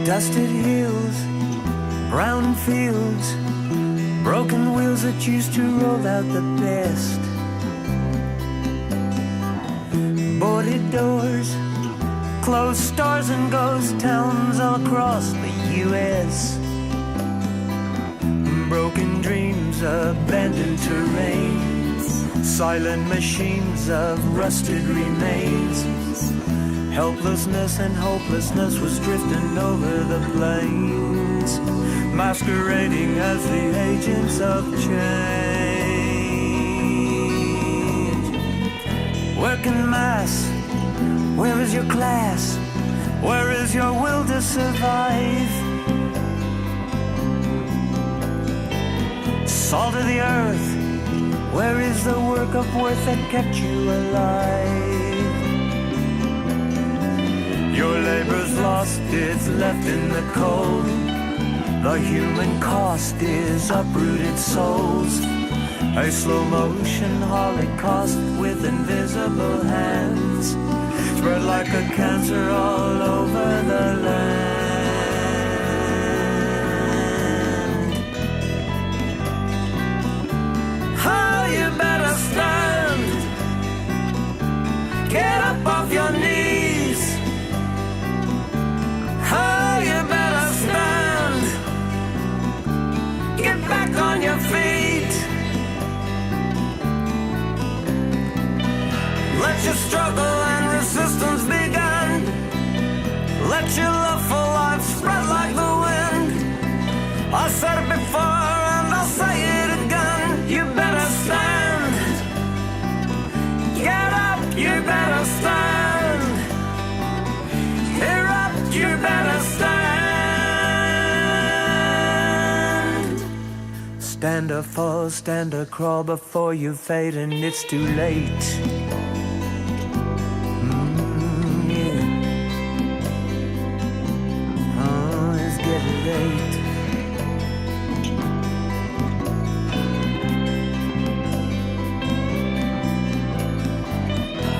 Dusted hills, brown fields, broken wheels that used to roll out the best. Boarded doors, closed stores and ghost towns all across the U.S. Broken dreams, abandoned terrain, silent machines of rusted remains. Helplessness and hopelessness was drifting over the plains, masquerading as the agents of change. Working mass, where is your class? Where is your will to survive? Salt of the earth, where is the work of worth that kept you alive? Your labor's lost, it's left in the cold. The human cost is uprooted souls. A slow motion holocaust with invisible hands, spread like a cancer all over the land. Oh, you better stand. Get up off your knees. Oh, you better stand. Get back on your feet. Let your struggle and resistance begin. Let your love for life spread like the wind. I said it before and I'll say it again. You better stand. Get up, you better stand. Erupt, you better stand. Stand or fall, stand or crawl before you fade and it's too late.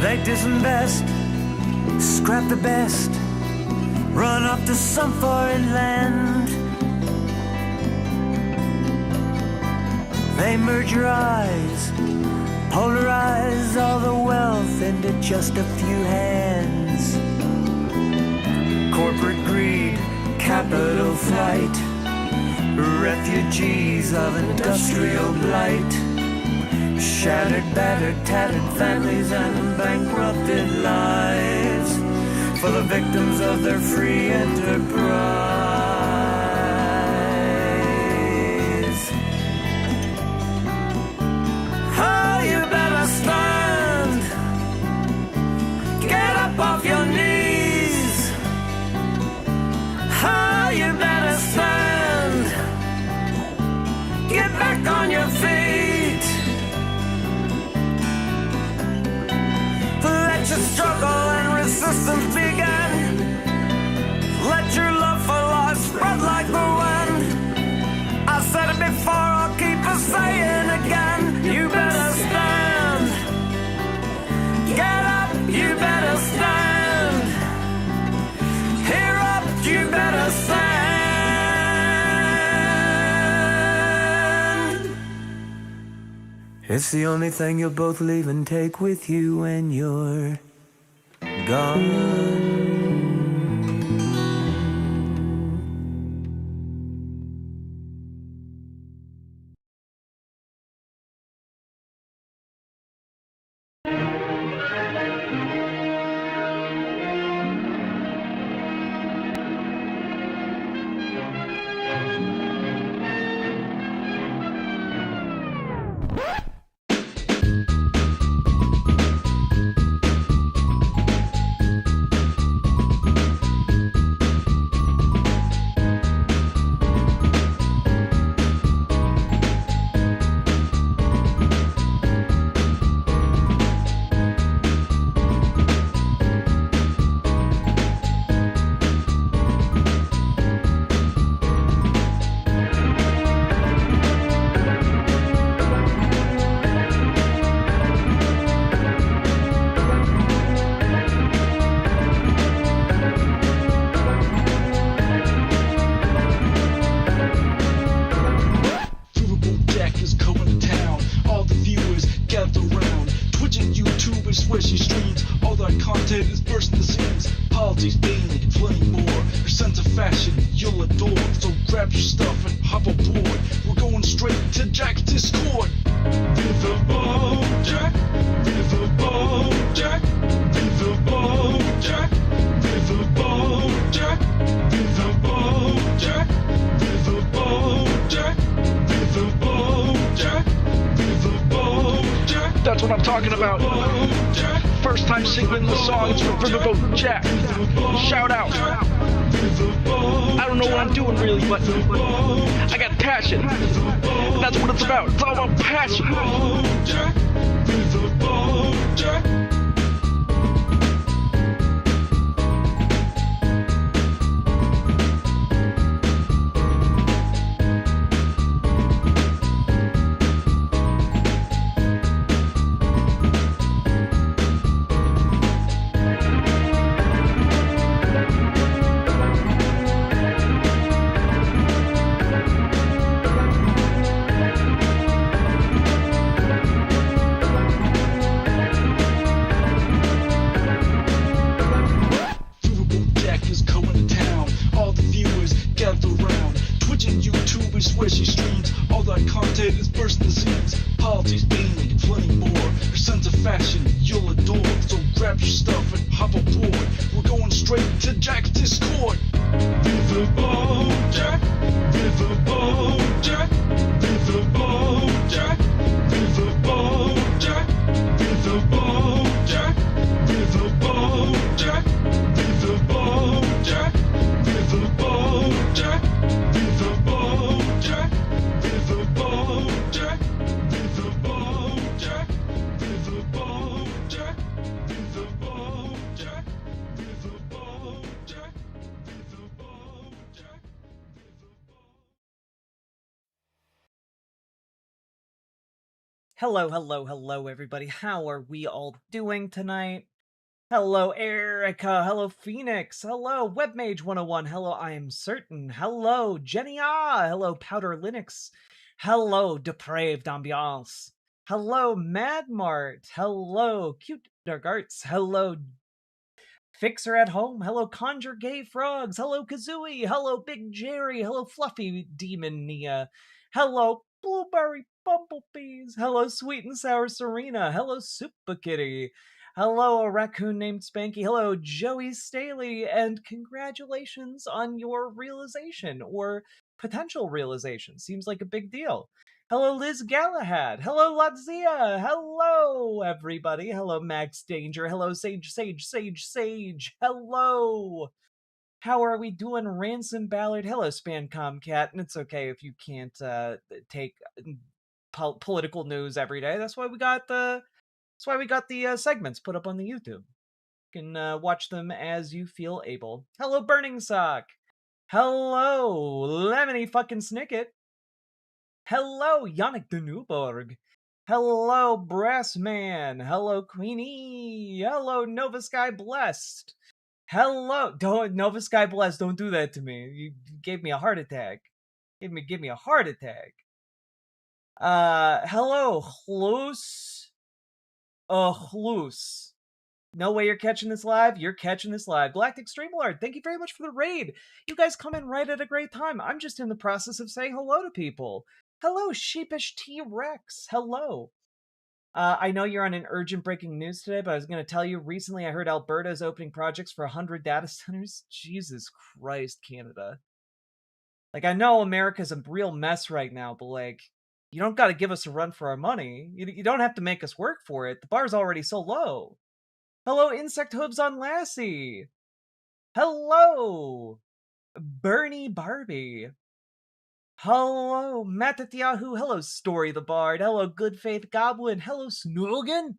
They disinvest, scrap the best, run up to some foreign land. They merge your eyes, polarize all the wealth into just a few hands. Corporate greed, capital flight, refugees of industrial blight. Shattered, battered, tattered families and bankrupted lives for the victims of their free enterprise. Oh, you better stand. Get up off your knees. Oh, you better stand. Get back on your feet. Let your struggle and resistance begin. Let your love for life spread like the wind. I said it before, I'll keep it saying again. You better stand. Get up, you better stand. Here up, you better stand. It's the only thing you'll both leave and take with you when you're gone. content is bursting the seams. Politics, being plenty more. Your sense of fashion you'll adore. So grab your stuff and hop aboard. We're going straight to Jack's Discord. Riverboat Jack, Riverboat Jack, Riverboat Jack, Riverboat Jack, Riverboat Jack, Riverboat Jack, Riverboat Jack, Riverboat Jack. That's what I'm talking about. First time singing the songs for Riverboat Jack. Shout out. I don't know what I'm doing really, but I got passion. And that's what it's about. It's all about passion. Where she streams, all that content is bursting the seams. Politics, being plenty more. Your sense of fashion you'll adore. So grab your stuff and hop aboard. We're going straight to Jack's Discord. Riverboat Jack, Riverboat Jack, Riverboat Jack, Riverboat Jack, Riverboat Jack, Riverboat Jack, Riverboat Jack, Riverboat Jack, Riverboat Jack, Riverboat Jack, Riverboat Jack, Riverboat Jack, Riverboat Jack, Riverboat Jack, Riverboat Jack, Hello, everybody. How are we all doing tonight? Hello, Erica. Hello, Phoenix. Hello, Webmage 101. Hello, I am certain. Hello, Jenny Ah. Hello, Powder Linux. Hello, Depraved Ambiance. Hello, Madmart. Hello, Cute Dark Arts. Hello, Fixer at Home. Hello, Conjure Gay Frogs. Hello, Kazooie. Hello, Big Jerry. Hello, Fluffy Demon Nia. Hello, Blueberry Bumblebees. Hello, Sweet and Sour Serena. Hello, Super Kitty. Hello, a raccoon named Spanky. Hello, Joey Staley. And congratulations on your realization or potential realization. Seems like a big deal. Hello, Liz Galahad. Hello, Latzia. Hello, everybody. Hello, Max Danger. Hello, Sage. Hello. How are we doing, Ransom Ballard? Hello, Spancom Cat. And it's okay if you can't take political news every day. That's why we got the segments put up on the YouTube. You can watch them as you feel able. Hello, Burning Sock. Hello, Lemony fucking Snicket. Hello, Yannick de Newborg. Hello, Brassman. Hello, Queenie. Hello, Nova Sky Blessed. Hello, Nova Sky Blessed. Don't do that to me. You gave me a heart attack. Give me a heart attack. Hello, Chloos. Chloos. No way you're catching this live? You're catching this live. Galactic Streamlord, thank you very much for the raid. You guys come in right at a great time. I'm just in the process of saying hello to people. Hello, Sheepish T-Rex. Hello. I know you're on an urgent breaking news today, but I was going to tell you, recently I heard Alberta is opening projects for 100 data centers. Jesus Christ, Canada. Like, I know America's a real mess right now, but, like, you don't got to give us a run for our money. You don't have to make us work for it. The bar's already so low. Hello, Insect Hooves on Lassie. Hello, Bernie Barbie. Hello, Matatiahu. Hello, Story the Bard. Hello, Good Faith Goblin. Hello, Snoogan.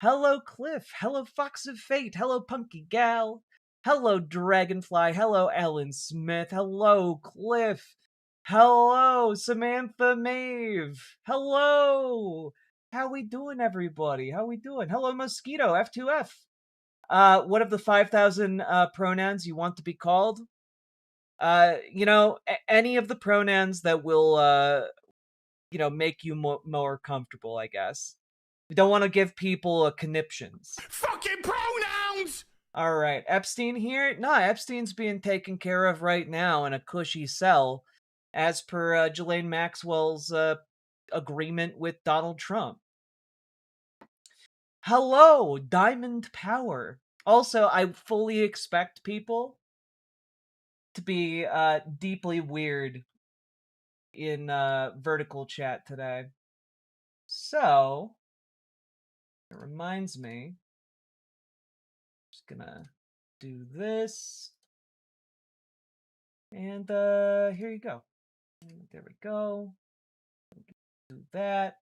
Hello, Cliff. Hello, Fox of Fate. Hello, Punky Gal. Hello, Dragonfly. Hello, Ellen Smith. Hello, Cliff. Hello, Samantha Mave. Hello. How we doing, everybody? How we doing? Hello, Mosquito. F2F. What of the 5,000 pronouns you want to be called? Any of the pronouns that will, make you more comfortable, I guess. We don't want to give people conniptions. Fucking pronouns! All right, Epstein here? Nah, Epstein's being taken care of right now in a cushy cell, as per Ghislaine Maxwell's agreement with Donald Trump. Hello, Diamond Power. Also, I fully expect people to be deeply weird in vertical chat today. So, it reminds me, just gonna do this. And here you go. There we go. Do that.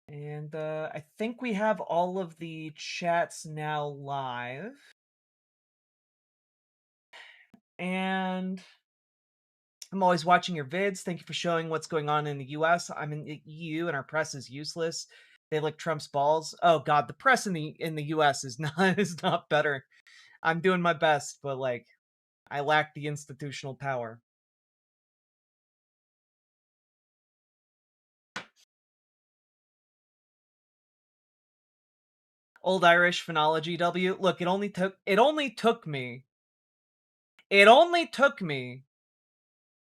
And I think we have all of the chats now live. And I'm always watching your vids. Thank you for showing what's going on in the US. I'm in the EU and our press is useless. They lick Trump's balls. Oh god, the press in the US is not better. I'm doing my best, but like I lack the institutional power. Old Irish phonology W. Look, it only took me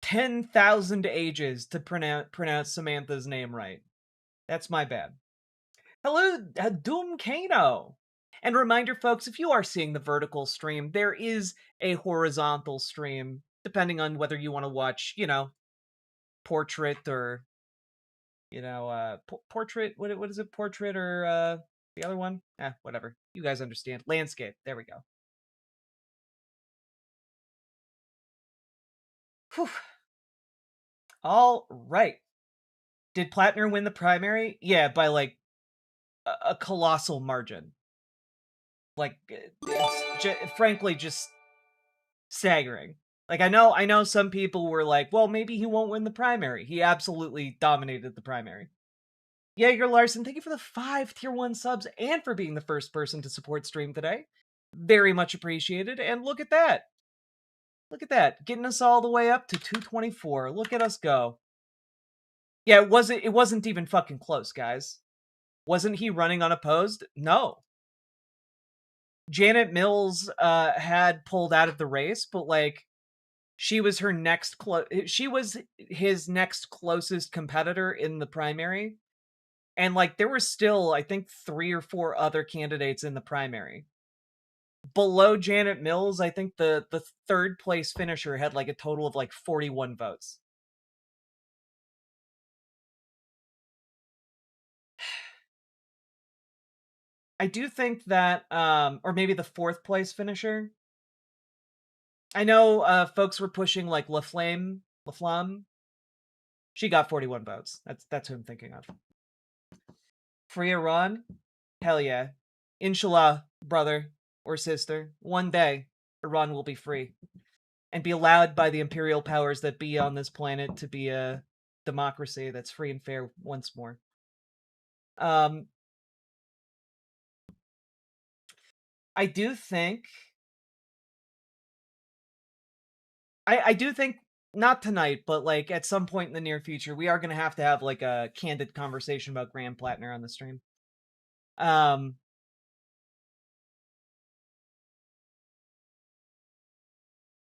10,000 ages to pronounce Samantha's name right. That's my bad. Hello, Doom Kano. And reminder, folks, if you are seeing the vertical stream, there is a horizontal stream, depending on whether you want to watch, portrait or, portrait. What is it? Portrait or the other one? Whatever. You guys understand. Landscape. There we go. Whew. All right. Did Plattner win the primary? Yeah, by like a colossal margin. Like it's frankly just staggering. Like I know some people were like, well, maybe he won't win the primary. He absolutely dominated the primary. Jaeger Larson, thank you for the 5 tier 1 subs and for being the first person to support stream today. Very much appreciated. And look at that. Look at that. Getting us all the way up to 224. Look at us go. Yeah, it wasn't even fucking close, guys. Wasn't he running unopposed? No. Janet Mills had pulled out of the race, but like she was his next closest competitor in the primary. And like there were still, I think, 3 or 4 other candidates in the primary. Below Janet Mills, I think the third place finisher had like a total of like 41 votes. I do think that or maybe the 4th place finisher. I know folks were pushing like LaFlamme. She got 41 votes. That's who I'm thinking of. Free Iran? Hell yeah. Inshallah, brother or sister. One day, Iran will be free. And be allowed by the imperial powers that be on this planet to be a democracy that's free and fair once more. I do think I do think not tonight, but like at some point in the near future, we are gonna have to have like a candid conversation about Graham Plattner on the stream. A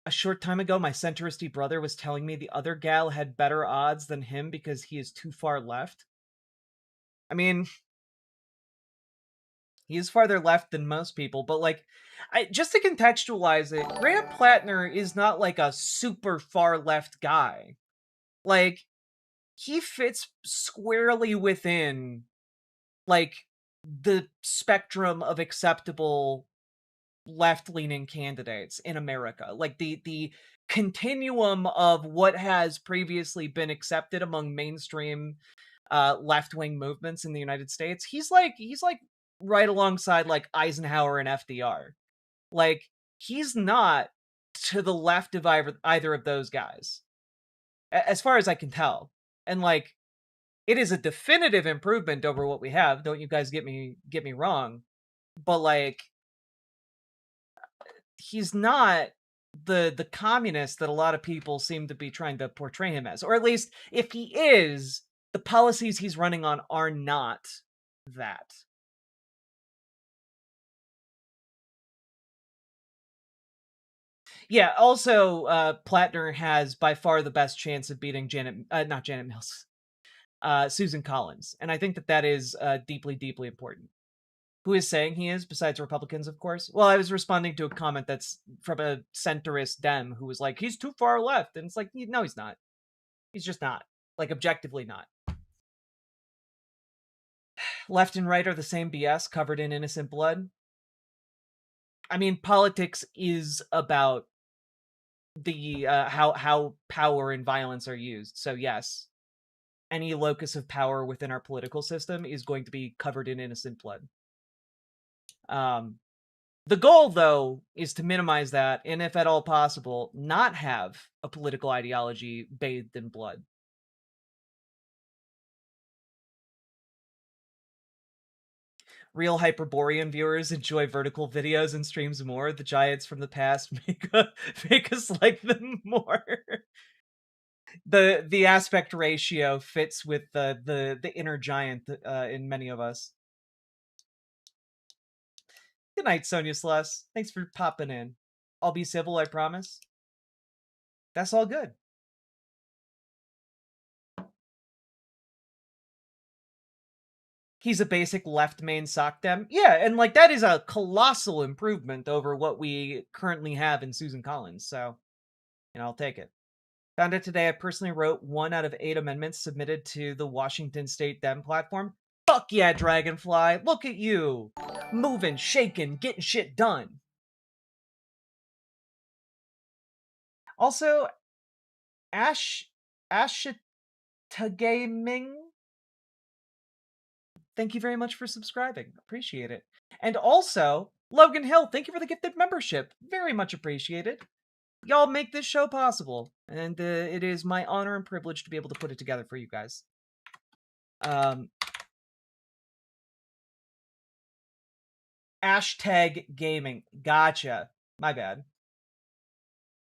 short time ago, my centristy brother was telling me the other gal had better odds than him because he is too far left. I mean, he is farther left than most people, but like, just to contextualize it, Graham Plattner is not like a super far left guy. Like, he fits squarely within like the spectrum of acceptable left-leaning candidates in America. Like the continuum of what has previously been accepted among mainstream left-wing movements in the United States. He's like right alongside like Eisenhower and FDR. Like he's not to the left of either of those guys, as far as I can tell. And like it is a definitive improvement over what we have. Don't you guys get me wrong. But like he's not the communist that a lot of people seem to be trying to portray him as. Or at least if he is, the policies he's running on are not that. Yeah, also, Plattner has by far the best chance of beating not Janet Mills, Susan Collins, and I think that that is, deeply, deeply important. Who is saying he is, besides Republicans, of course? Well, I was responding to a comment that's from a centrist Dem who was like, "He's too far left," and it's like, no, he's not. He's just not. Like, objectively not. Left and right are the same BS covered in innocent blood. I mean, politics is about the how power and violence are used. So yes, any locus of power within our political system is going to be covered in innocent blood. Um, the goal, though, is to minimize that, and if at all possible, not have a political ideology bathed in blood. Real Hyperborean viewers enjoy vertical videos and streams more. The giants from the past make us like them more. The aspect ratio fits with the inner giant in many of us. Good night, Sonia Sluss. Thanks for popping in. I'll be civil, I promise. That's all good. He's a basic left main sock dem. Yeah, and like that is a colossal improvement over what we currently have in Susan Collins. So, I'll take it. Found out today I personally wrote 1 out of 8 amendments submitted to the Washington State Dem platform. Fuck yeah, Dragonfly. Look at you. Moving, shaking, getting shit done. Also, Ashitagaming, thank you very much for subscribing. Appreciate it. And also, Logan Hill, thank you for the gifted membership. Very much appreciated. Y'all make this show possible, and it is my honor and privilege to be able to put it together for you guys. Hashtag gaming. Gotcha. My bad.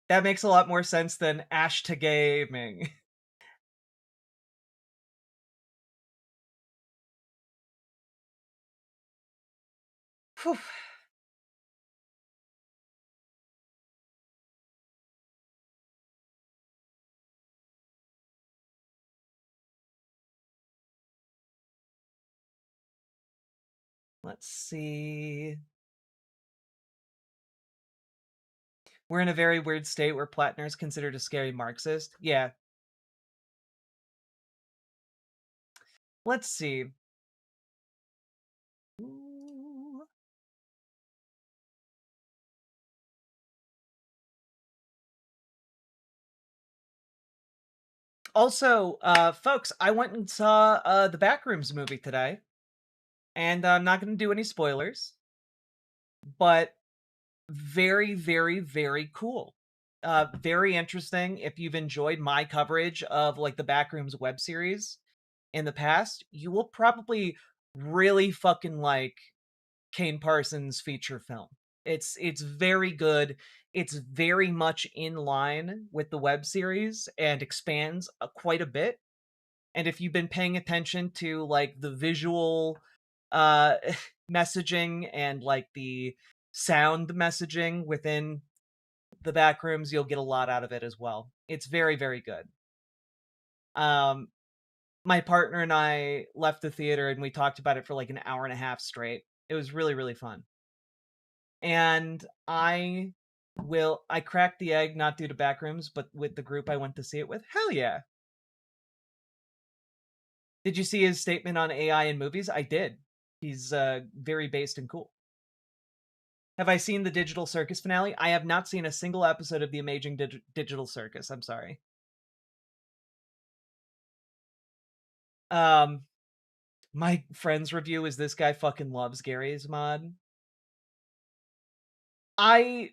That makes a lot more sense than hashtag gaming. Whew. Let's see. We're in a very weird state where Plattner is considered a scary Marxist. Yeah. Let's see. Ooh. Also, folks, I went and saw the Backrooms movie today, and I'm not going to do any spoilers, but very, very, very cool. Very interesting. If you've enjoyed my coverage of like the Backrooms web series in the past, you will probably really fucking like Kane Parsons' feature film. It's very good. It's very much in line with the web series and expands quite a bit. And if you've been paying attention to like the visual uh messaging and like the sound messaging within the Backrooms, you'll get a lot out of it as well. It's very, very good. My partner and I left the theater and we talked about it for like an hour and a half straight. It was really, really fun. And I cracked the egg not due to Backrooms, but with the group I went to see it with. Hell yeah. Did you see his statement on AI in movies? I did. He's very based and cool. Have I seen the Digital Circus finale? I have not seen a single episode of the Amazing Digital Circus. I'm sorry. My friend's review is this guy fucking loves Gary's mod. I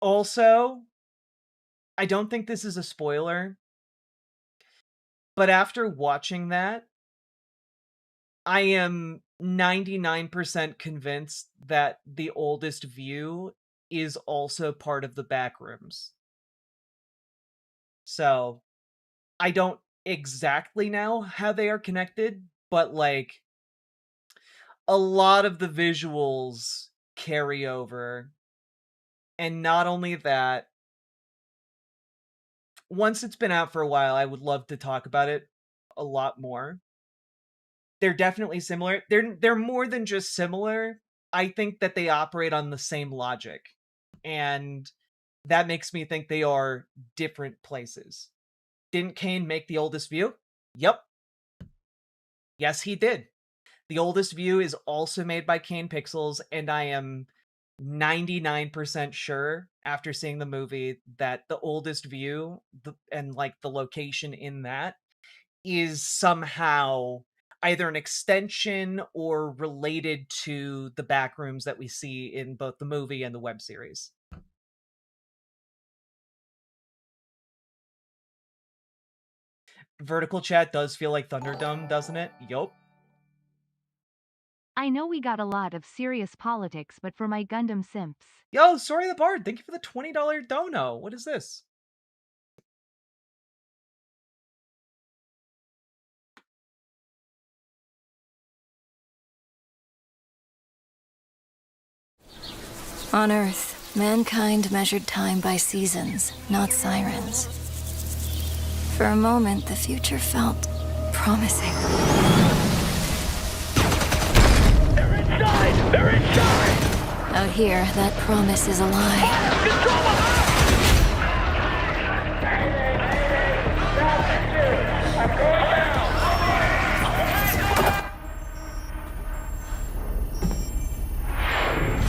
also, I don't think this is a spoiler, but after watching that, I am 99% convinced that the oldest view is also part of the Backrooms. So, I don't exactly know how they are connected, but like a lot of the visuals carry over And not only that, once it's been out for a while, I would love to talk about it a lot more. They're definitely similar. They're more than just similar. I think that they operate on the same logic. And that makes me think they are different places. Didn't Kane make The Oldest View? Yep. Yes, he did. The Oldest View is also made by Kane Pixels, and I am 99% sure after seeing the movie that The Oldest View and like the location in that is somehow either an extension or related to the back rooms that we see in both the movie and the web series. Vertical chat does feel like Thunderdome, doesn't it? Yup. I know we got a lot of serious politics, but for my Gundam simps. Yo, Sorry the Bard, thank you for the $20 dono. What is this? On Earth, mankind measured time by seasons, not sirens. For a moment, the future felt promising. They're inside! They're inside! Out here, that promise is a lie.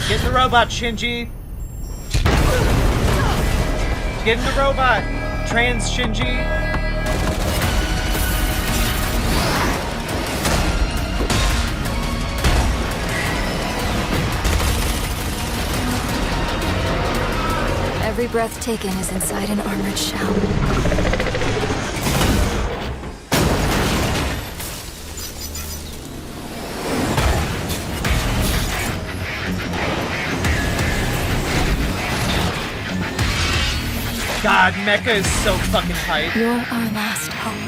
Get in the robot, Shinji! Get in the robot! Trans Shinji! Every breath taken is inside an armored shell. God, Mecha is so fucking hype. You're our last hope.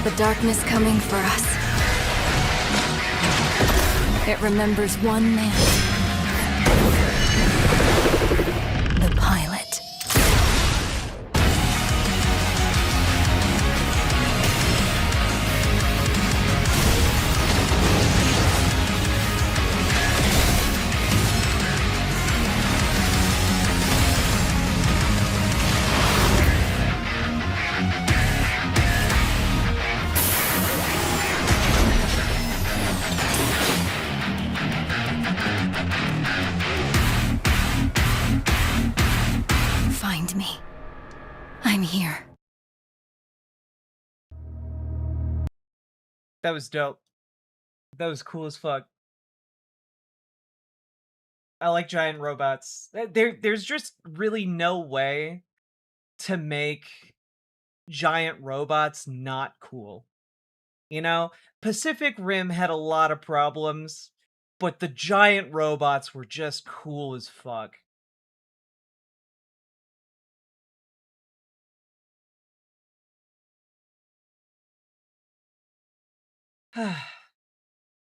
The darkness coming for us. It remembers one man. The pilot. Find me. I'm here. That was dope. That was cool as fuck. I like giant robots. There's just really no way to make giant robots not cool. You know, Pacific Rim had a lot of problems, but the giant robots were just cool as fuck.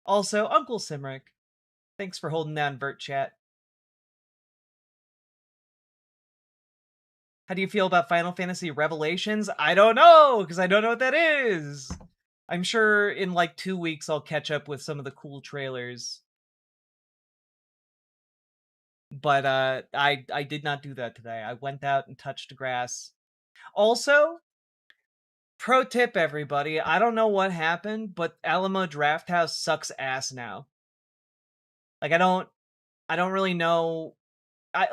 Also, Uncle Simric, thanks for holding down Vert Chat. How do you feel about Final Fantasy Revelations? I don't know, because I don't know what that is. I'm sure in like 2 weeks I'll catch up with some of the cool trailers. But I did not do that today. I went out and touched grass. Also, pro tip everybody, I don't know what happened, but Alamo Drafthouse sucks ass now. Like I don't really know. I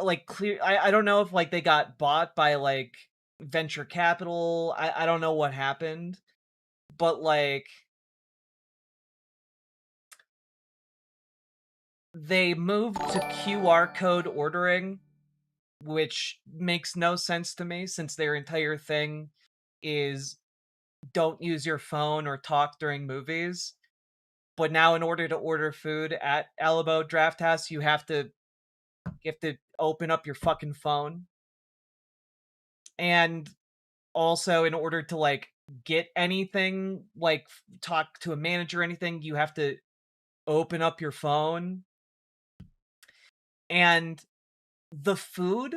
don't know if like they got bought by like venture capital. I don't know what happened. But like they moved to QR code ordering, which makes no sense to me since their entire thing is don't use your phone or talk during movies. But now in order to order food at Alamo Drafthouse, you have to open up your fucking phone. And also in order to like get anything, like talk to a manager or anything, you have to open up your phone, and the food,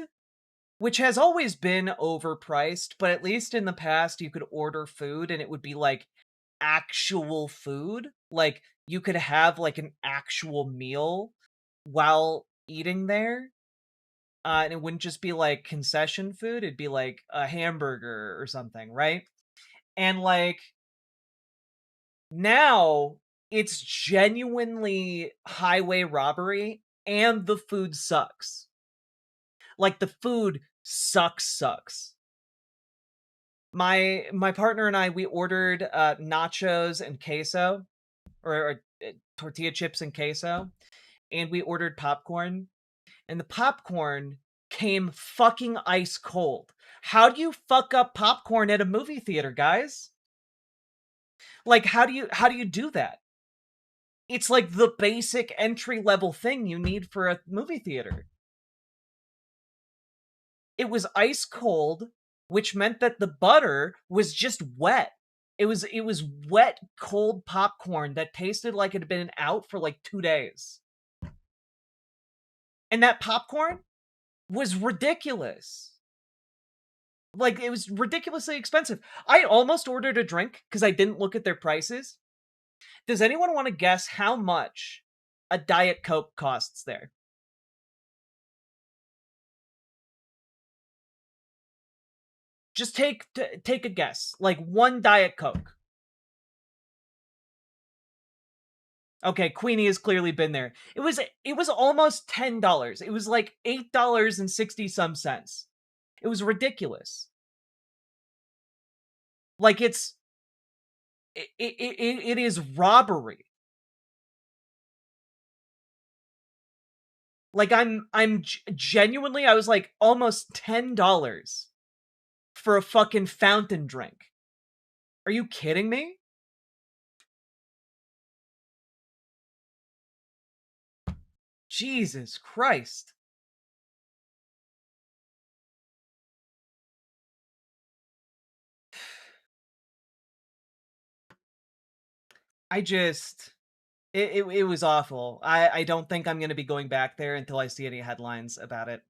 which has always been overpriced, but at least in the past you could order food and it would be like actual food. Like you could have like an actual meal while eating there. And it wouldn't just be like concession food, it'd be like a hamburger or something, right? And like now it's genuinely highway robbery and the food sucks. Like the food sucks. My partner and I, we ordered nachos and queso, or tortilla chips and queso, and we ordered popcorn, and the popcorn came fucking ice cold. How do you fuck up popcorn at a movie theater, guys? Like how do you do that? It's like the basic entry level thing you need for a movie theater. It was ice cold, which meant that the butter was just wet. It was wet, cold popcorn that tasted like it had been out for like 2 days. And that popcorn was ridiculous. Like, it was ridiculously expensive. I almost ordered a drink because I didn't look at their prices. Does anyone want to guess how much a Diet Coke costs there? Just take a guess. Like one Diet Coke. Okay, Queenie has clearly been there. It was almost $10. It was like $8.60 some cents. It was ridiculous. Like it is robbery. Like I'm genuinely, I was like almost $10 for a fucking fountain drink. Are you kidding me? Jesus Christ. I just it was awful. I don't think I'm gonna be going back there until I see any headlines about it.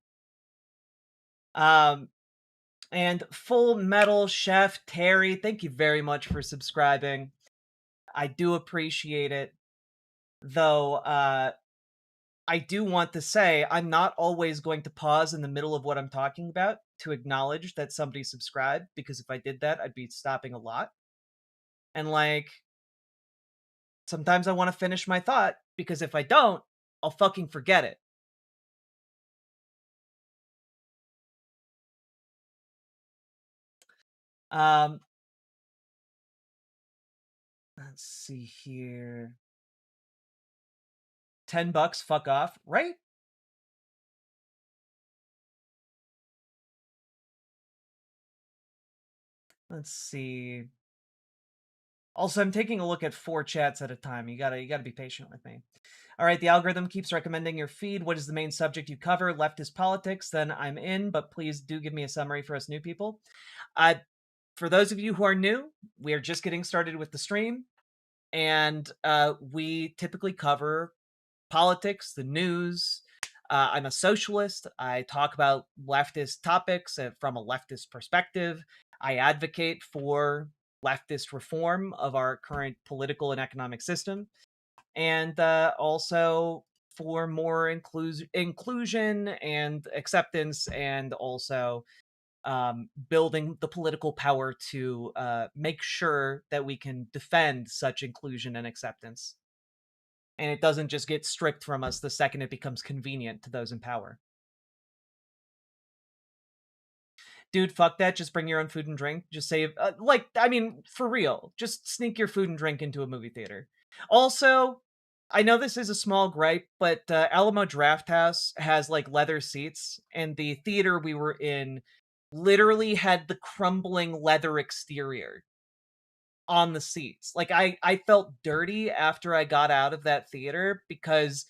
And Full Metal Chef Terry, thank you very much for subscribing. I do appreciate it. Though I do want to say I'm not always going to pause in the middle of what I'm talking about to acknowledge that somebody subscribed, because if I did that, I'd be stopping a lot. And like sometimes I want to finish my thought, because if I don't, I'll fucking forget it. Um, let's see here. $10, fuck off, right? Let's see. Also, I'm taking a look at 4 chats at a time. You gotta be patient with me. All right, the algorithm keeps recommending your feed. What is the main subject you cover? Leftist politics. Then I'm in, but please do give me a summary for us new people. For those of you who are new, we are just getting started with the stream, and we typically cover politics, the news. I'm a socialist. I talk about leftist topics from a leftist perspective. I advocate for leftist reform of our current political and economic system, and also for more inclusion and acceptance, and also building the political power to make sure that we can defend such inclusion and acceptance. And it doesn't just get stripped from us the second it becomes convenient to those in power. Dude, fuck that. Just bring your own food and drink. Just save, I mean, for real, just sneak your food and drink into a movie theater. Also, I know this is a small gripe, but Alamo Drafthouse has like leather seats, and the theater we were in literally had the crumbling leather exterior on the seats. Like I felt dirty after I got out of that theater because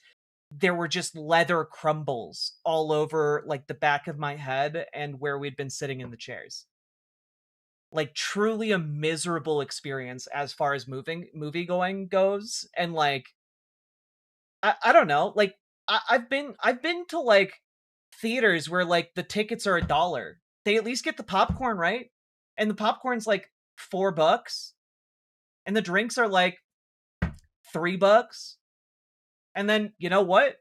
there were just leather crumbles all over like the back of my head and where we'd been sitting in the chairs. Like truly a miserable experience as far as movie going goes. And like I don't know, like, I've been to, like, theaters where, like, the tickets are $1. They at least get the popcorn, right? And the popcorn's, like, $4, and the drinks are, like, $3. And then, you know what?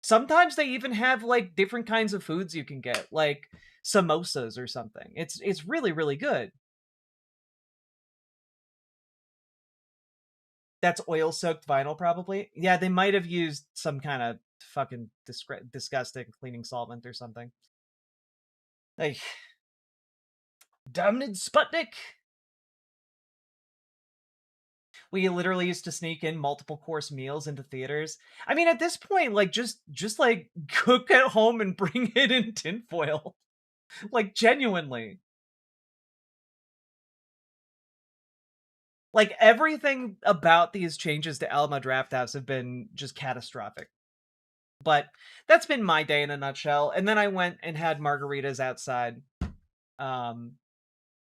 Sometimes they even have, like, different kinds of foods you can get, like samosas or something. It's really, really good. That's oil-soaked vinyl, probably? Yeah, they might have used some kinda fucking disgusting cleaning solvent or something. Like, damned Sputnik! We literally used to sneak in multiple course meals into theaters. I mean, at this point, like, just, like, cook at home and bring it in tinfoil. Like, genuinely. Like, everything about these changes to Alamo Drafthouse have been just catastrophic. But that's been my day in a nutshell, and then I went and had margaritas outside, um,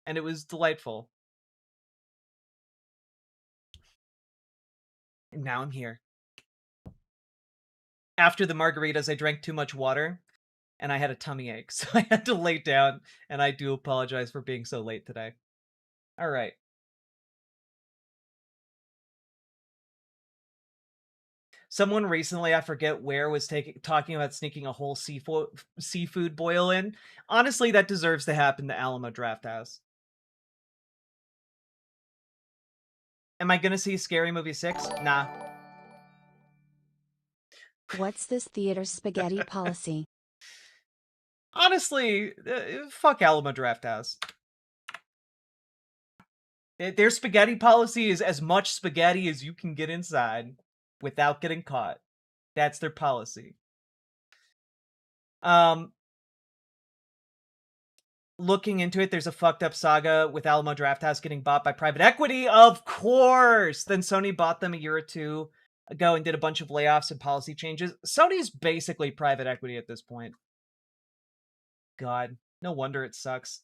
and it was delightful. And now I'm here. After the margaritas, I drank too much water, and I had a tummy ache, so I had to lay down, and I do apologize for being so late today. Alright. Someone recently, I forget where, was talking about sneaking a whole seafood boil in. Honestly, that deserves to happen to Alamo Drafthouse. Am I gonna see Scary Movie 6? Nah. What's this theater spaghetti policy? Honestly, fuck Alamo Drafthouse. Their spaghetti policy is as much spaghetti as you can get inside without getting caught. That's their policy. Looking into it, there's a fucked up saga with Alamo Drafthouse getting bought by private equity. Of course! Then Sony bought them a year or two ago and did a bunch of layoffs and policy changes. Sony's basically private equity at this point. God, no wonder it sucks.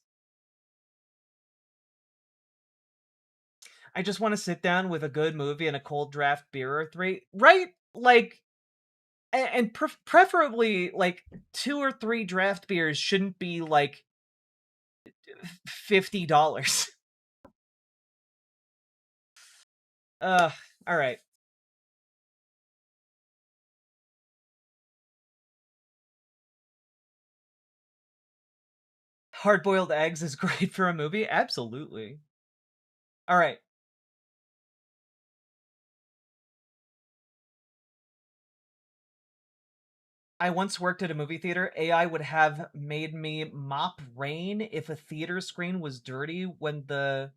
I just want to sit down with a good movie and a cold draft beer or three, right? Like, and preferably like 2 or 3 draft beers shouldn't be like $50. All right. Hard-boiled eggs is great for a movie? Absolutely. All right. I once worked at a movie theater. AI would have made me mop rain if a theater screen was dirty when the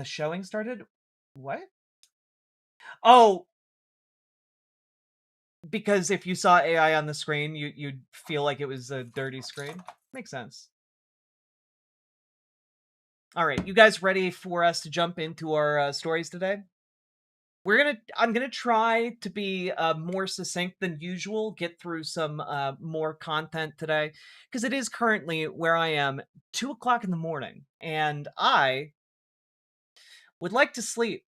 showing started. What? Oh, because if you saw AI on the screen, you'd feel like it was a dirty screen. Makes sense. All right, you guys ready for us to jump into our stories today? I'm gonna try to be more succinct than usual. Get through some more content today because it is currently where I am 2 o'clock in the morning, and I would like to sleep.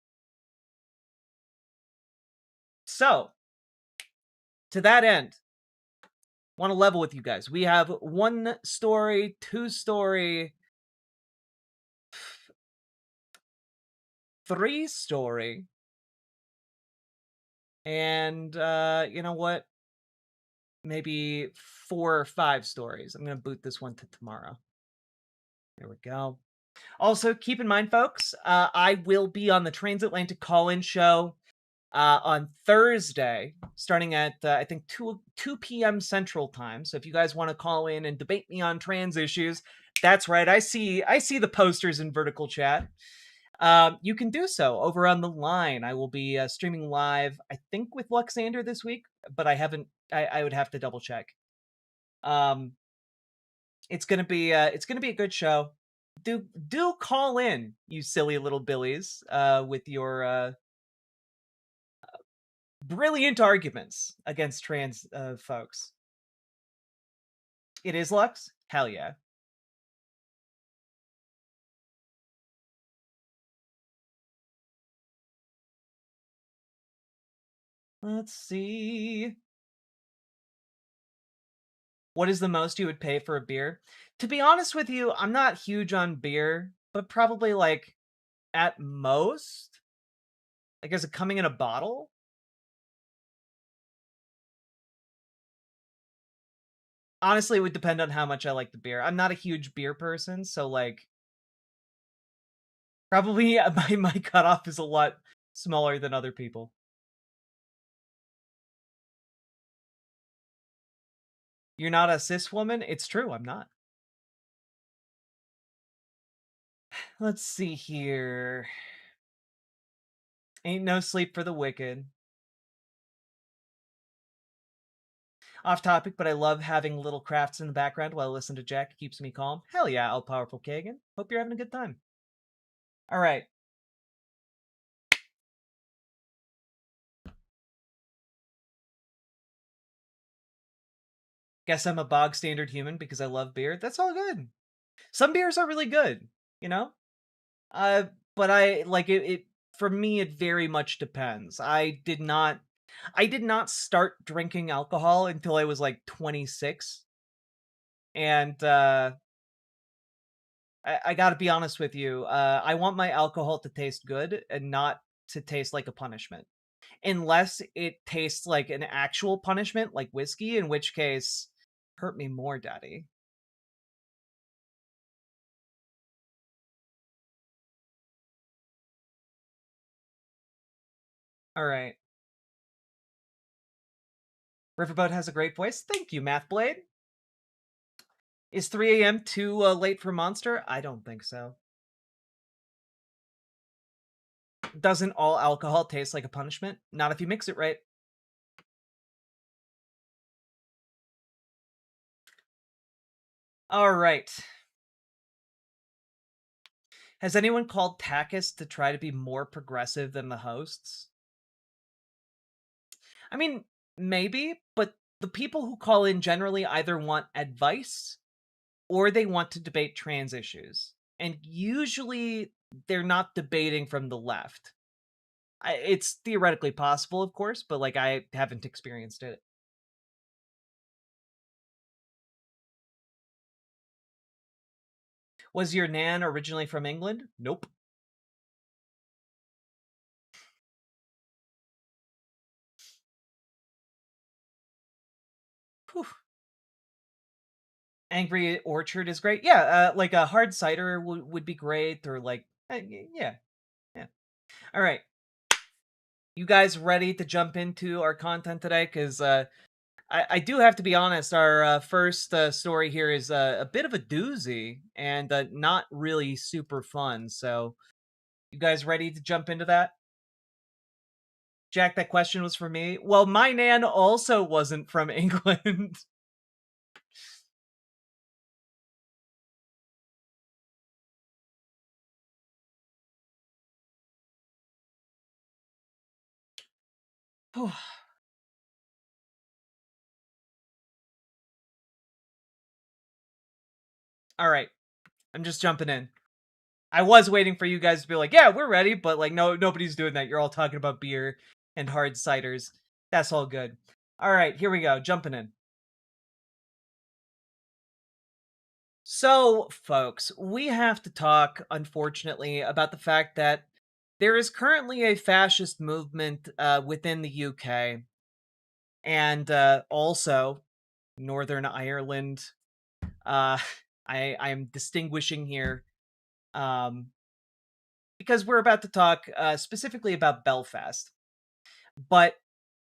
So, to that end, want to level with you guys. We have 1 story, 2 story, 3 story, and you know what? Maybe 4 or 5 stories. I'm gonna boot this one to tomorrow. There we go. Also, keep in mind, folks, I will be on the Transatlantic Call-In show on Thursday, starting at I think 2 p.m. Central Time. So if you guys want to call in and debate me on trans issues, that's right. I see the posters in vertical chat. You can do so over on the line. I will be streaming live, I think, with Luxander this week, but I haven't. I would have to double check. It's gonna be a good show. Do call in, you silly little billies, with your brilliant arguments against trans folks. It is Lux? Hell yeah. Let's see. What is the most you would pay for a beer? To be honest with you, I'm not huge on beer, but probably like at most, like is it coming in a bottle? Honestly, it would depend on how much I like the beer. I'm not a huge beer person, so like probably my cutoff is a lot smaller than other people. You're not a cis woman? It's true, I'm not. Let's see here. Ain't no sleep for the wicked. Off topic, but I love having little crafts in the background while I listen to Jack. It keeps me calm. Hell yeah, all powerful Kagan. Hope you're having a good time. All right. Guess I'm a bog standard human because I love beer. That's all good. Some beers are really good, you know? Uh, but I like it for me it very much depends. I did not start drinking alcohol until I was like 26. And I gotta be honest with you. I want my alcohol to taste good and not to taste like a punishment. Unless it tastes like an actual punishment, like whiskey, in which case, hurt me more, daddy. All right. Riverboat has a great voice. Thank you, Mathblade. Is 3 a.m. too late for Monster? I don't think so. Doesn't all alcohol taste like a punishment? Not if you mix it right. All right. Has anyone called Takis to try to be more progressive than the hosts? I mean, maybe, but the people who call in generally either want advice or they want to debate trans issues. And usually they're not debating from the left. It's theoretically possible, of course, but like I haven't experienced it. Was your nan originally from England? Nope. Whew. Angry Orchard is great. Yeah, like a hard cider would be great, or like, yeah, yeah. All right, you guys ready to jump into our content today? Because I do have to be honest. Our first story here is a bit of a doozy and not really super fun. So, you guys ready to jump into that? Jack, that question was for me. Well, my nan also wasn't from England. All right, I'm just jumping in. I was waiting for you guys to be like, "Yeah, we're ready," but like, no, nobody's doing that. You're all talking about beer and hard ciders. That's all good. All right, here we go. Jumping in. So, folks, we have to talk, unfortunately, about the fact that there is currently a fascist movement within the UK and also Northern Ireland. Uh, I'm distinguishing here um, because we're about to talk specifically about Belfast. But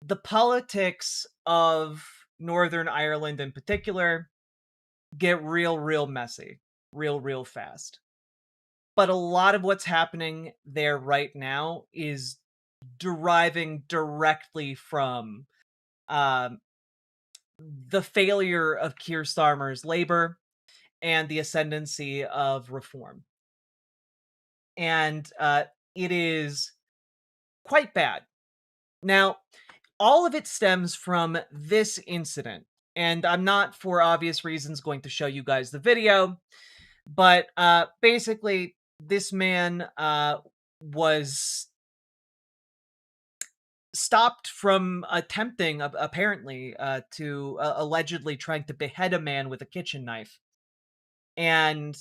the politics of Northern Ireland in particular get real messy, real fast. But a lot of what's happening there right now is deriving directly from um, the failure of Keir Starmer's Labour and the ascendancy of Reform. And it is quite bad. Now, all of it stems from this incident. And I'm not, for obvious reasons, going to show you guys the video. But basically, this man was stopped from attempting, apparently, to allegedly trying to behead a man with a kitchen knife. And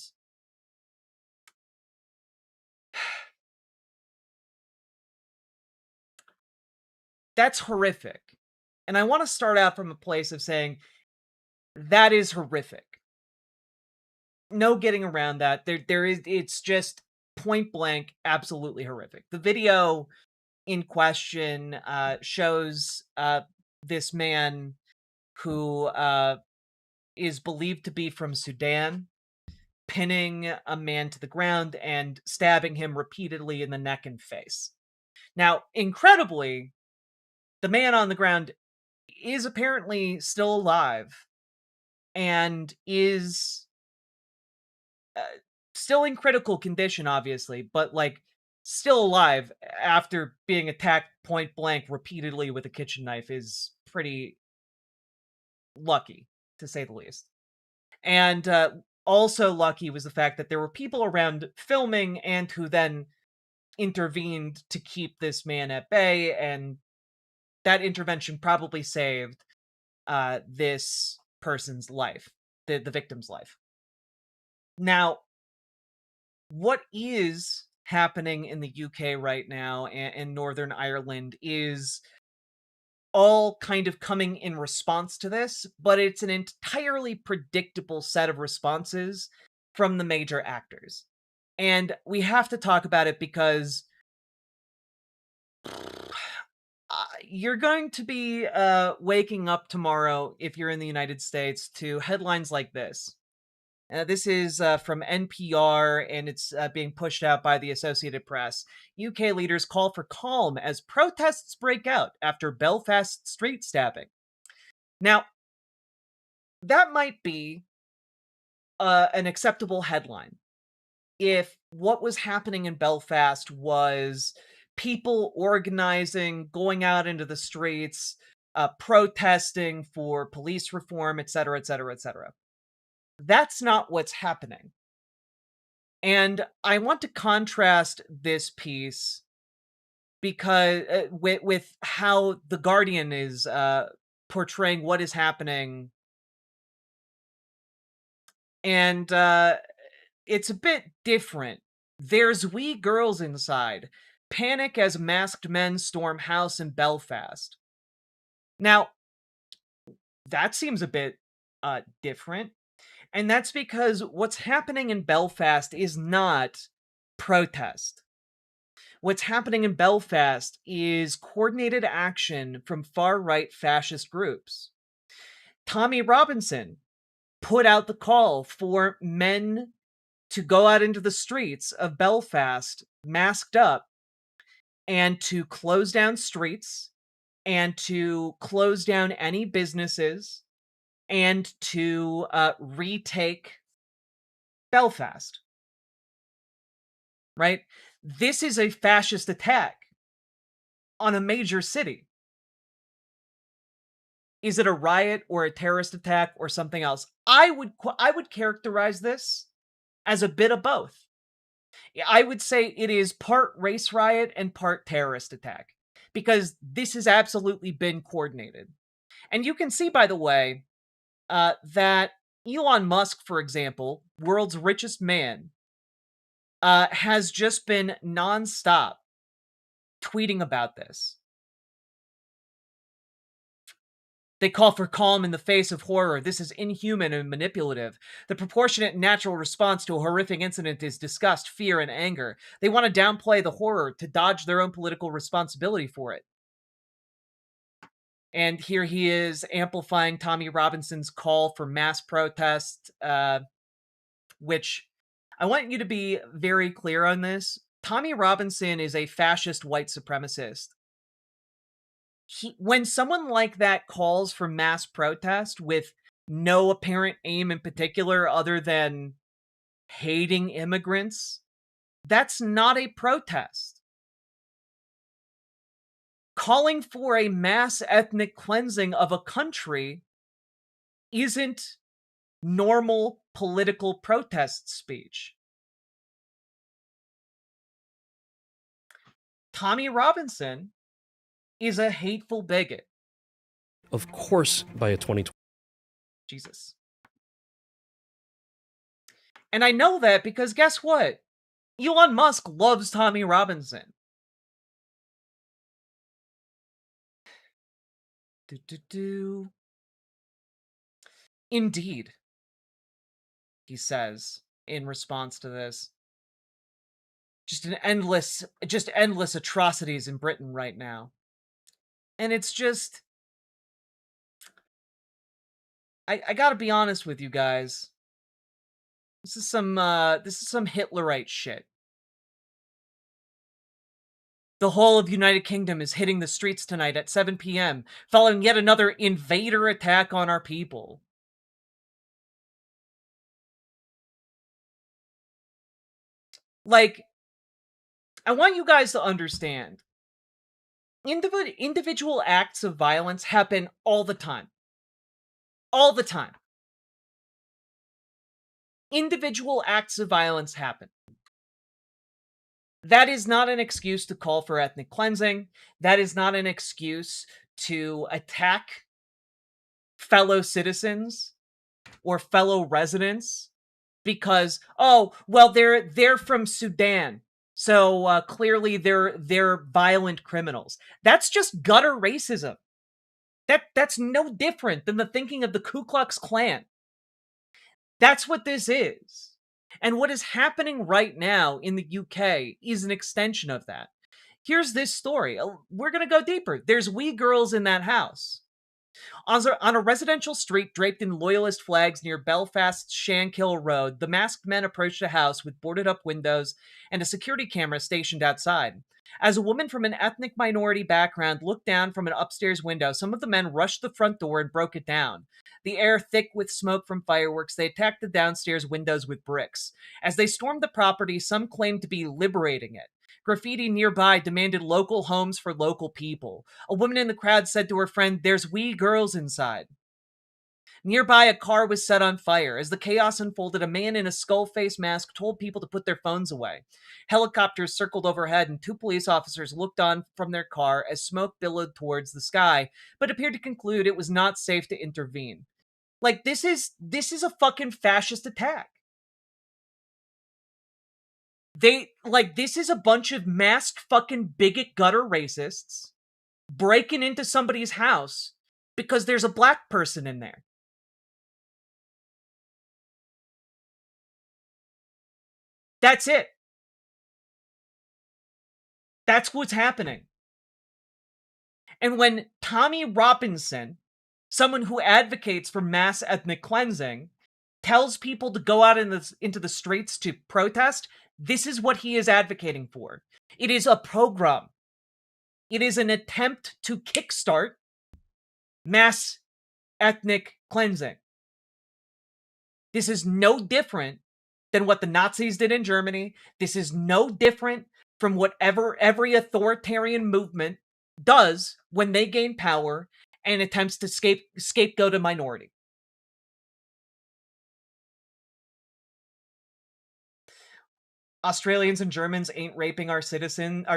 that's horrific. And I want to start out from a place of saying that is horrific. No getting around that. It's just point blank, absolutely horrific. The video in question shows this man who is believed to be from Sudan, pinning a man to the ground and stabbing him repeatedly in the neck and face. Now, incredibly, the man on the ground is apparently still alive and is still in critical condition, obviously, but like still alive after being attacked point blank repeatedly with a kitchen knife is pretty lucky, to say the least. And also lucky was the fact that there were people around filming and who then intervened to keep this man at bay, and that intervention probably saved this person's life, the victim's life. Now, what is happening in the UK right now and Northern Ireland is all kind of coming in response to this, but it's an entirely predictable set of responses from the major actors. And we have to talk about it because you're going to be waking up tomorrow, if you're in the United States, to headlines like this. This is from NPR, and it's being pushed out by the Associated Press. UK leaders call for calm as protests break out after Belfast street stabbing. Now, that might be an acceptable headline if what was happening in Belfast was people organizing, going out into the streets, protesting for police reform, etc., etc., etc. That's not what's happening. And I want to contrast this piece because with how The Guardian is portraying what is happening. And it's a bit different. There's wee girls inside. Panic as masked men storm house in Belfast. Now, that seems a bit different. And that's because what's happening in Belfast is not protest. What's happening in Belfast is coordinated action from far-right fascist groups. Tommy Robinson put out the call for men to go out into the streets of Belfast masked up and to close down streets and to close down any businesses and to retake Belfast. Right? This is a fascist attack on a major city. Is it a riot or a terrorist attack or something else? I would characterize this as a bit of both. I would say it is part race riot and part terrorist attack, because this has absolutely been coordinated. And you can see, by the way, that Elon Musk, for example, world's richest man, has just been nonstop tweeting about this. They call for calm in the face of horror. This is inhuman and manipulative. The proportionate and natural response to a horrific incident is disgust, fear, and anger. They want to downplay the horror to dodge their own political responsibility for it. And here he is amplifying Tommy Robinson's call for mass protest, which I want you to be very clear on this. Tommy Robinson is a fascist white supremacist. When someone like that calls for mass protest with no apparent aim in particular other than hating immigrants, that's not a protest. Calling for a mass ethnic cleansing of a country isn't normal political protest speech. Tommy Robinson is a hateful bigot. Of course, by a 2020. Jesus. And I know that because guess what? Elon Musk loves Tommy Robinson. Indeed, he says in response to this. Just endless atrocities in Britain right now. And it's just, I gotta be honest with you guys. This is some Hitlerite shit. The whole of United Kingdom is hitting the streets tonight at 7 p.m. following yet another invader attack on our people. Like, I want you guys to understand. Individual acts of violence happen all the time. All the time. Individual acts of violence happen. That is not an excuse to call for ethnic cleansing. That is not an excuse to attack fellow citizens or fellow residents because, oh, well, they're from Sudan, so clearly they're violent criminals. That's just gutter racism. That's no different than the thinking of the Ku Klux Klan. That's what this is. And what is happening right now in the UK is an extension of that. Here's this story. We're going to go deeper. There's wee girls in that house. On a residential street draped in loyalist flags near Belfast's Shankill Road, the masked men approached a house with boarded-up windows and a security camera stationed outside. As a woman from an ethnic minority background looked down from an upstairs window, some of the men rushed the front door and broke it down. The air thick with smoke from fireworks, they attacked the downstairs windows with bricks. As they stormed the property, some claimed to be liberating it. Graffiti nearby demanded local homes for local people. A woman in the crowd said to her friend, "There's wee girls inside." Nearby, a car was set on fire. As the chaos unfolded, a man in a skull face mask told people to put their phones away. Helicopters circled overhead, and 2 police officers looked on from their car as smoke billowed towards the sky, but appeared to conclude it was not safe to intervene. Like, this is a fucking fascist attack. This is a bunch of masked fucking bigot gutter racists breaking into somebody's house because there's a black person in there. That's it. That's what's happening. And when Tommy Robinson, someone who advocates for mass ethnic cleansing, tells people to go out into the streets to protest, this is what he is advocating for. It is a program. It is an attempt to kickstart mass ethnic cleansing. This is no different than what the Nazis did in Germany. This is no different from whatever every authoritarian movement does when they gain power and attempts to scapegoat a minority. Australians and Germans ain't raping our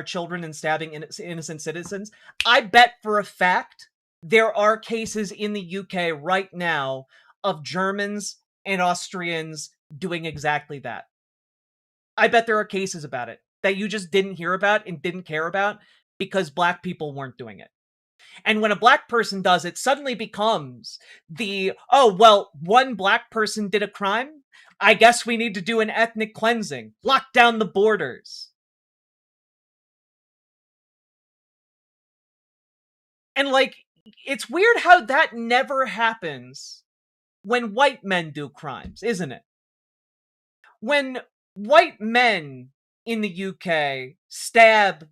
children and stabbing innocent citizens. I bet for a fact there are cases in the UK right now of Germans and Austrians doing exactly that. I bet there are cases about it that you just didn't hear about and didn't care about because black people weren't doing it. And when a black person does it, suddenly becomes one black person did a crime? I guess we need to do an ethnic cleansing. Lock down the borders. And it's weird how that never happens when white men do crimes, isn't it? When white men in the UK stab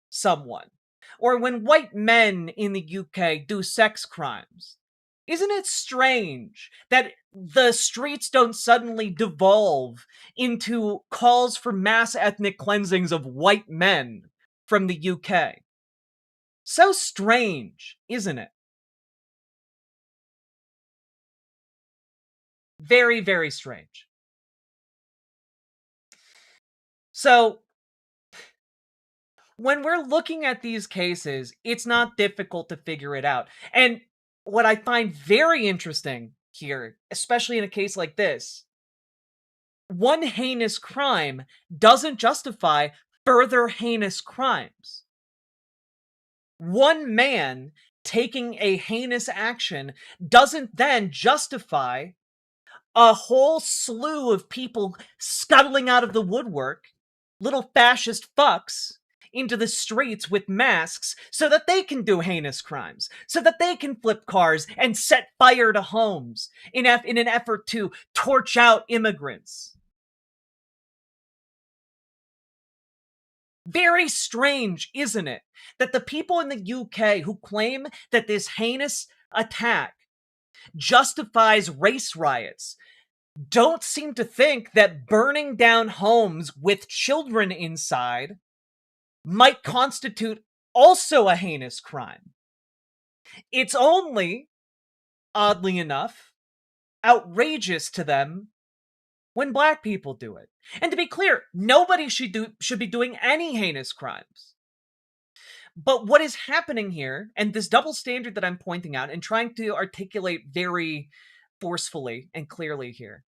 someone, or when white men in the UK do sex crimes, isn't it strange that the streets don't suddenly devolve into calls for mass ethnic cleansings of white men from the UK? So strange, isn't it? Very, very strange. So, when we're looking at these cases, it's not difficult to figure it out. And what I find very interesting here, especially in a case like this, one heinous crime doesn't justify further heinous crimes. One man taking a heinous action doesn't then justify a whole slew of people scuttling out of the woodwork, little fascist fucks, into the streets with masks so that they can do heinous crimes, so that they can flip cars and set fire to homes in an effort to torch out immigrants. Very strange, isn't it, that the people in the UK who claim that this heinous attack justifies race riots don't seem to think that burning down homes with children inside might constitute also a heinous crime. It's only, oddly enough, outrageous to them when black people do it. And to be clear, nobody should be doing any heinous crimes. But what is happening here, and this double standard that I'm pointing out and trying to articulate very forcefully and clearly here,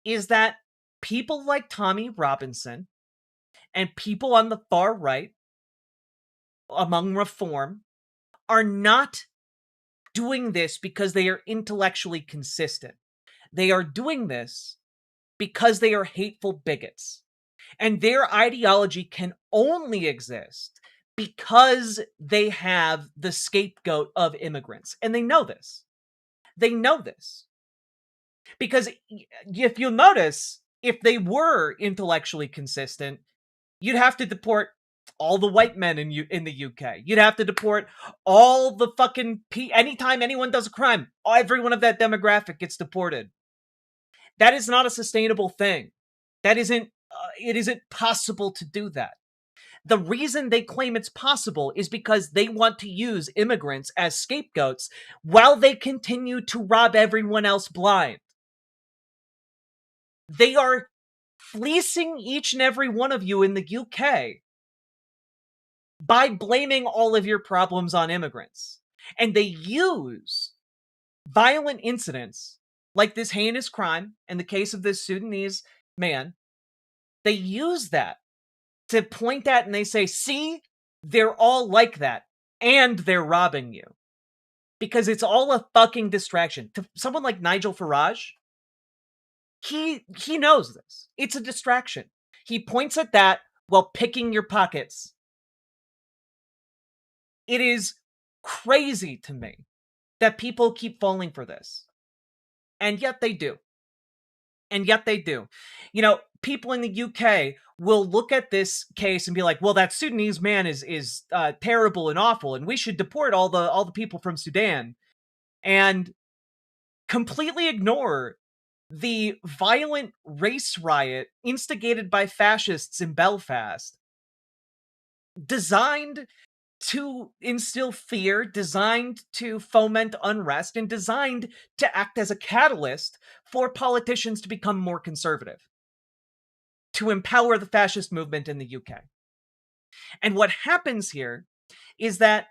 is that people like Tommy Robinson and people on the far right among reform are not doing this because they are intellectually consistent. They are doing this because they are hateful bigots. And their ideology can only exist because they have the scapegoat of immigrants. And they know this. They know this. Because if you'll notice, if they were intellectually consistent, you'd have to deport all the white men in the UK. You'd have to deport all the fucking anytime anyone does a crime, everyone of that demographic gets deported. That is not a sustainable thing. That isn't it isn't possible to do that. The reason they claim it's possible is because they want to use immigrants as scapegoats while they continue to rob everyone else blind. They are fleecing each and every one of you in the UK by blaming all of your problems on immigrants. And they use violent incidents like this heinous crime in the case of this Sudanese man. They use that to point at and they say, see, they're all like that and they're robbing you. Because it's all a fucking distraction. To someone like Nigel Farage, he knows this. It's a distraction. He points at that while picking your pockets. It is crazy to me that people keep falling for this. And yet they do. And yet they do. You know, people in the UK will look at this case and be like, well, that Sudanese man is terrible and awful, and we should deport all the people from Sudan. And completely ignore the violent race riot instigated by fascists in Belfast, designed to instill fear, designed to foment unrest, and designed to act as a catalyst for politicians to become more conservative, to empower the fascist movement in the UK. And what happens here is that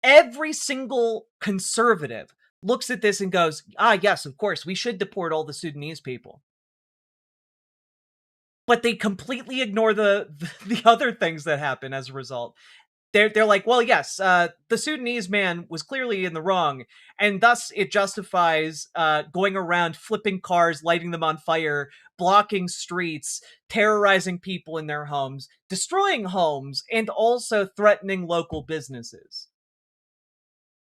every single conservative looks at this and goes, yes, of course, we should deport all the Sudanese people. But they completely ignore the other things that happen as a result. They're like, well, yes, the Sudanese man was clearly in the wrong, and thus it justifies going around flipping cars, lighting them on fire, blocking streets, terrorizing people in their homes, destroying homes, and also threatening local businesses.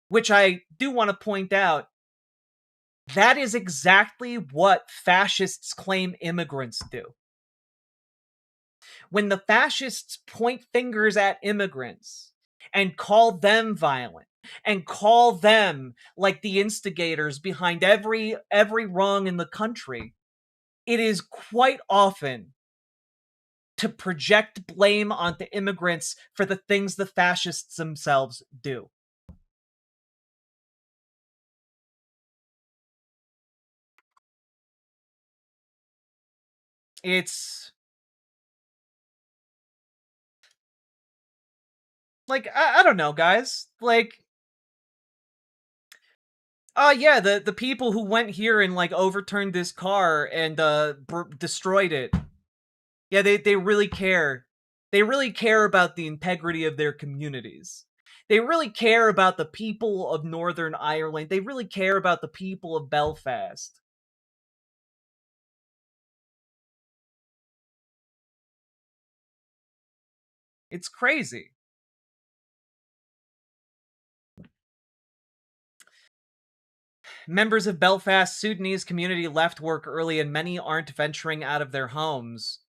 Which I do want to point out, that is exactly what fascists claim immigrants do. When the fascists point fingers at immigrants and call them violent and call them like the instigators behind every wrong in the country, it is quite often to project blame onto immigrants for the things the fascists themselves do. It's Like, I don't know, guys. Like, yeah, the people who went here and, like, overturned this car and, destroyed it. Yeah, they really care. They really care about the integrity of their communities. They really care about the people of Northern Ireland. They really care about the people of Belfast. It's crazy. Members of Belfast's Sudanese community left work early and many aren't venturing out of their homes.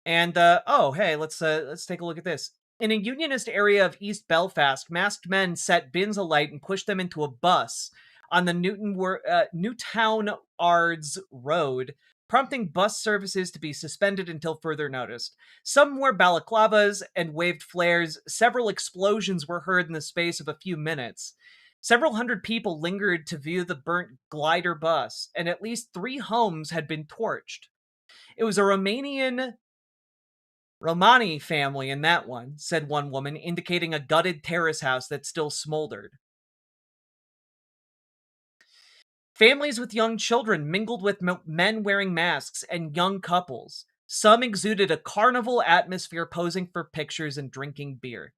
And oh, hey, let's take a look at this. In a unionist area of East Belfast, masked men set bins alight and pushed them into a bus on the Newtown Ards Road, prompting bus services to be suspended until further notice. Some wore balaclavas and waved flares. Several explosions were heard in the space of a few minutes. Several hundred people lingered to view the burnt glider bus, and at least 3 homes had been torched. It was a Romani family in that one, said one woman, indicating a gutted terrace house that still smoldered. Families with young children mingled with men wearing masks and young couples. Some exuded a carnival atmosphere, posing for pictures and drinking beer.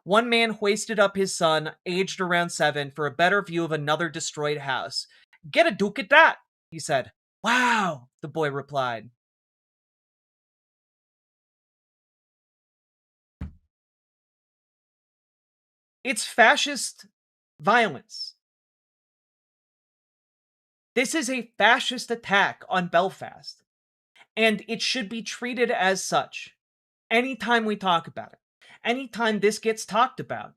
One man hoisted up his son, aged around 7, for a better view of another destroyed house. "Get a look at that," he said. "Wow," the boy replied. It's fascist violence. This is a fascist attack on Belfast, and it should be treated as such anytime we talk about it. Anytime this gets talked about.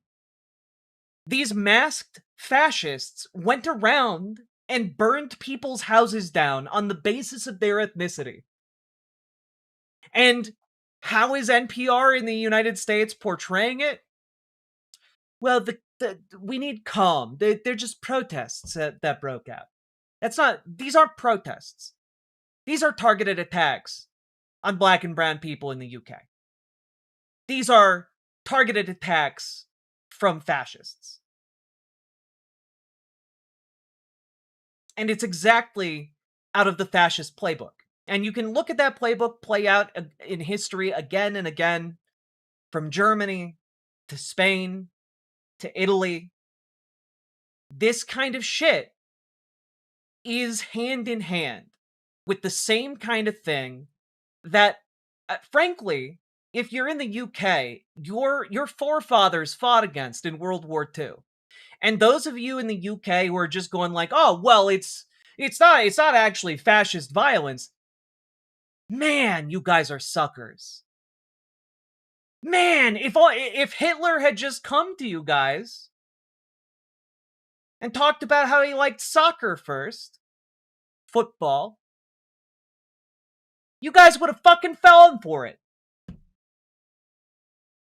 These masked fascists went around and burned people's houses down on the basis of their ethnicity. And how is NPR in the United States portraying it? Well, we need calm. They're just protests that broke out. These aren't protests. These are targeted attacks on black and brown people in the UK. These are targeted attacks from fascists. And it's exactly out of the fascist playbook. And you can look at that playbook play out in history again and again, from Germany to Spain to Italy. This kind of shit is hand in hand with the same kind of thing that, frankly, if you're in the UK, your forefathers fought against in World War II. And those of you in the UK who are just going like, "Oh, well, it's not actually fascist violence." Man, you guys are suckers. Man, if Hitler had just come to you guys and talked about how he liked soccer first, football, you guys would have fucking fallen for it.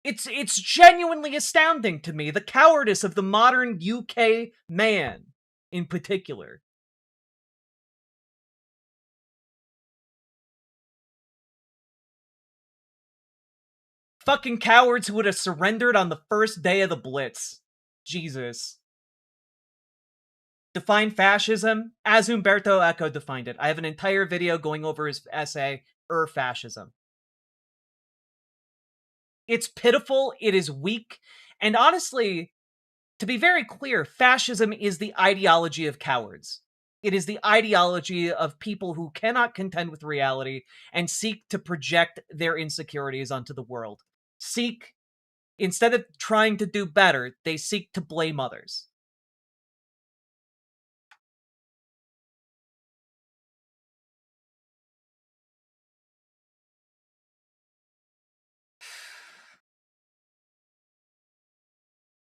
It's genuinely astounding to me, the cowardice of the modern UK man in particular. Fucking cowards who would have surrendered on the first day of the Blitz. Jesus. Define fascism as Umberto Eco defined it. I have an entire video going over his essay, Fascism. It's pitiful, it is weak, and honestly, to be very clear, fascism is the ideology of cowards. It is the ideology of people who cannot contend with reality and seek to project their insecurities onto the world. Instead of trying to do better, they seek to blame others.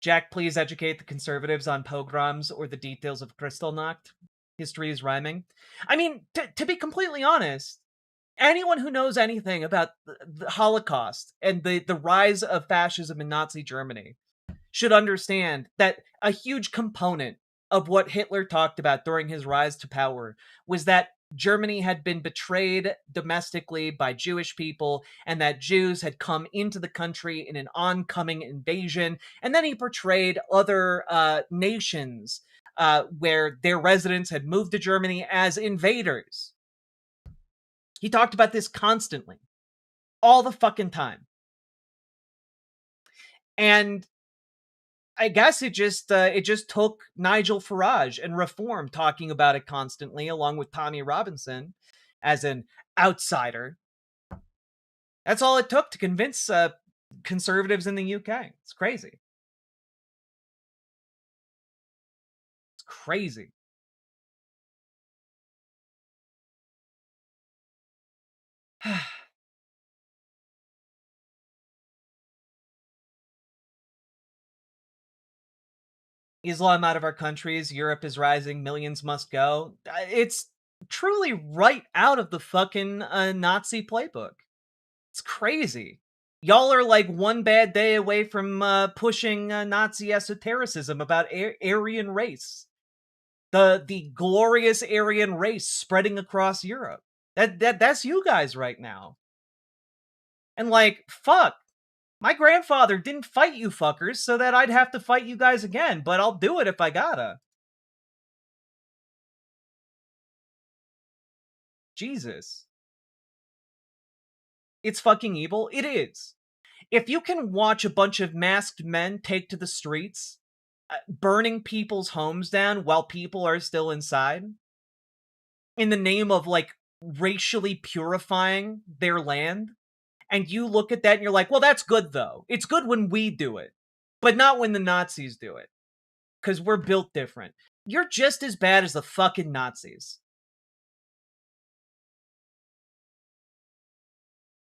Jack, please educate the conservatives on pogroms or the details of Kristallnacht. History is rhyming. I mean, to be completely honest, anyone who knows anything about the Holocaust and the rise of fascism in Nazi Germany should understand that a huge component of what Hitler talked about during his rise to power was that Germany had been betrayed domestically by Jewish people, and that Jews had come into the country in an oncoming invasion. And then he portrayed other nations where their residents had moved to Germany as invaders. He talked about this constantly, all the fucking time. And I guess it just took Nigel Farage and Reform talking about it constantly, along with Tommy Robinson, as an outsider. That's all it took to convince conservatives in the UK. It's crazy. It's crazy. Islam out of our countries, Europe is rising, millions must go. It's truly right out of the fucking Nazi playbook. It's crazy. Y'all are like one bad day away from pushing Nazi esotericism about Aryan race. The glorious Aryan race spreading across Europe. That's you guys right now. And like, fuck. My grandfather didn't fight you fuckers so that I'd have to fight you guys again, but I'll do it if I gotta. Jesus. It's fucking evil. It is. If you can watch a bunch of masked men take to the streets, burning people's homes down while people are still inside, in the name of, like, racially purifying their land, and you look at that and you're like, well, that's good, though. It's good when we do it, but not when the Nazis do it, because we're built different. You're just as bad as the fucking Nazis.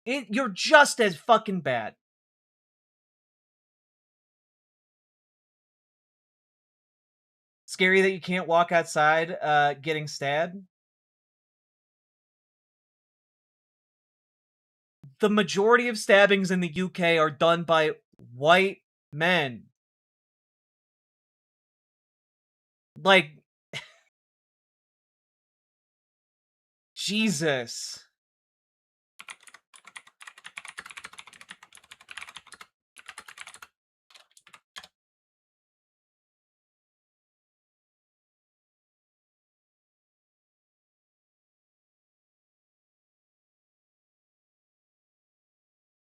You're just as fucking bad. Scary that you can't walk outside getting stabbed. The majority of stabbings in the UK are done by white men. Like, Jesus.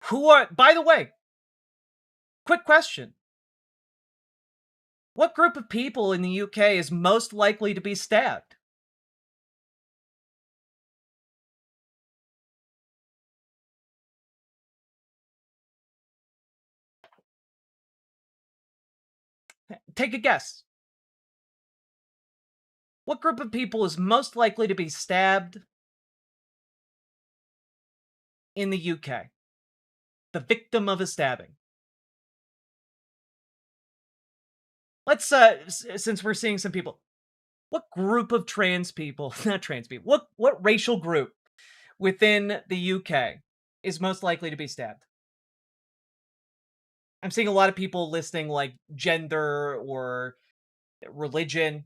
Who are, by the way, quick question. What group of people in the UK is most likely to be stabbed? Take a guess. What group of people is most likely to be stabbed in the UK? The victim of a stabbing. Let's, since we're seeing some people, what group of trans people, not trans people, what racial group within the UK is most likely to be stabbed? I'm seeing a lot of people listing, like, gender or religion.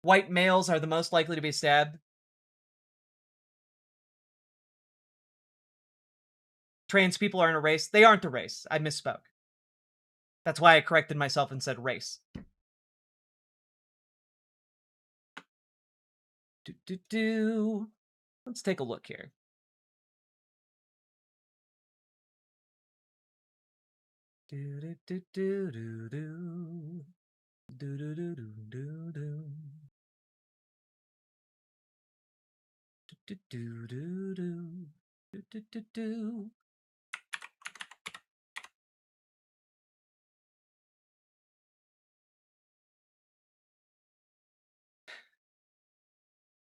White males are the most likely to be stabbed. Trans people aren't a race. They aren't a race. I misspoke. That's why I corrected myself and said race. Let's take a look here.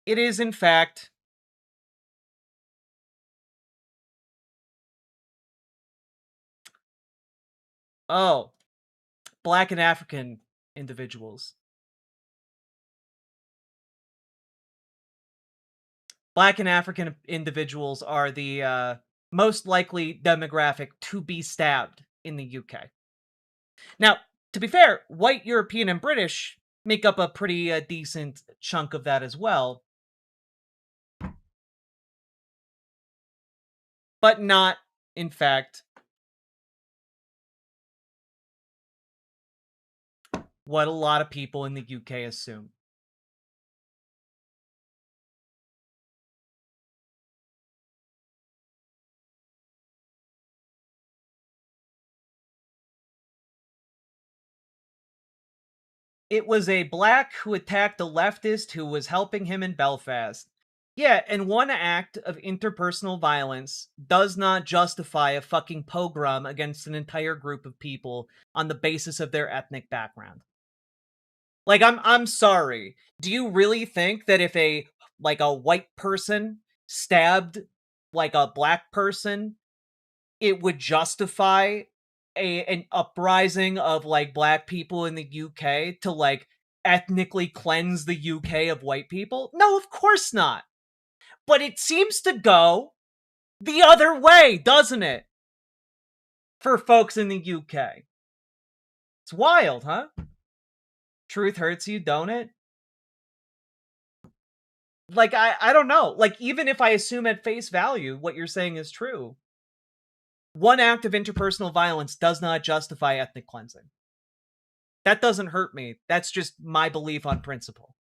It is, in fact, Black and African individuals. Black and African individuals are the most likely demographic to be stabbed in the UK. Now, to be fair, white, European, and British make up a pretty decent chunk of that as well. but not, in fact, what a lot of people in the UK assume. It was a black who attacked a leftist who was helping him in Belfast. Yeah, and one act of interpersonal violence does not justify a fucking pogrom against an entire group of people on the basis of their ethnic background. Like, I'm sorry. Do you really think that if a white person stabbed like a black person, it would justify an uprising of like black people in the UK to like ethnically cleanse the UK of white people? No, of course not. But it seems to go the other way, doesn't it? For folks in the UK. It's wild, huh? Truth hurts you, don't it? Like, I don't know. Like, even if I assume at face value what you're saying is true, one act of interpersonal violence does not justify ethnic cleansing. That doesn't hurt me. That's just my belief on principle.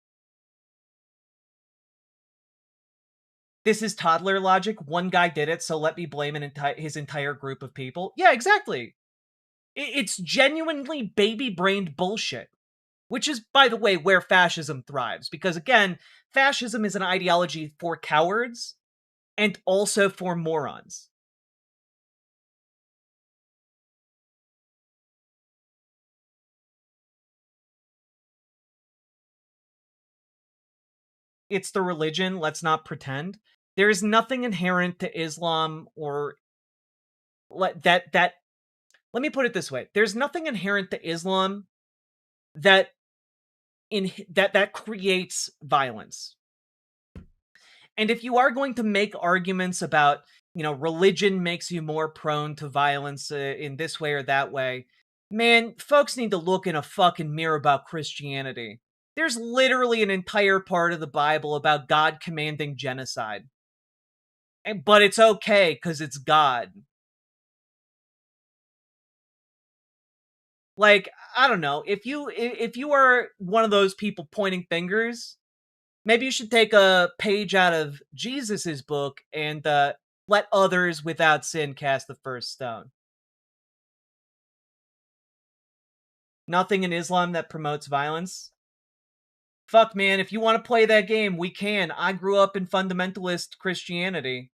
This is toddler logic. One guy did it, so let me blame his entire group of people. Yeah, exactly. It's genuinely baby-brained bullshit. Which is, by the way, where fascism thrives. Because, again, fascism is an ideology for cowards and also for morons. It's the religion, let's not pretend. There is nothing inherent to Islam or let me put it this way. There's nothing inherent to Islam that that creates violence. And if you are going to make arguments about, religion makes you more prone to violence in this way or that way, man, folks need to look in a fucking mirror about Christianity. There's literally an entire part of the Bible about God commanding genocide. But it's okay because it's God. Like, I don't know, if you are one of those people pointing fingers, maybe you should take a page out of Jesus's book and let others without sin cast the first stone. Nothing in Islam that promotes violence. Fuck, man, if you want to play that game, we can. I grew up in fundamentalist Christianity.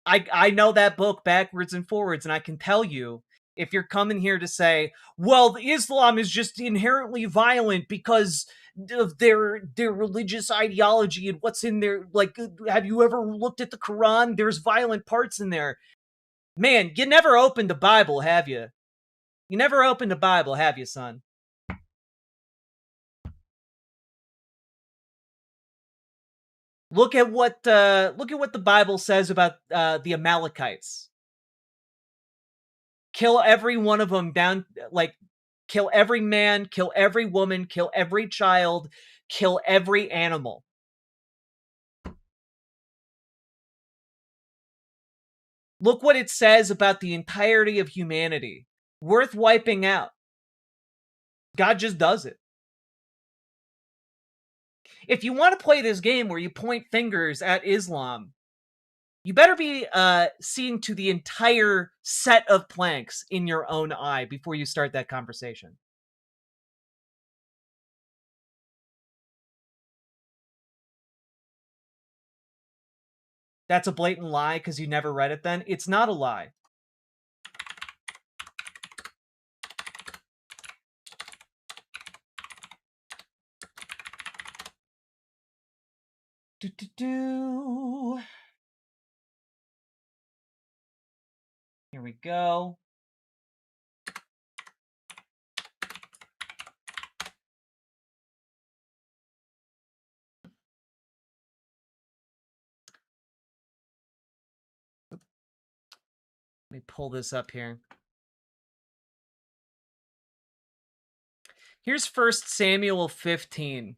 I know that book backwards and forwards, and I can tell you, if you're coming here to say, well, Islam is just inherently violent because of their religious ideology and what's in there, like, have you ever looked at the Quran? There's violent parts in there. Man, you never opened the Bible, have you? You never opened the Bible, have you, son? Look at what the Bible says about the Amalekites. Kill every one of them down, like, kill every man, kill every woman, kill every child, kill every animal. Look what it says about the entirety of humanity. Worth wiping out. God just does it. If you want to play this game where you point fingers at Islam, you better be seeing to the entire set of planks in your own eye before you start that conversation. That's a blatant lie because you never read it then? It's not a lie. Here we go. Let me pull this up here. Here's 1 Samuel 15.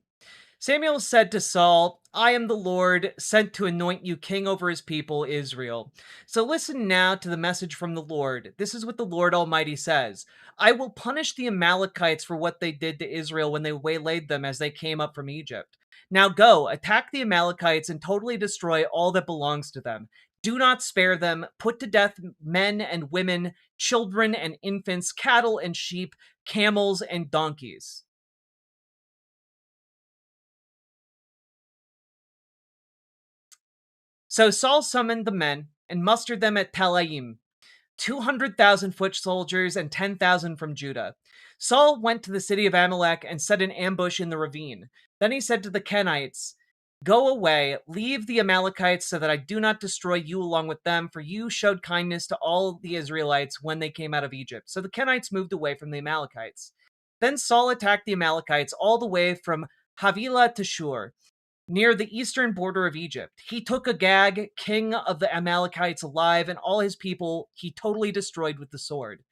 Samuel said to Saul, I am the Lord, sent to anoint you king over his people, Israel. So listen now to the message from the Lord. This is what the Lord Almighty says. I will punish the Amalekites for what they did to Israel when they waylaid them as they came up from Egypt. Now go, attack the Amalekites and totally destroy all that belongs to them. Do not spare them. Put to death men and women, children and infants, cattle and sheep, camels and donkeys. So Saul summoned the men and mustered them at Telaim, 200,000 foot soldiers and 10,000 from Judah. Saul went to the city of Amalek and set an ambush in the ravine. Then he said to the Kenites, Go away, leave the Amalekites so that I do not destroy you along with them, for you showed kindness to all the Israelites when they came out of Egypt. So the Kenites moved away from the Amalekites. Then Saul attacked the Amalekites all the way from Havilah to Shur, near the eastern border of Egypt. He took Agag, king of the Amalekites, alive, and all his people he totally destroyed with the sword.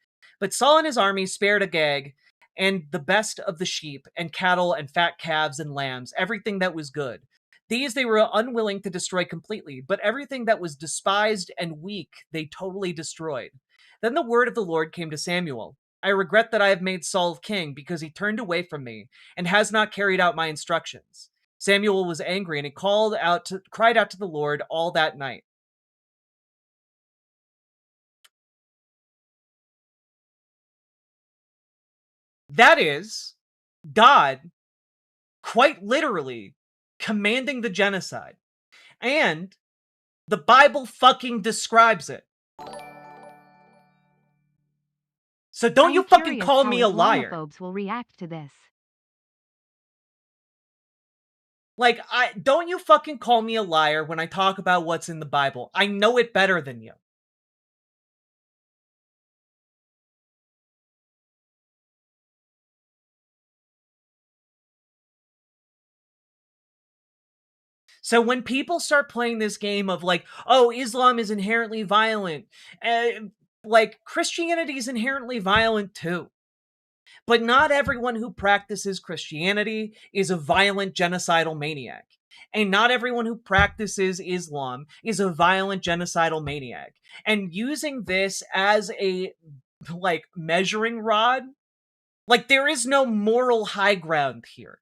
But Saul and his army spared Agag and the best of the sheep and cattle and fat calves and lambs, everything that was good. These they were unwilling to destroy completely, but everything that was despised and weak they totally destroyed. Then the word of the Lord came to Samuel. I regret that I have made Saul king because he turned away from me and has not carried out my instructions. Samuel was angry and he cried out to the Lord all that night. That is God quite literally commanding the genocide. And the Bible fucking describes it. So don't you fucking call me a liar. Islamophobes will react to this. Like, don't you fucking call me a liar when I talk about what's in the Bible. I know it better than you. So when people start playing this game of like, oh, Islam is inherently violent, like Christianity is inherently violent too. But not everyone who practices Christianity is a violent genocidal maniac. And not everyone who practices Islam is a violent genocidal maniac. And using this as a like measuring rod, like there is no moral high ground here.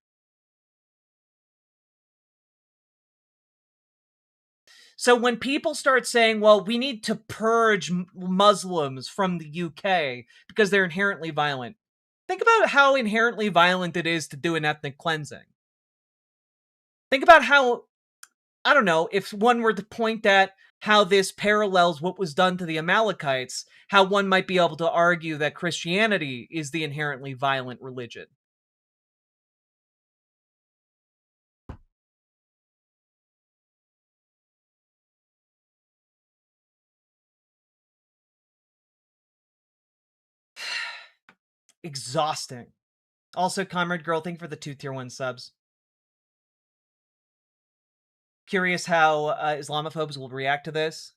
So when people start saying, well, we need to purge Muslims from the UK because they're inherently violent, think about how inherently violent it is to do an ethnic cleansing. Think about how, I don't know, if one were to point at how this parallels what was done to the Amalekites, how one might be able to argue that Christianity is the inherently violent religion. Exhausting. Also, Comrade Girl, thank you for the 2 tier 1 subs. Curious how Islamophobes will react to this.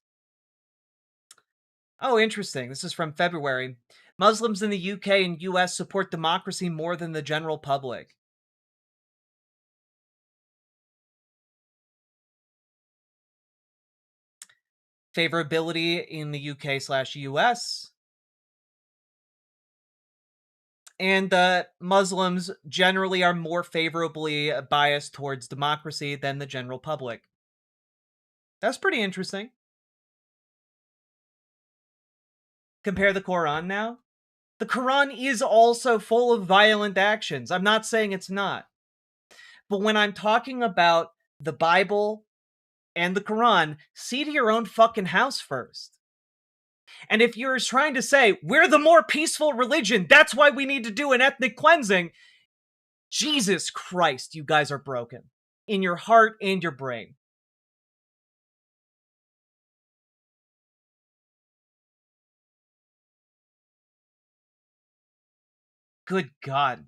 Oh, interesting. This is from February. Muslims in the UK and US support democracy more than the general public. Favorability in the UK/US. And Muslims generally are more favorably biased towards democracy than the general public. That's pretty interesting. Compare the Quran now. The Quran is also full of violent actions. I'm not saying it's not. But when I'm talking about the Bible and the Quran, see to your own fucking house first. And if you're trying to say, we're the more peaceful religion, that's why we need to do an ethnic cleansing, Jesus Christ, you guys are broken. In your heart and your brain. Good God.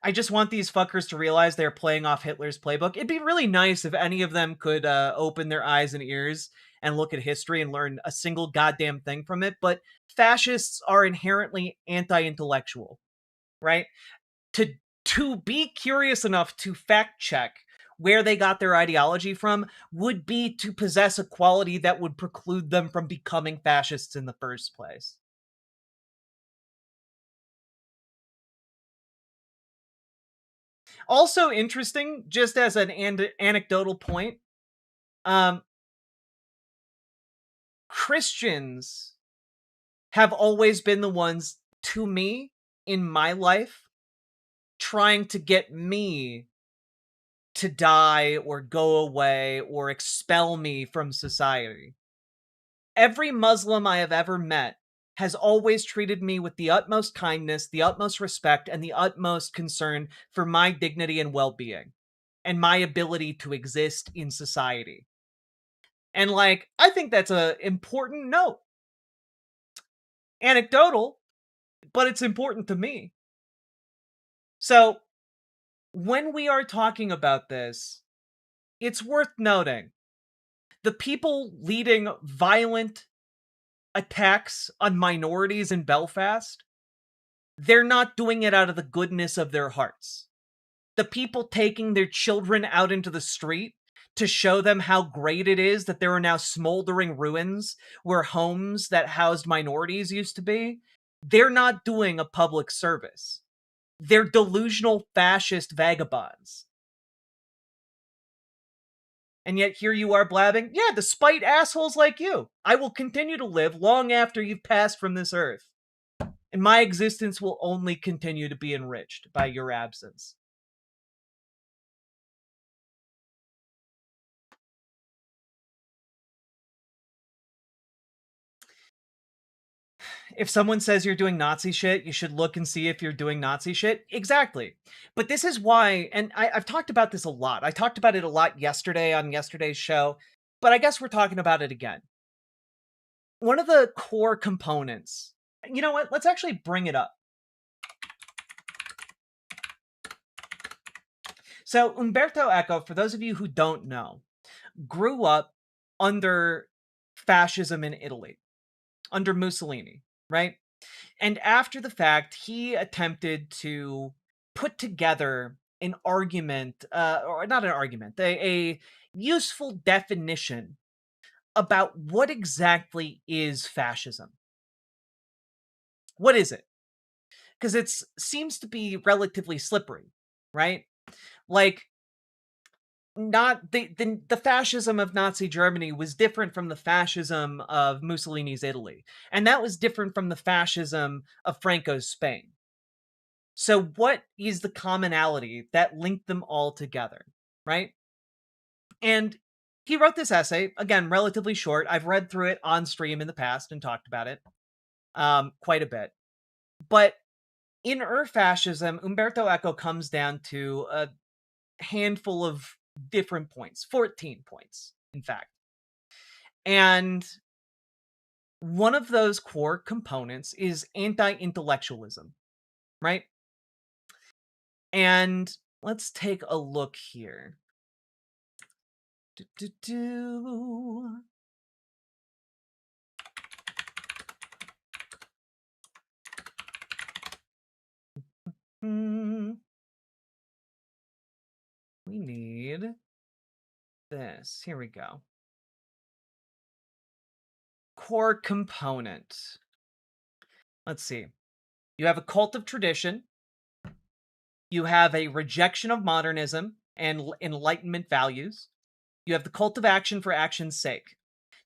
I just want these fuckers to realize they're playing off Hitler's playbook. It'd be really nice if any of them could open their eyes and ears and look at history and learn a single goddamn thing from it. But fascists are inherently anti-intellectual, right? To to be curious enough to fact check where they got their ideology from would be to possess a quality that would preclude them from becoming fascists in the first place. Also interesting, just as an anecdotal point, Christians have always been the ones, to me, in my life, trying to get me to die or go away or expel me from society. Every Muslim I have ever met has always treated me with the utmost kindness, the utmost respect, and the utmost concern for my dignity and well-being and my ability to exist in society. And like, I think that's an important note. Anecdotal, but it's important to me. So, when we are talking about this, it's worth noting the people leading violent attacks on minorities in Belfast, they're not doing it out of the goodness of their hearts. The people taking their children out into the street to show them how great it is that there are now smoldering ruins where homes that housed minorities used to be, they're not doing a public service. They're delusional fascist vagabonds. And yet here you are blabbing, yeah, despite assholes like you, I will continue to live long after you've passed from this earth. And my existence will only continue to be enriched by your absence. If someone says you're doing Nazi shit, you should look and see if you're doing Nazi shit. Exactly. But this is why, and I've talked about this a lot. I talked about it a lot yesterday on yesterday's show, but I guess we're talking about it again. One of the core components, you know what? Let's actually bring it up. So Umberto Eco, for those of you who don't know, grew up under fascism in Italy, under Mussolini, right? And after the fact, he attempted to put together an argument, or not an argument, a useful definition about what exactly is fascism. What is it? Because it seems to be relatively slippery, right? Like, not the fascism of Nazi Germany was different from the fascism of Mussolini's Italy, and that was different from the fascism of Franco's Spain. So what is the commonality that linked them all together, right? And he wrote this essay, again, relatively short. I've read through it on stream in the past and talked about it quite a bit. But in Fascism, Umberto Eco comes down to a handful of different points, 14 points, in fact. And one of those core components is anti-intellectualism, right? And let's take a look here. We need this. Here we go. Core component. Let's see. You have a cult of tradition. You have a rejection of modernism and Enlightenment values. You have the cult of action for action's sake.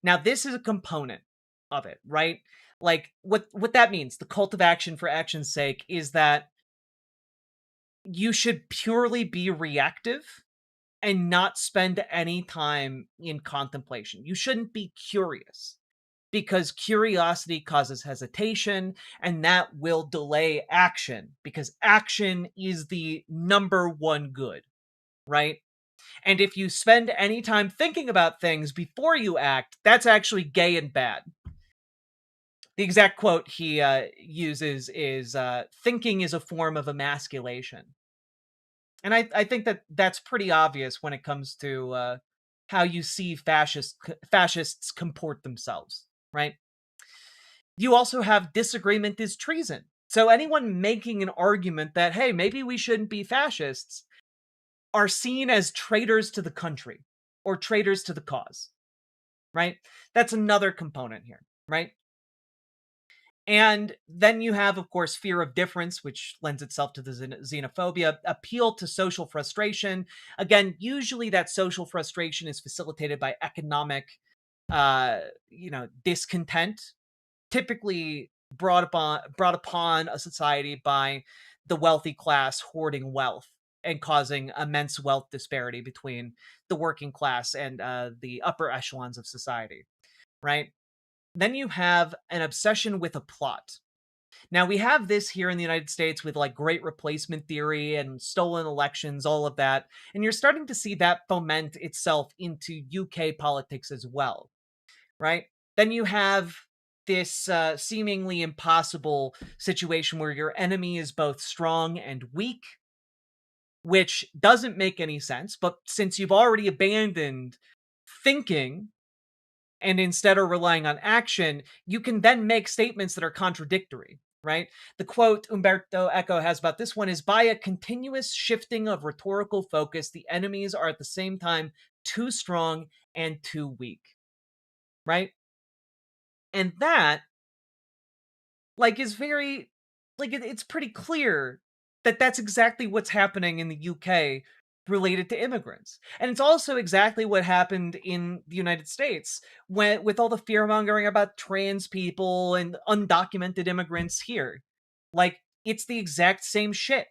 Now, this is a component of it, right? Like, what that means, the cult of action for action's sake, is that you should purely be reactive and not spend any time in contemplation. You shouldn't be curious, because curiosity causes hesitation, and that will delay action, because action is the number one good, right? And if you spend any time thinking about things before you act, that's actually gay and bad. The exact quote he uses is, thinking is a form of emasculation. And I think that that's pretty obvious when it comes to how you see fascists comport themselves, right? You also have disagreement is treason. So anyone making an argument that, hey, maybe we shouldn't be fascists, are seen as traitors to the country or traitors to the cause, right? That's another component here, right? And then you have, of course, fear of difference, which lends itself to the xenophobia, appeal to social frustration. Again, usually that social frustration is facilitated by economic, discontent, typically brought upon a society by the wealthy class hoarding wealth and causing immense wealth disparity between the working class and the upper echelons of society, right? Then you have an obsession with a plot. Now, we have this here in the United States with like great replacement theory and stolen elections, all of that. And you're starting to see that foment itself into UK politics as well, right? Then you have this seemingly impossible situation where your enemy is both strong and weak, which doesn't make any sense. But since you've already abandoned thinking and instead are relying on action, you can then make statements that are contradictory, right? The quote Umberto Eco has about this one is, by a continuous shifting of rhetorical focus, the enemies are at the same time too strong and too weak, right? And that, like, is very, like, it's pretty clear that that's exactly what's happening in the UK related to immigrants. And it's also exactly what happened in the United States when, with all the fear mongering about trans people and undocumented immigrants here. Like, it's the exact same shit.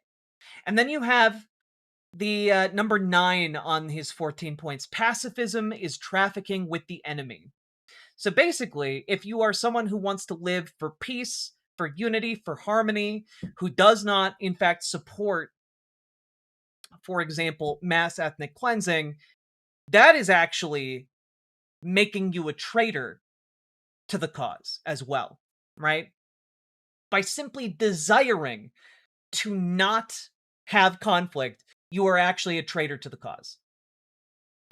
And then you have the number 9 on his 14 points. Pacifism is trafficking with the enemy. So basically, if you are someone who wants to live for peace, for unity, for harmony, who does not, in fact, support, for example, mass ethnic cleansing, that is actually making you a traitor to the cause as well, right? By simply desiring to not have conflict, you are actually a traitor to the cause,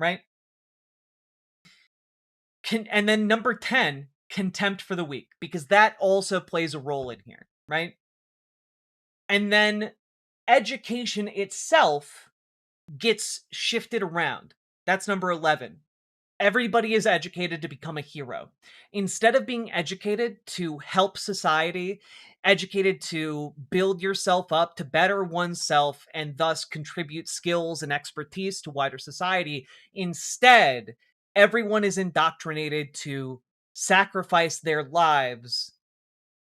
right? And then number 10, contempt for the weak, because that also plays a role in here, right? And then education itself gets shifted around. That's number 11. Everybody is educated to become a hero. Instead of being educated to help society, educated to build yourself up, to better oneself, and thus contribute skills and expertise to wider society, instead, everyone is indoctrinated to sacrifice their lives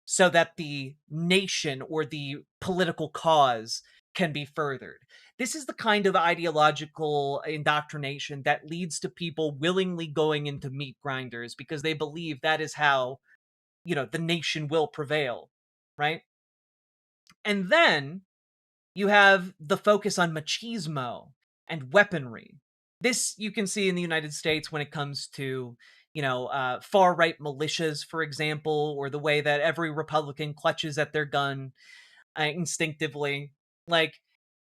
so that the nation or the political cause can be furthered. This is the kind of ideological indoctrination that leads to people willingly going into meat grinders because they believe that is how, the nation will prevail, right? And then you have the focus on machismo and weaponry. This you can see in the United States when it comes to, far-right militias, for example, or the way that every Republican clutches at their gun instinctively. Like,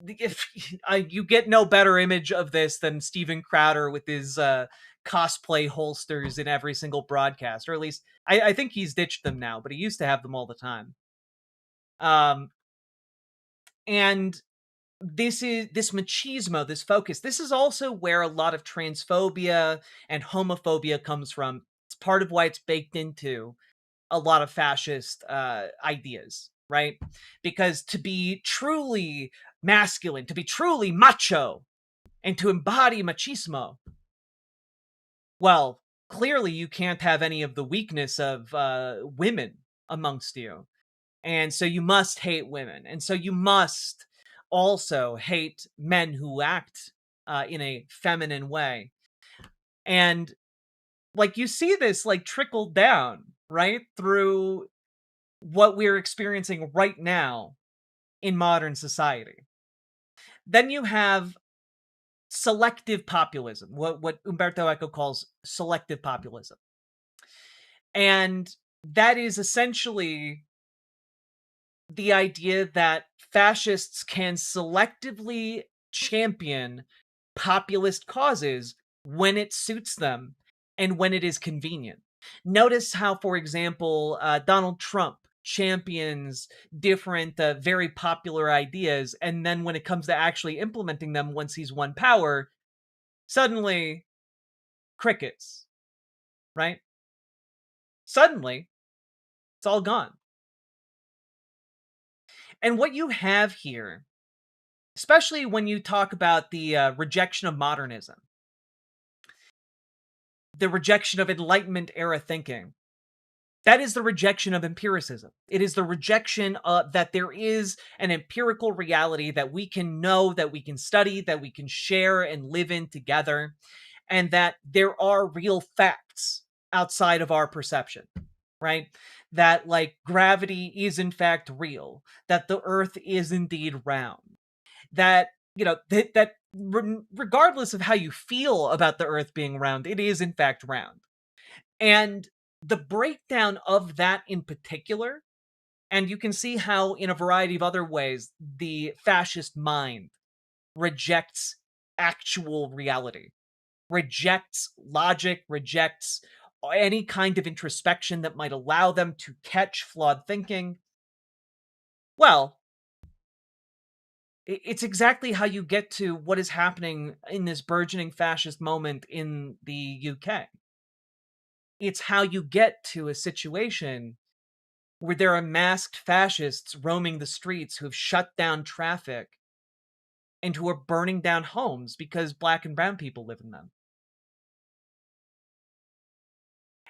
if you get no better image of this than Steven Crowder with his cosplay holsters in every single broadcast, or at least I think he's ditched them now, but he used to have them all the time. And this machismo, this focus, this is also where a lot of transphobia and homophobia comes from. It's part of why it's baked into a lot of fascist ideas, right? Because to be truly masculine, to be truly macho, and to embody machismo, well, clearly you can't have any of the weakness of women amongst you. And so you must hate women. And so you must also hate men who act in a feminine way. And like you see this like trickle down, right, through what we're experiencing right now in modern society. Then you have selective populism, what Umberto Eco calls selective populism. And that is essentially the idea that fascists can selectively champion populist causes when it suits them and when it is convenient. Notice how, for example, Donald Trump champions different, very popular ideas, and then when it comes to actually implementing them once he's won power, suddenly crickets, right? Suddenly, it's all gone. And what you have here, especially when you talk about the rejection of modernism, the rejection of Enlightenment era thinking, that is the rejection of empiricism. It is the rejection that there is an empirical reality that we can know, that we can study, that we can share and live in together, and that there are real facts outside of our perception, right? That, like, gravity is in fact real, that the earth is indeed round, that, regardless of how you feel about the earth being round, it is in fact round. And the breakdown of that in particular, and you can see how in a variety of other ways the fascist mind rejects actual reality, rejects logic, rejects any kind of introspection that might allow them to catch flawed thinking. Well, it's exactly how you get to what is happening in this burgeoning fascist moment in the UK. It's how you get to a situation where there are masked fascists roaming the streets who have shut down traffic and who are burning down homes because black and brown people live in them.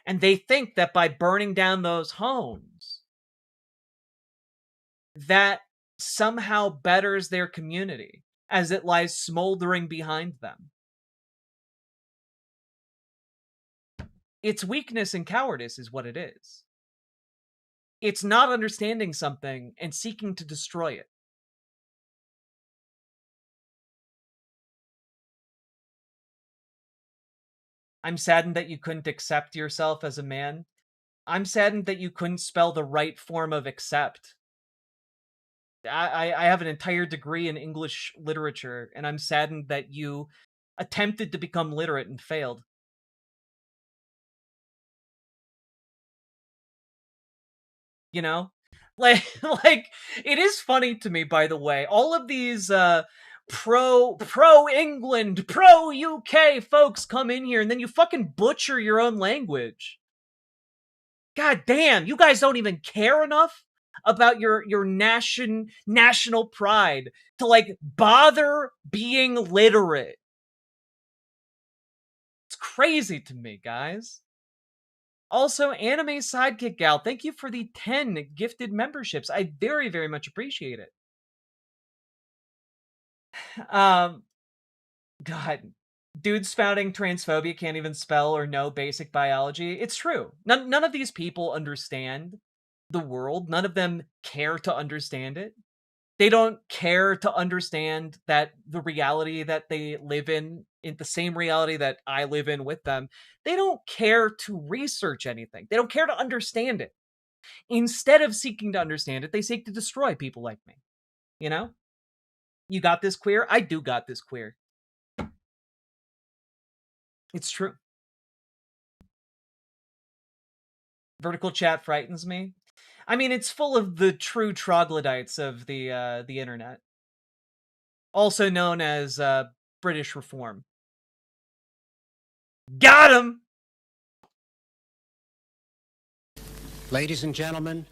And they think that by burning down those homes, that somehow betters their community as it lies smoldering behind them. It's weakness and cowardice is what it is. It's not understanding something and seeking to destroy it. I'm saddened that you couldn't accept yourself as a man. I'm saddened that you couldn't spell the right form of accept. I have an entire degree in English literature, and I'm saddened that you attempted to become literate and failed. You know? Like, like, it is funny to me, by the way, all of these pro England, pro UK folks come in here and then you fucking butcher your own language. God damn, you guys don't even care enough about your national pride to, like, bother being literate. It's crazy to me, guys. Also, Anime Sidekick Gal, thank you for the 10 gifted memberships. I very, very much appreciate it. God. Dudes spouting transphobia can't even spell or know basic biology. It's true. None of these people understand the world. None of them care to understand it. They don't care to understand that the reality that they live in the same reality that I live in with them, they don't care to research anything. They don't care to understand it. Instead of seeking to understand it, they seek to destroy people like me. You know? You got this, queer? I do got this, queer. It's true. Vertical chat frightens me. I mean, it's full of the true troglodytes of the internet, also known as British Reform. Got him! Ladies and gentlemen,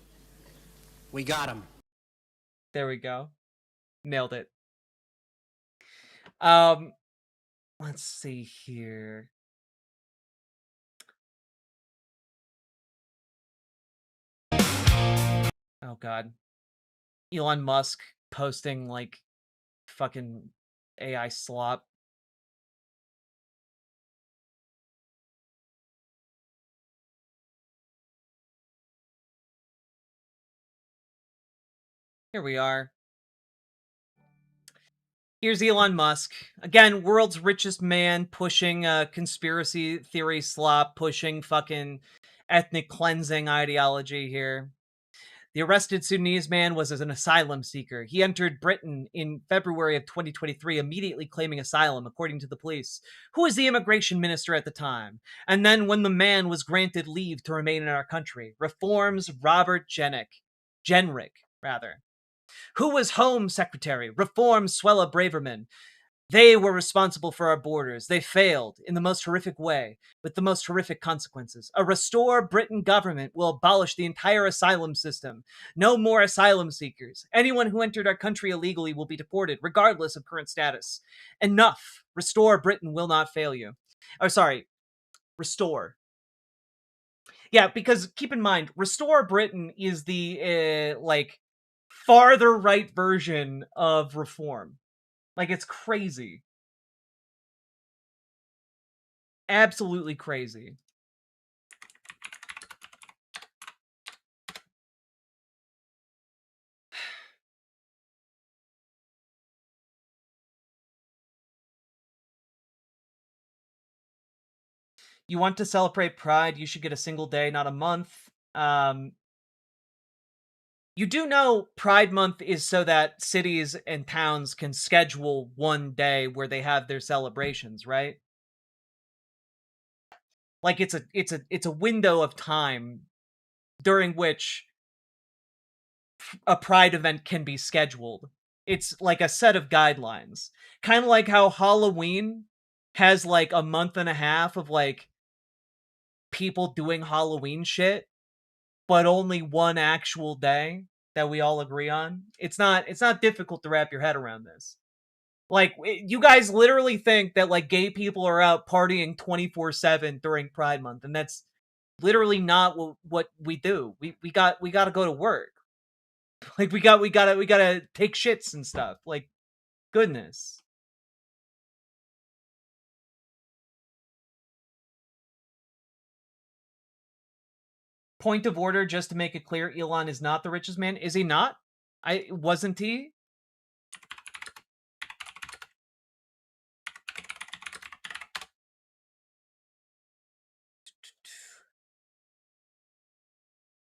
we got him. There we go. Nailed it. Let's see here. Oh god. Elon Musk posting, like, fucking AI slop. Here we are. Here's Elon Musk. Again, world's richest man, pushing conspiracy theory slop, pushing fucking ethnic cleansing ideology here. The arrested Sudanese man was as an asylum seeker. He entered Britain in February of 2023, immediately claiming asylum, according to the police, who was the immigration minister at the time. And then when the man was granted leave to remain in our country, Reform's Robert Jennick Jenrick, rather. Who was Home Secretary? Reform Swella Braverman. They were responsible for our borders. They failed in the most horrific way, with the most horrific consequences. A Restore Britain government will abolish the entire asylum system. No more asylum seekers. Anyone who entered our country illegally will be deported, regardless of current status. Enough. Restore Britain will not fail you. Oh, sorry. Restore. Yeah, because keep in mind, Restore Britain is the, farther right version of Reform. Like, it's crazy. Absolutely crazy. You want to celebrate Pride, you should get a single day, not a month. You do know Pride Month is so that cities and towns can schedule one day where they have their celebrations, right? Like it's a window of time during which a Pride event can be scheduled. It's like a set of guidelines. Kind of like how Halloween has like a month and a half of like people doing Halloween shit, but only one actual day that we all agree on. It's not difficult to wrap your head around this. Like, you guys literally think that like gay people are out partying 24/7 during Pride Month, and that's literally not what we do. We got to go to work. Like we gotta take shits and stuff. Like, goodness. Point of order, just to make it clear, Elon is not the richest man. Is he not? Wasn't he?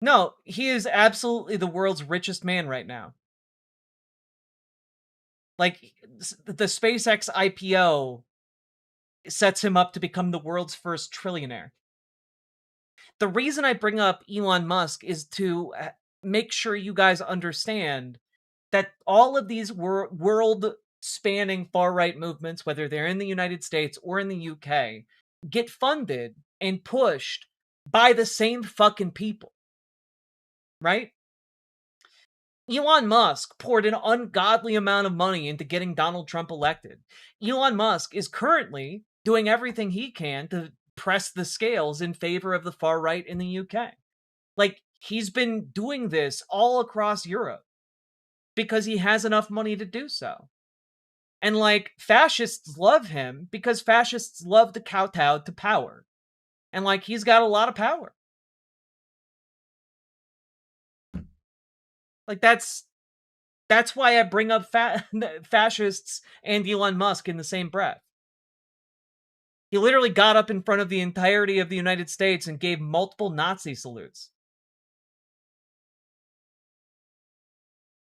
No, he is absolutely the world's richest man right now. Like, the SpaceX IPO sets him up to become the world's first trillionaire. The reason I bring up Elon Musk is to make sure you guys understand that all of these world-spanning far-right movements, whether they're in the United States or in the UK, get funded and pushed by the same fucking people. Right? Elon Musk poured an ungodly amount of money into getting Donald Trump elected. Elon Musk is currently doing everything he can to press the scales in favor of the far right in the UK. Like, he's been doing this all across Europe because he has enough money to do so. And, like, fascists love him because fascists love to kowtow to power. And, like, he's got a lot of power. Like, that's why I bring up fascists and Elon Musk in the same breath. He literally got up in front of the entirety of the United States and gave multiple Nazi salutes.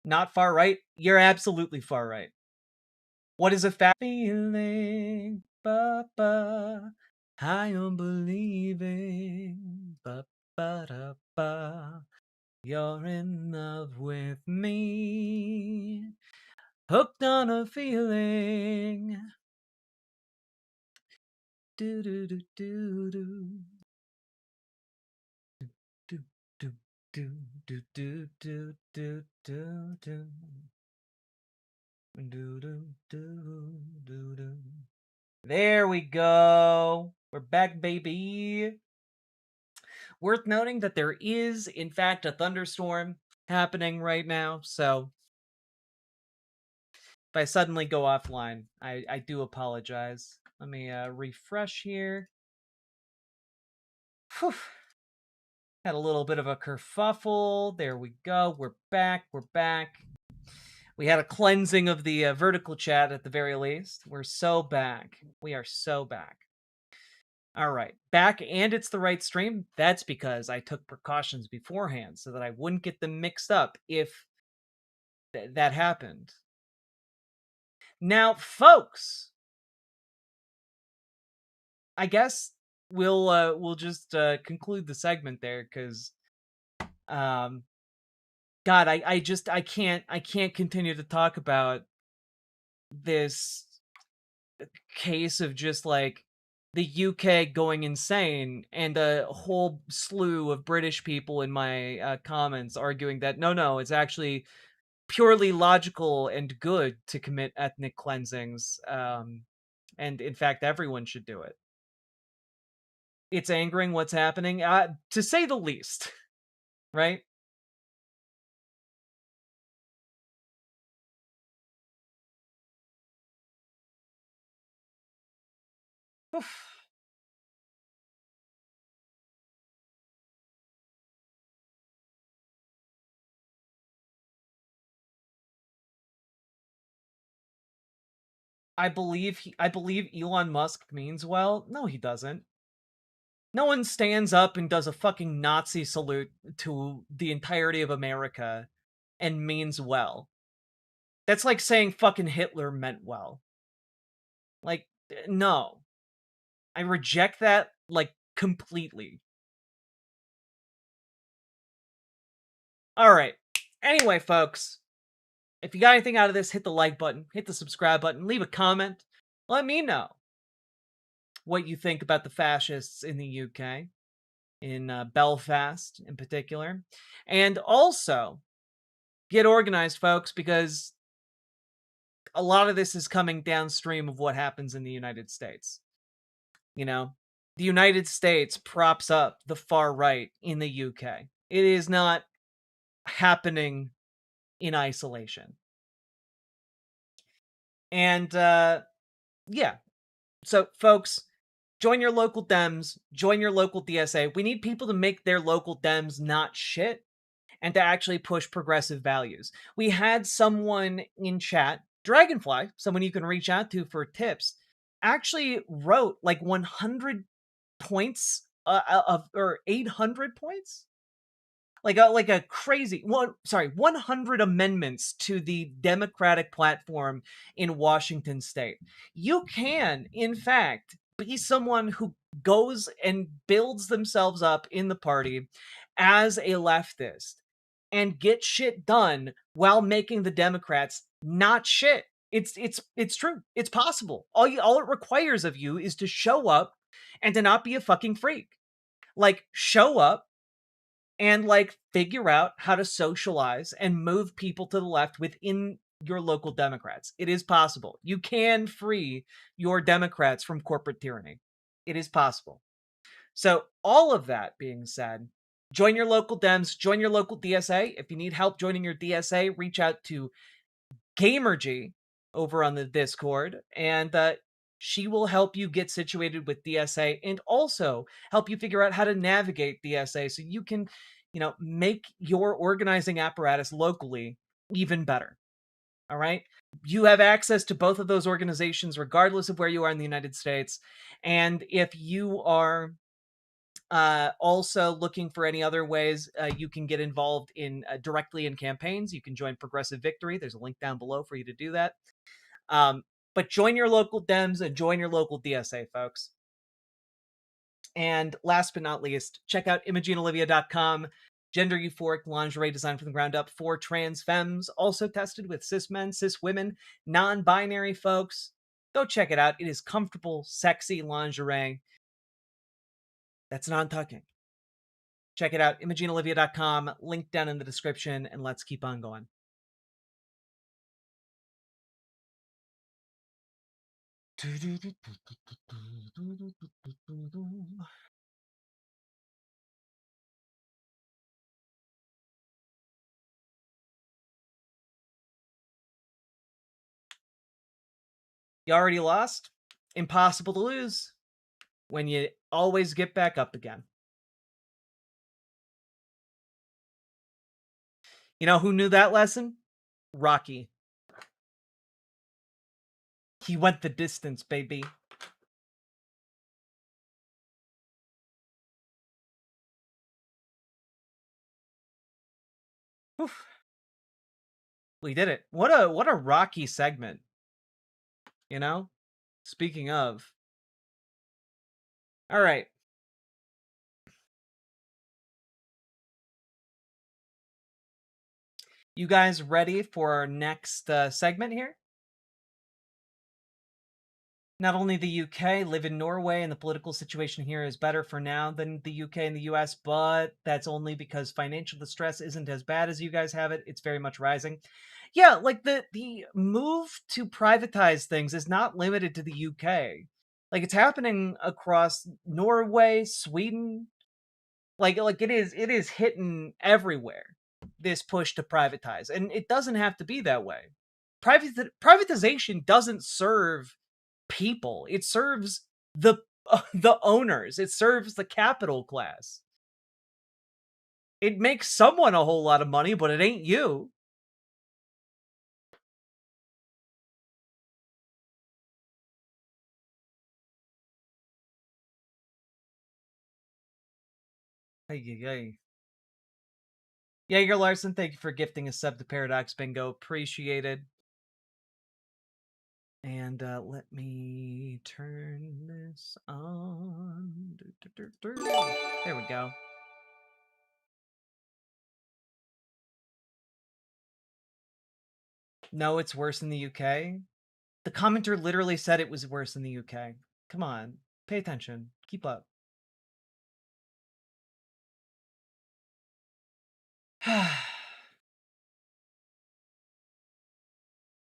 Not far right? You're absolutely far right. What is a feeling? Ba-ba. High on believing. Ba-ba-da-ba. You're in love with me. Hooked on a feeling. Do do do do do. Do do do do do do do do do. Do do do do do. There we go. We're back, baby. Worth noting that there is, in fact, a thunderstorm happening right now, so if I suddenly go offline, I do apologize. Let me refresh here. Whew. Had a little bit of a kerfuffle. There we go. We're back. We're back. We had a cleansing of the vertical chat at the very least. We're so back. We are so back. All right. Back, and it's the right stream. That's because I took precautions beforehand so that I wouldn't get them mixed up if that happened. Now, folks, I guess we'll just conclude the segment there because God, I can't continue to talk about this case of just like the UK going insane and a whole slew of British people in my comments arguing that no, it's actually purely logical and good to commit ethnic cleansings. And in fact, everyone should do it. It's angering what's happening, to say the least, right? I believe Elon Musk means well. No, he doesn't. No one stands up and does a fucking Nazi salute to the entirety of America and means well. That's like saying fucking Hitler meant well. Like, no. I reject that, like, completely. Alright. Anyway, folks, if you got anything out of this, hit the like button, hit the subscribe button, leave a comment. Let me know what you think about the fascists in the UK, in Belfast in particular. And also, get organized, folks, because a lot of this is coming downstream of what happens in the United States. You know, the United States props up the far right in the UK. It is not happening in isolation. And yeah. So folks, join your local Dems, join your local DSA. We need people to make their local Dems not shit and to actually push progressive values. We had someone in chat, Dragonfly, someone you can reach out to for tips, actually wrote like 100 points or 800 points, like a crazy 100 amendments to the Democratic platform in Washington state. You can, in fact, be someone who goes and builds themselves up in the party as a leftist and get shit done while making the Democrats not shit. It's true. It's possible. All it requires of you is to show up and to not be a fucking freak. Like, show up and like figure out how to socialize and move people to the left within your local Democrats. It is possible. You can free your Democrats from corporate tyranny. It is possible. So, all of that being said, join your local Dems, join your local DSA. If you need help joining your DSA, reach out to Gamergy over on the Discord, and she will help you get situated with DSA and also help you figure out how to navigate DSA so you can, make your organizing apparatus locally even better. All right. You have access to both of those organizations, regardless of where you are in the United States. And if you are also looking for any other ways you can get involved in directly in campaigns, you can join Progressive Victory. There's a link down below for you to do that. But join your local Dems and join your local DSA, folks. And last but not least, check out ImogeneOlivia.com. Gender euphoric lingerie designed from the ground up for trans femmes, also tested with cis men, cis women, non-binary folks. Go check it out. It is comfortable, sexy lingerie that's non-tucking. Check it out, ImogeneOlivia.com, link down in the description, and let's keep on going. You already lost? Impossible to lose when you always get back up again. You know who knew that lesson? Rocky. He went the distance, baby. Oof. We did it. What a Rocky segment. You know? Speaking of. All right. You guys ready for our next segment here? Not only the UK, live in Norway, and the political situation here is better for now than the UK and the US, but that's only because financial distress isn't as bad as you guys have it. It's very much rising. Yeah, like the move to privatize things is not limited to the UK. Like it's happening across Norway, Sweden. Like it is hitting everywhere. This push to privatize, and it doesn't have to be that way. Privatization doesn't serve people. It serves the the owners. It serves the capital class. It makes someone a whole lot of money, but it ain't you. Hey, hey. Jaeger Larson, thank you for gifting a sub to Paradox Bingo. Appreciated. And let me turn this on. There we go. No, it's worse in the UK. The commenter literally said it was worse in the UK. Come on, pay attention. Keep up.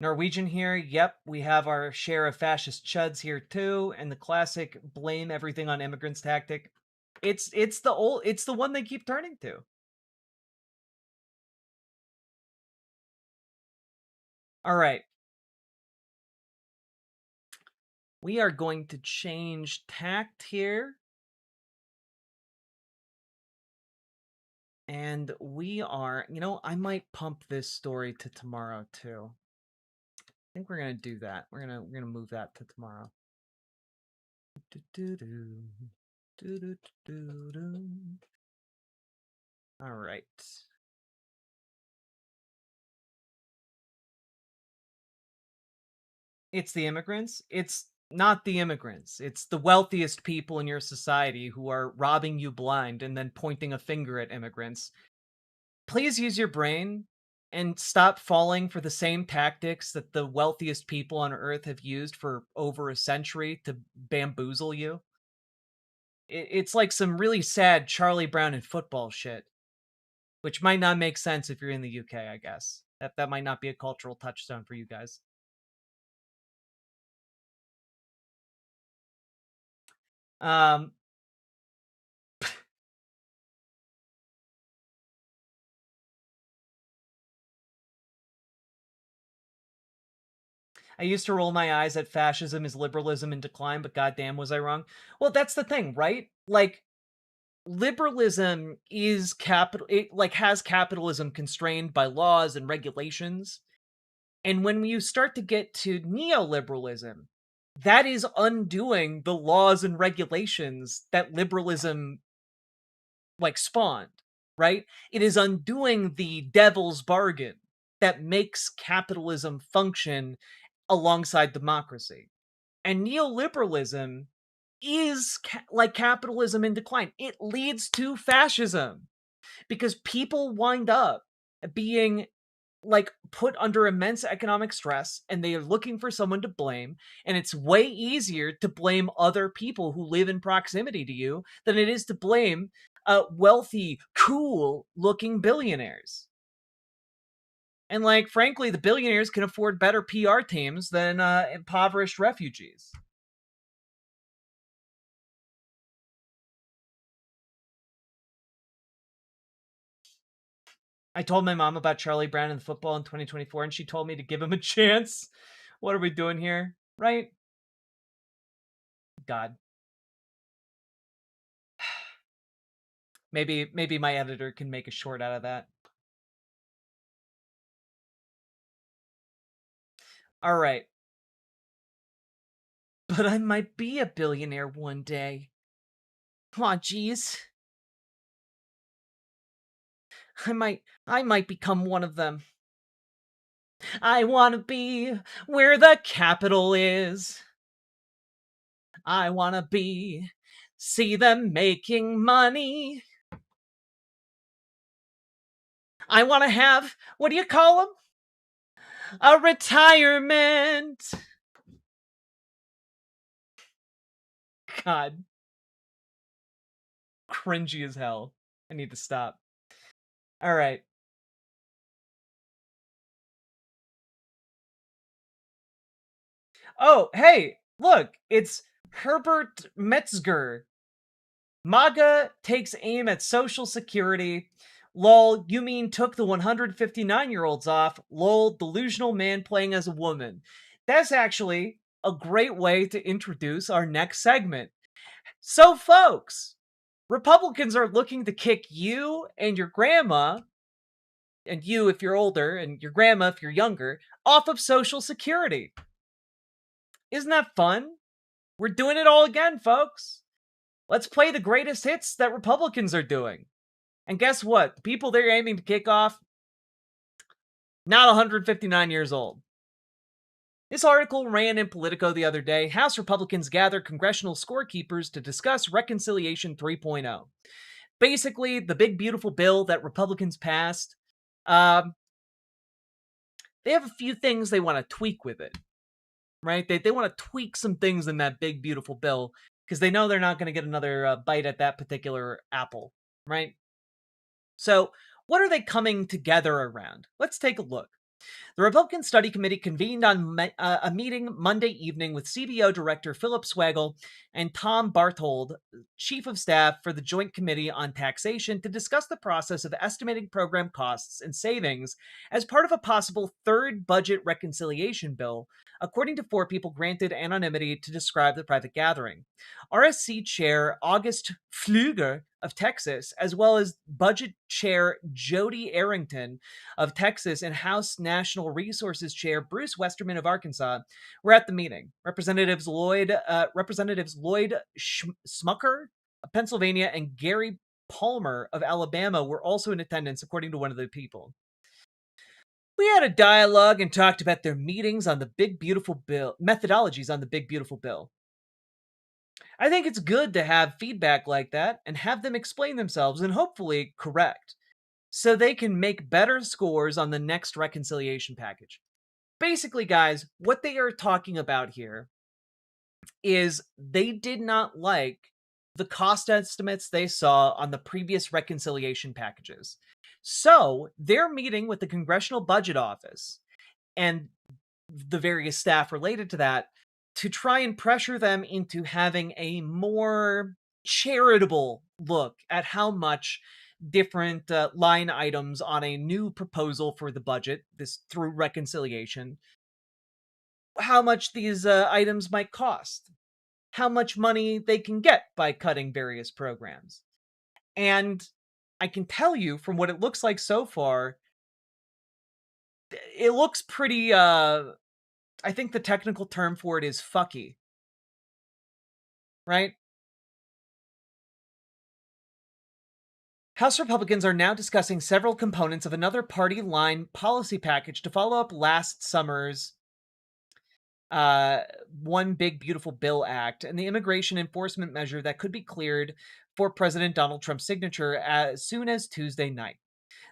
Norwegian here. Yep, we have our share of fascist chuds here too, and the classic blame everything on immigrants tactic. It's the one they keep turning to. All right. We are going to change tact here. And we are, I might pump this story to tomorrow too. I think we're gonna do that. We're gonna move that to tomorrow. All right. It's the immigrants. It's not the immigrants. It's the wealthiest people in your society who are robbing you blind and then pointing a finger at immigrants. Please use your brain and stop falling for the same tactics that the wealthiest people on earth have used for over a century to bamboozle you. It's like some really sad Charlie Brown and football shit, which might not make sense if you're in the UK, I guess. That might not be a cultural touchstone for you guys. Um, I used to roll my eyes at fascism as liberalism in decline, but goddamn was I wrong. Well, that's the thing, right? Like liberalism is capital it like has capitalism constrained by laws and regulations. And when you start to get to neoliberalism, that is undoing the laws and regulations that liberalism spawned, right? It is undoing the devil's bargain that makes capitalism function alongside democracy. And neoliberalism is like capitalism in decline. It leads to fascism because people wind up being put under immense economic stress and they are looking for someone to blame, and it's way easier to blame other people who live in proximity to you than it is to blame wealthy, cool looking billionaires. And frankly, the billionaires can afford better PR teams than impoverished refugees. I told my mom about Charlie Brown and football in 2024, and she told me to give him a chance. What are we doing here? Right? God. Maybe my editor can make a short out of that. All right. But I might be a billionaire one day. Aw, geez. I might become one of them. I want to be where the capital is. I want to see them making money. I want to have, what do you call them? A retirement. God. Cringy as hell. I need to stop. All right. Oh, hey, look, it's Herbert Metzger. MAGA takes aim at Social Security. Lol, you mean took the 159-year-olds off? Lol, delusional man playing as a woman. That's actually a great way to introduce our next segment. So, folks, Republicans are looking to kick you and your grandma, and you if you're older, and your grandma if you're younger, off of Social Security. Isn't that fun? We're doing it all again, folks. Let's play the greatest hits that Republicans are doing. And guess what? The people they're aiming to kick off, not 159 years old. This article ran in Politico the other day. House Republicans gather congressional scorekeepers to discuss Reconciliation 3.0. Basically, the big, beautiful bill that Republicans passed, they have a few things they want to tweak with it, right? They want to tweak some things in that big, beautiful bill because they know they're not going to get another bite at that particular apple, right? So, what are they coming together around? Let's take a look. The Republican Study Committee convened on a meeting Monday evening with CBO Director Philip Swagel and Tom Barthold, Chief of Staff for the Joint Committee on Taxation, to discuss the process of estimating program costs and savings as part of a possible third budget reconciliation bill, according to four people granted anonymity to describe the private gathering. RSC Chair August Pfluger of Texas, as well as Budget Chair Jody Arrington of Texas and House National Resources Chair Bruce Westerman of Arkansas, were at the meeting. Representatives Lloyd Smucker of Pennsylvania and Gary Palmer of Alabama were also in attendance, according to one of the people. We had a dialogue and talked about their meetings on the Big Beautiful Bill, methodologies on the Big Beautiful Bill. I think it's good to have feedback like that and have them explain themselves and hopefully correct, so they can make better scores on the next reconciliation package. Basically, guys, what they are talking about here is they did not like the cost estimates they saw on the previous reconciliation packages. So they're meeting with the Congressional Budget Office and the various staff related to that to try and pressure them into having a more charitable look at how much different line items on a new proposal for the budget, this through reconciliation, how much these items might cost, how much money they can get by cutting various programs. And I can tell you from what it looks like so far, it looks pretty, I think the technical term for it is fucky. Right? House Republicans are now discussing several components of another party line policy package to follow up last summer's One Big Beautiful Bill Act and the immigration enforcement measure that could be cleared for President Donald Trump's signature as soon as Tuesday night.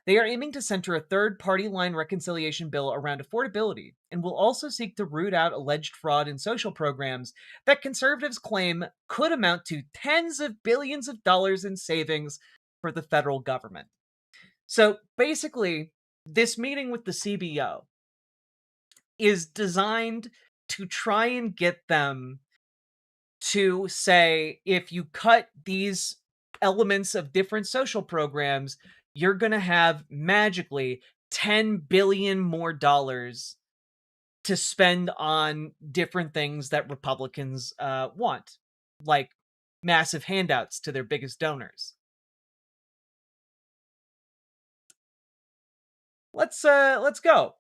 They are aiming to center a third party line reconciliation bill around affordability and will also seek to root out alleged fraud in social programs that conservatives claim could amount to tens of billions of dollars in savings for the federal government. So basically, this meeting with the CBO is designed to try and get them to say, if you cut these elements of different social programs, you're going to have magically 10 billion more dollars to spend on different things that Republicans want, like massive handouts to their biggest donors. Let's go.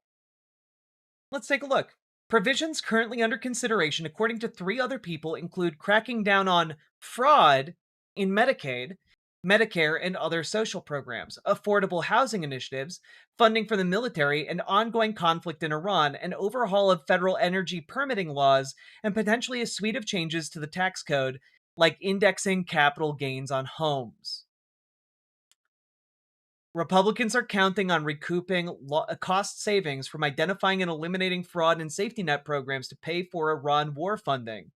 Let's take a look. Provisions currently under consideration, according to three other people, include cracking down on fraud in Medicaid, Medicare, and other social programs, affordable housing initiatives, funding for the military, and ongoing conflict in Iran, an overhaul of federal energy permitting laws, and potentially a suite of changes to the tax code, like indexing capital gains on homes. Republicans are counting on recouping cost savings from identifying and eliminating fraud and safety net programs to pay for Iran war funding.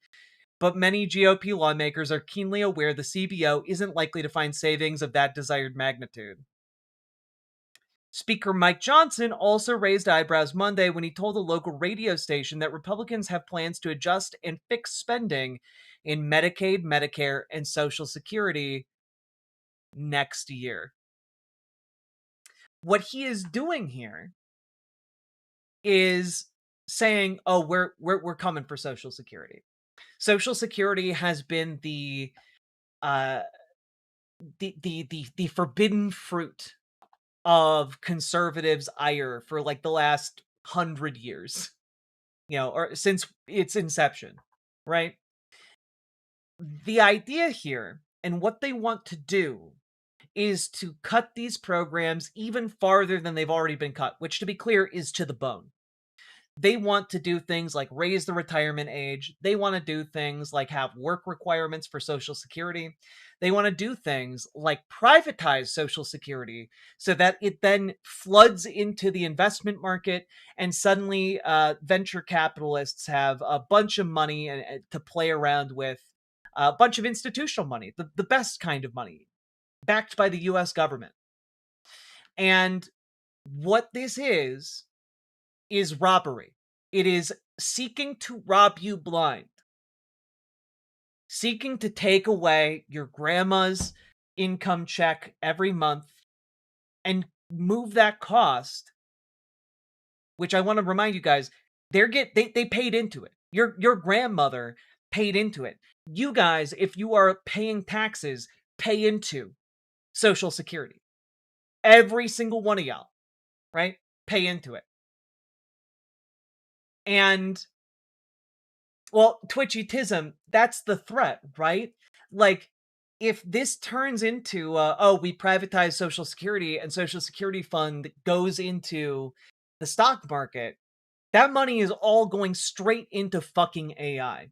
But many GOP lawmakers are keenly aware the CBO isn't likely to find savings of that desired magnitude. Speaker Mike Johnson also raised eyebrows Monday when he told a local radio station that Republicans have plans to adjust and fix spending in Medicaid, Medicare, and Social Security next year. What he is doing here is saying, "Oh, we're coming for Social Security." Social Security has been the forbidden fruit of conservatives' ire for like the last 100 years, or since its inception, right? The idea here and what they want to do is to cut these programs even farther than they've already been cut, which, to be clear, is to the bone. They want to do things like raise the retirement age. They want to do things like have work requirements for Social Security. They want to do things like privatize Social Security so that it then floods into the investment market, and suddenly venture capitalists have a bunch of money to play around with, a bunch of institutional money, the best kind of money, backed by the US government. And what this is robbery. It is seeking to rob you blind. Seeking to take away your grandma's income check every month and move that cost, which I want to remind you guys, they paid into it. Your grandmother paid into it. You guys, if you are paying taxes, pay into Social Security. Every single one of y'all, right? Pay into it. And, well, Twitchy-tism, that's the threat, right? Like, if this turns into, we privatize Social Security and Social Security fund goes into the stock market, that money is all going straight into fucking AI.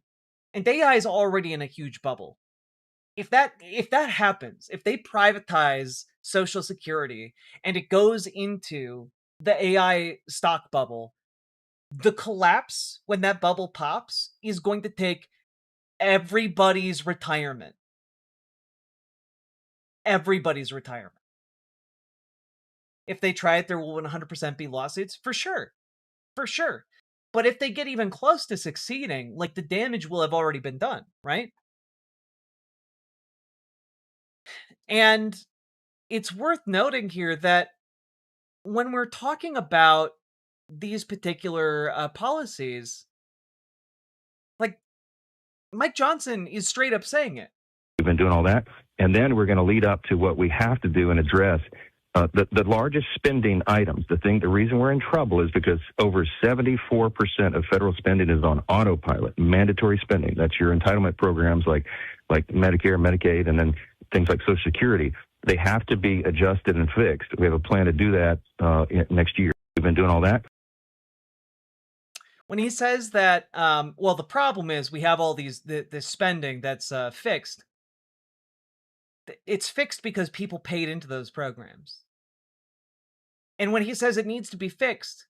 And AI is already in a huge bubble. If that happens, if they privatize Social Security and it goes into the AI stock bubble, the collapse when that bubble pops is going to take everybody's retirement. Everybody's retirement. If they try it, there will 100% be lawsuits, for sure. For sure. But if they get even close to succeeding, like, the damage will have already been done, right? And it's worth noting here that when we're talking about these particular policies, like, Mike Johnson is straight up saying it. We've been doing all that. And then we're going to lead up to what we have to do and address the largest spending items. The reason we're in trouble is because over 74% of federal spending is on autopilot, mandatory spending. That's your entitlement programs like Medicare, Medicaid, and then things like Social Security. They have to be adjusted and fixed. We have a plan to do that next year. We've been doing all that. When he says that, the problem is we have all this spending that's fixed. It's fixed because people paid into those programs. And when he says it needs to be fixed,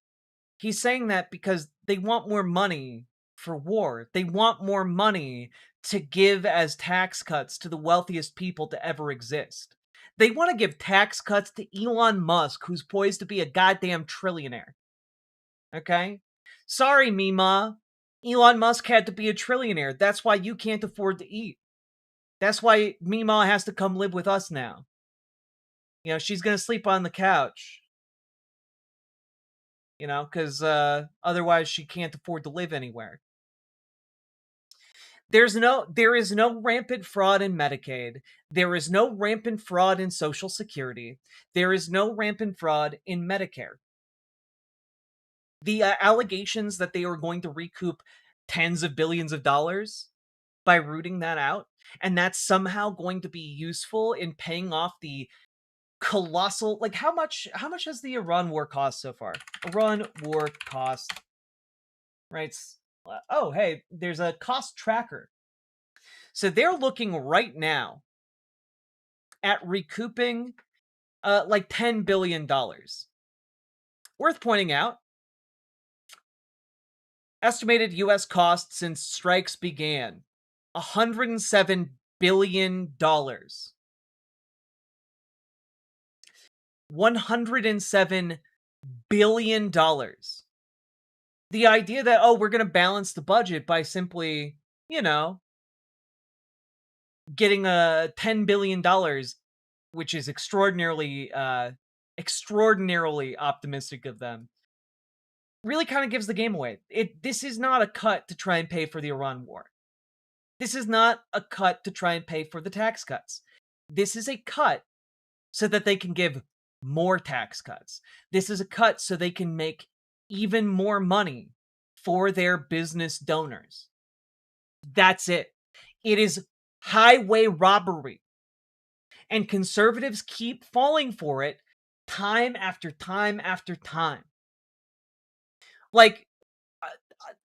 he's saying that because they want more money for war. They want more money to give as tax cuts to the wealthiest people to ever exist. They want to give tax cuts to Elon Musk, who's poised to be a goddamn trillionaire. Okay? Sorry, Mima. Elon Musk had to be a trillionaire. That's why you can't afford to eat. That's why Mima has to come live with us now. She's going to sleep on the couch. Because otherwise she can't afford to live anywhere. There is no rampant fraud in Medicaid. There is no rampant fraud in Social Security. There is no rampant fraud in Medicare. The allegations that they are going to recoup tens of billions of dollars by rooting that out, and that's somehow going to be useful in paying off the colossal, like, how much has the Iran war cost so far? Iran war cost, right? Oh, hey, there's a cost tracker. So they're looking right now at recouping like $10 billion. Worth pointing out, estimated US costs since strikes began, $107 billion. $107 billion. The idea that, oh, we're going to balance the budget by simply, getting a $10 billion, which is extraordinarily optimistic of them, really kind of gives the game away. This is not a cut to try and pay for the Iran war. This is not a cut to try and pay for the tax cuts. This is a cut so that they can give more tax cuts. This is a cut so they can make even more money for their business donors. That's it. It is highway robbery. And conservatives keep falling for it time after time after time. Like,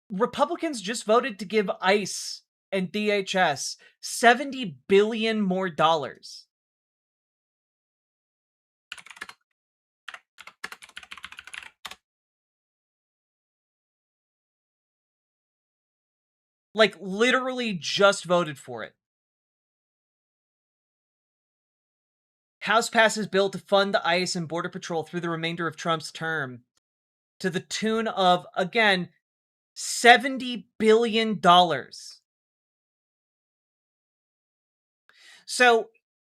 Republicans just voted to give ICE and DHS $70 billion more dollars. Like, literally just voted for it. House passes bill to fund the ICE and Border Patrol through the remainder of Trump's term to the tune of, again, $70 billion. So,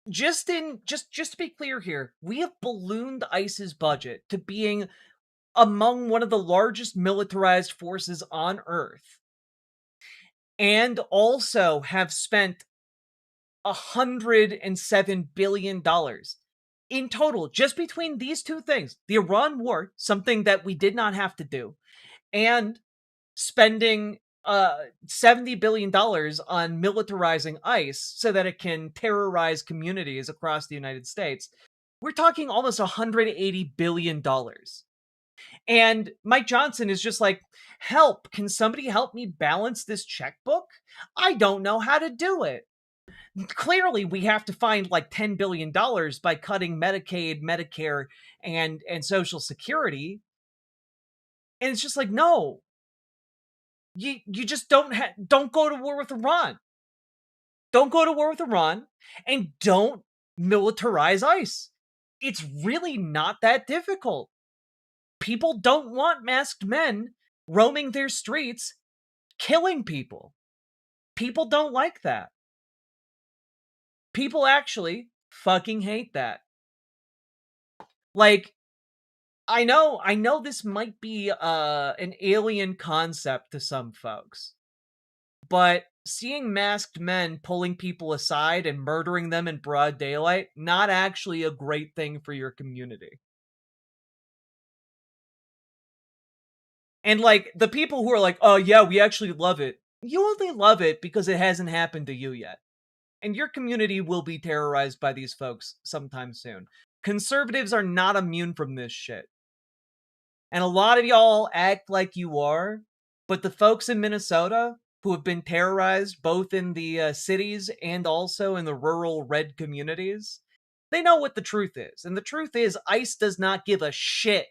just to be clear here, we have ballooned ICE's budget to being among one of the largest militarized forces on Earth, and also have spent $107 billion in total, just between these two things, the Iran war, something that we did not have to do, and spending $70 billion on militarizing ICE so that it can terrorize communities across the United States. We're talking almost $180 billion. And Mike Johnson is just like, help, can somebody help me balance this checkbook? I don't know how to do it. Clearly, we have to find like $10 billion by cutting Medicaid, Medicare, and Social Security. And it's just like, no. You just don't go to war with Iran. Don't go to war with Iran, and don't militarize ICE. It's really not that difficult. People don't want masked men roaming their streets, killing people. People don't like that. People actually fucking hate that. Like, I know this might be an alien concept to some folks, but seeing masked men pulling people aside and murdering them in broad daylight, not actually a great thing for your community. And like, the people who are like, oh yeah, we actually love it. You only love it because it hasn't happened to you yet. And your community will be terrorized by these folks sometime soon. Conservatives are not immune from this shit. And a lot of y'all act like you are, but the folks in Minnesota who have been terrorized both in the cities and also in the rural red communities, they know what the truth is. And the truth is, ICE does not give a shit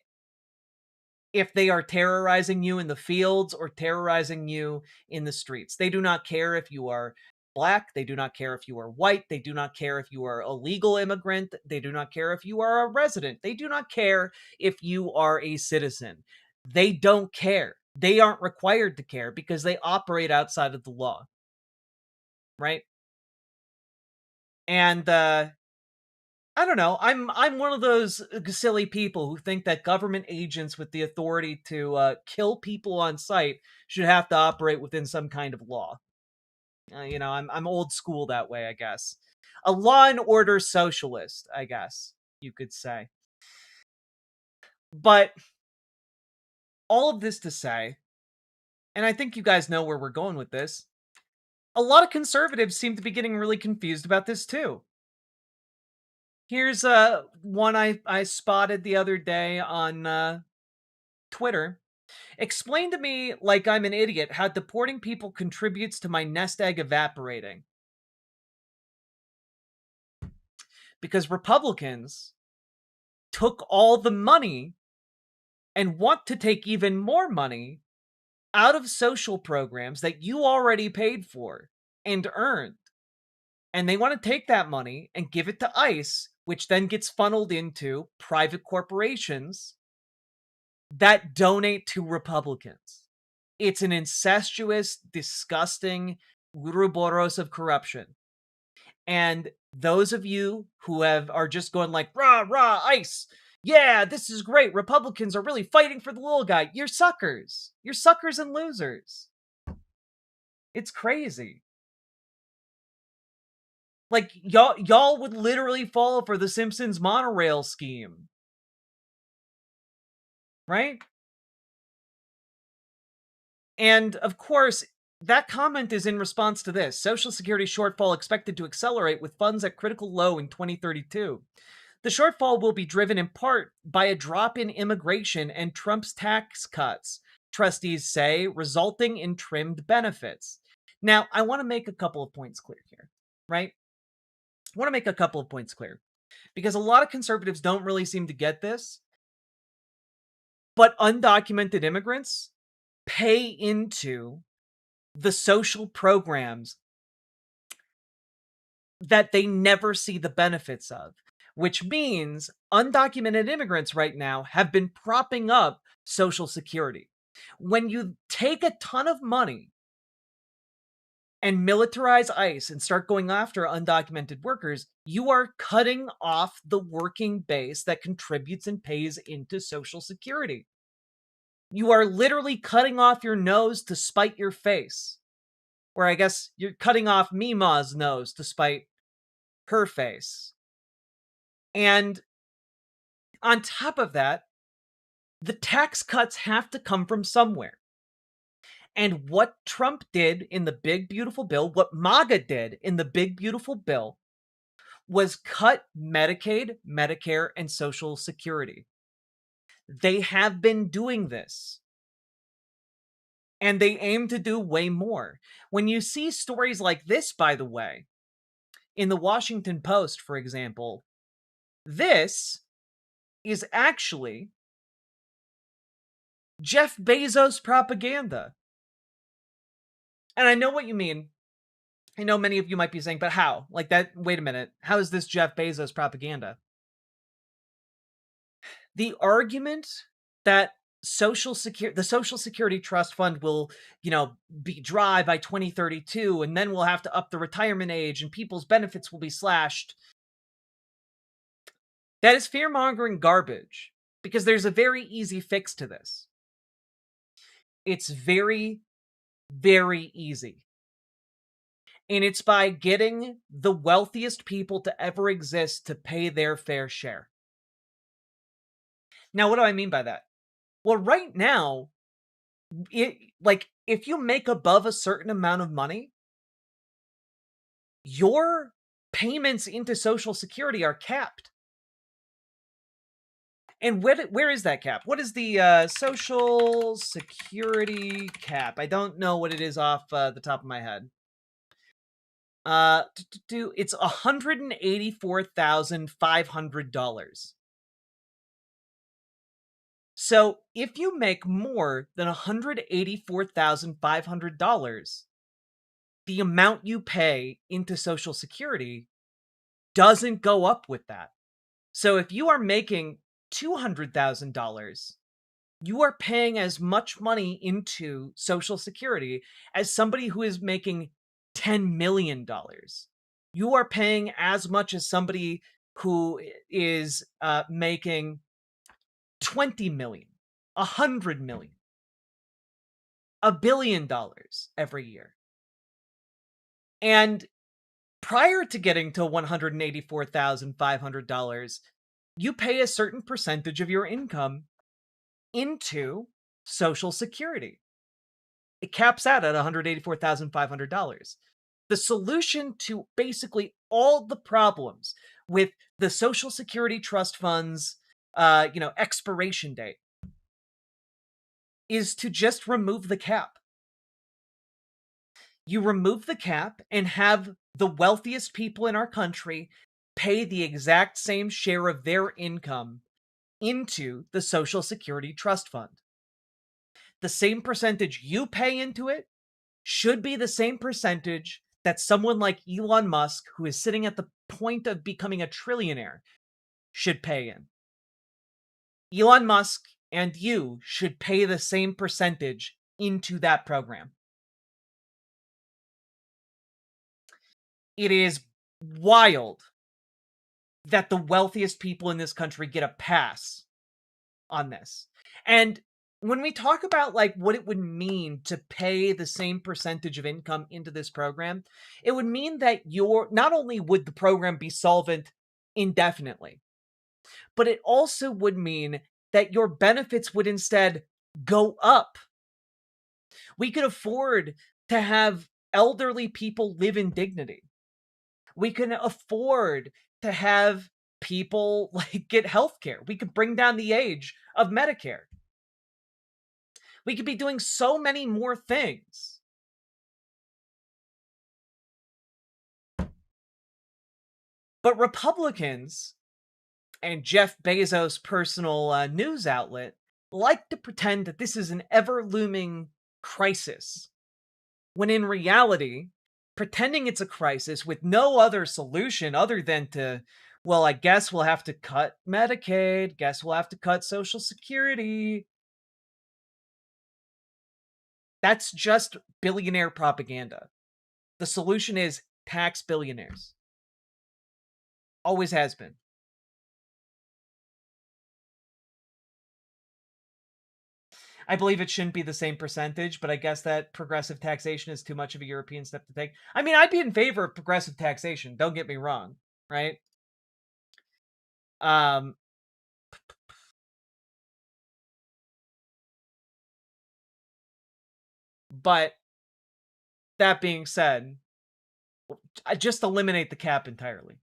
if they are terrorizing you in the fields or terrorizing you in the streets. They do not care if you are Black. They do not care if you are white. They do not care if you are a legal immigrant. They do not care if you are a resident. They do not care if you are a citizen. They don't care. They aren't required to care because they operate outside of the law. Right? And I don't know. I'm one of those silly people who think that government agents with the authority to kill people on sight should have to operate within some kind of law. I'm old school that way, I guess. A law and order socialist, I guess you could say. But all of this to say, and I think you guys know where we're going with this, a lot of conservatives seem to be getting really confused about this too. Here's one I spotted the other day on Twitter. Explain to me, like I'm an idiot, how deporting people contributes to my nest egg evaporating. Because Republicans took all the money and want to take even more money out of social programs that you already paid for and earned. And they want to take that money and give it to ICE, which then gets funneled into private corporations that donate to Republicans. It's an incestuous, disgusting Ouroboros of corruption. And those of you who are just going like, rah, rah, ICE, yeah, this is great, Republicans are really fighting for the little guy, you're suckers. You're suckers and losers. It's crazy. Like, y'all would literally fall for the Simpsons monorail scheme. Right? And, of course, that comment is in response to this. Social Security shortfall expected to accelerate with funds at critical low in 2032. The shortfall will be driven in part by a drop in immigration and Trump's tax cuts, trustees say, resulting in trimmed benefits. Now, I want to make a couple of points clear here, right? I want to make a couple of points clear because a lot of conservatives don't really seem to get this. But undocumented immigrants pay into the social programs that they never see the benefits of, which means undocumented immigrants right now have been propping up Social Security. When you take a ton of money and militarize ICE and start going after undocumented workers, you are cutting off the working base that contributes and pays into Social Security. You are literally cutting off your nose to spite your face. Or I guess you're cutting off Mima's nose to spite her face. And on top of that, the tax cuts have to come from somewhere. And what Trump did in the big, beautiful bill, what MAGA did in the big, beautiful bill, was cut Medicaid, Medicare, and Social Security. They have been doing this. And they aim to do way more. When you see stories like this, by the way, in the Washington Post, for example, this is actually Jeff Bezos propaganda. And I know what you mean. I know many of you might be saying, but how? Like that, wait a minute. How is this Jeff Bezos propaganda? The argument that the Social Security Trust Fund will, be dry by 2032, and then we'll have to up the retirement age and people's benefits will be slashed. That is fear-mongering garbage, because there's a very easy fix to this. It's very, very easy. And it's by getting the wealthiest people to ever exist to pay their fair share. Now, what do I mean by that? Well, right now, if you make above a certain amount of money, your payments into Social Security are capped. And where is that cap? What is the Social Security cap? I don't know what it is off the top of my head. It's $184,500. So if you make more than $184,500, the amount you pay into Social Security doesn't go up with that. So if you are making $200,000, you are paying as much money into Social Security as somebody who is making $10 million. You are paying as much as somebody who is making 20 million, 100 million, $1 billion every year. And prior to getting to $184,500, you pay a certain percentage of your income into Social Security. It caps out at $184,500. The solution to basically all the problems with the Social Security Trust Fund's expiration date is to just remove the cap. You remove the cap and have the wealthiest people in our country pay the exact same share of their income into the Social Security Trust Fund. The same percentage you pay into it should be the same percentage that someone like Elon Musk, who is sitting at the point of becoming a trillionaire, should pay in. Elon Musk and you should pay the same percentage into that program. It is wild that the wealthiest people in this country get a pass on this. And when we talk about like what it would mean to pay the same percentage of income into this program, it would mean that not only would the program be solvent indefinitely, but it also would mean that your benefits would instead go up. We could afford to have elderly people live in dignity. We can afford to have people like get health care. We could bring down the age of Medicare. We could be doing so many more things. But Republicans and Jeff Bezos' personal news outlet like to pretend that this is an ever-looming crisis, when in reality, pretending it's a crisis with no other solution other than to, well, I guess we'll have to cut Medicaid, guess we'll have to cut Social Security. That's just billionaire propaganda. The solution is tax billionaires. Always has been. I believe it shouldn't be the same percentage, but I guess that progressive taxation is too much of a European step to take. I mean, I'd be in favor of progressive taxation. Don't get me wrong, right? But that being said, I just eliminate the cap entirely.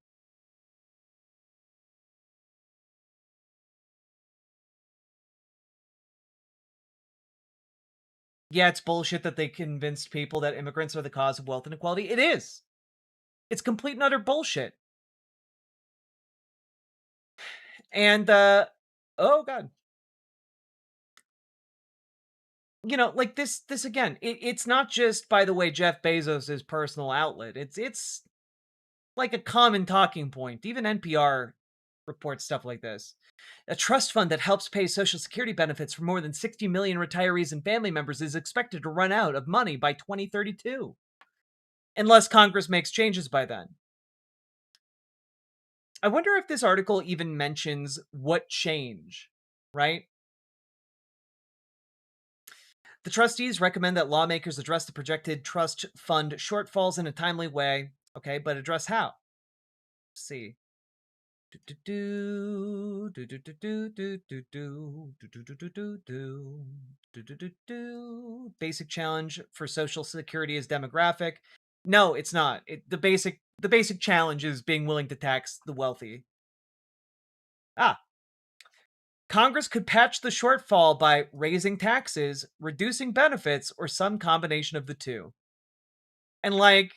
Yeah, it's bullshit that they convinced people that immigrants are the cause of wealth inequality. It is. It's complete and utter bullshit. And, oh god. You know, like this again, it's not just, by the way, Jeff Bezos' personal outlet. It's like a common talking point. Even NPR reports stuff like this. A trust fund that helps pay Social Security benefits for more than 60 million retirees and family members is expected to run out of money by 2032. Unless Congress makes changes by then. I wonder if this article even mentions what change, right? The trustees recommend that lawmakers address the projected trust fund shortfalls in a timely way. Okay, but address how? Let's see. Basic challenge for Social Security is demographic. No, it's not. The basic challenge is being willing to tax the wealthy. Congress could patch the shortfall by raising taxes, reducing benefits, or some combination of the two. And like,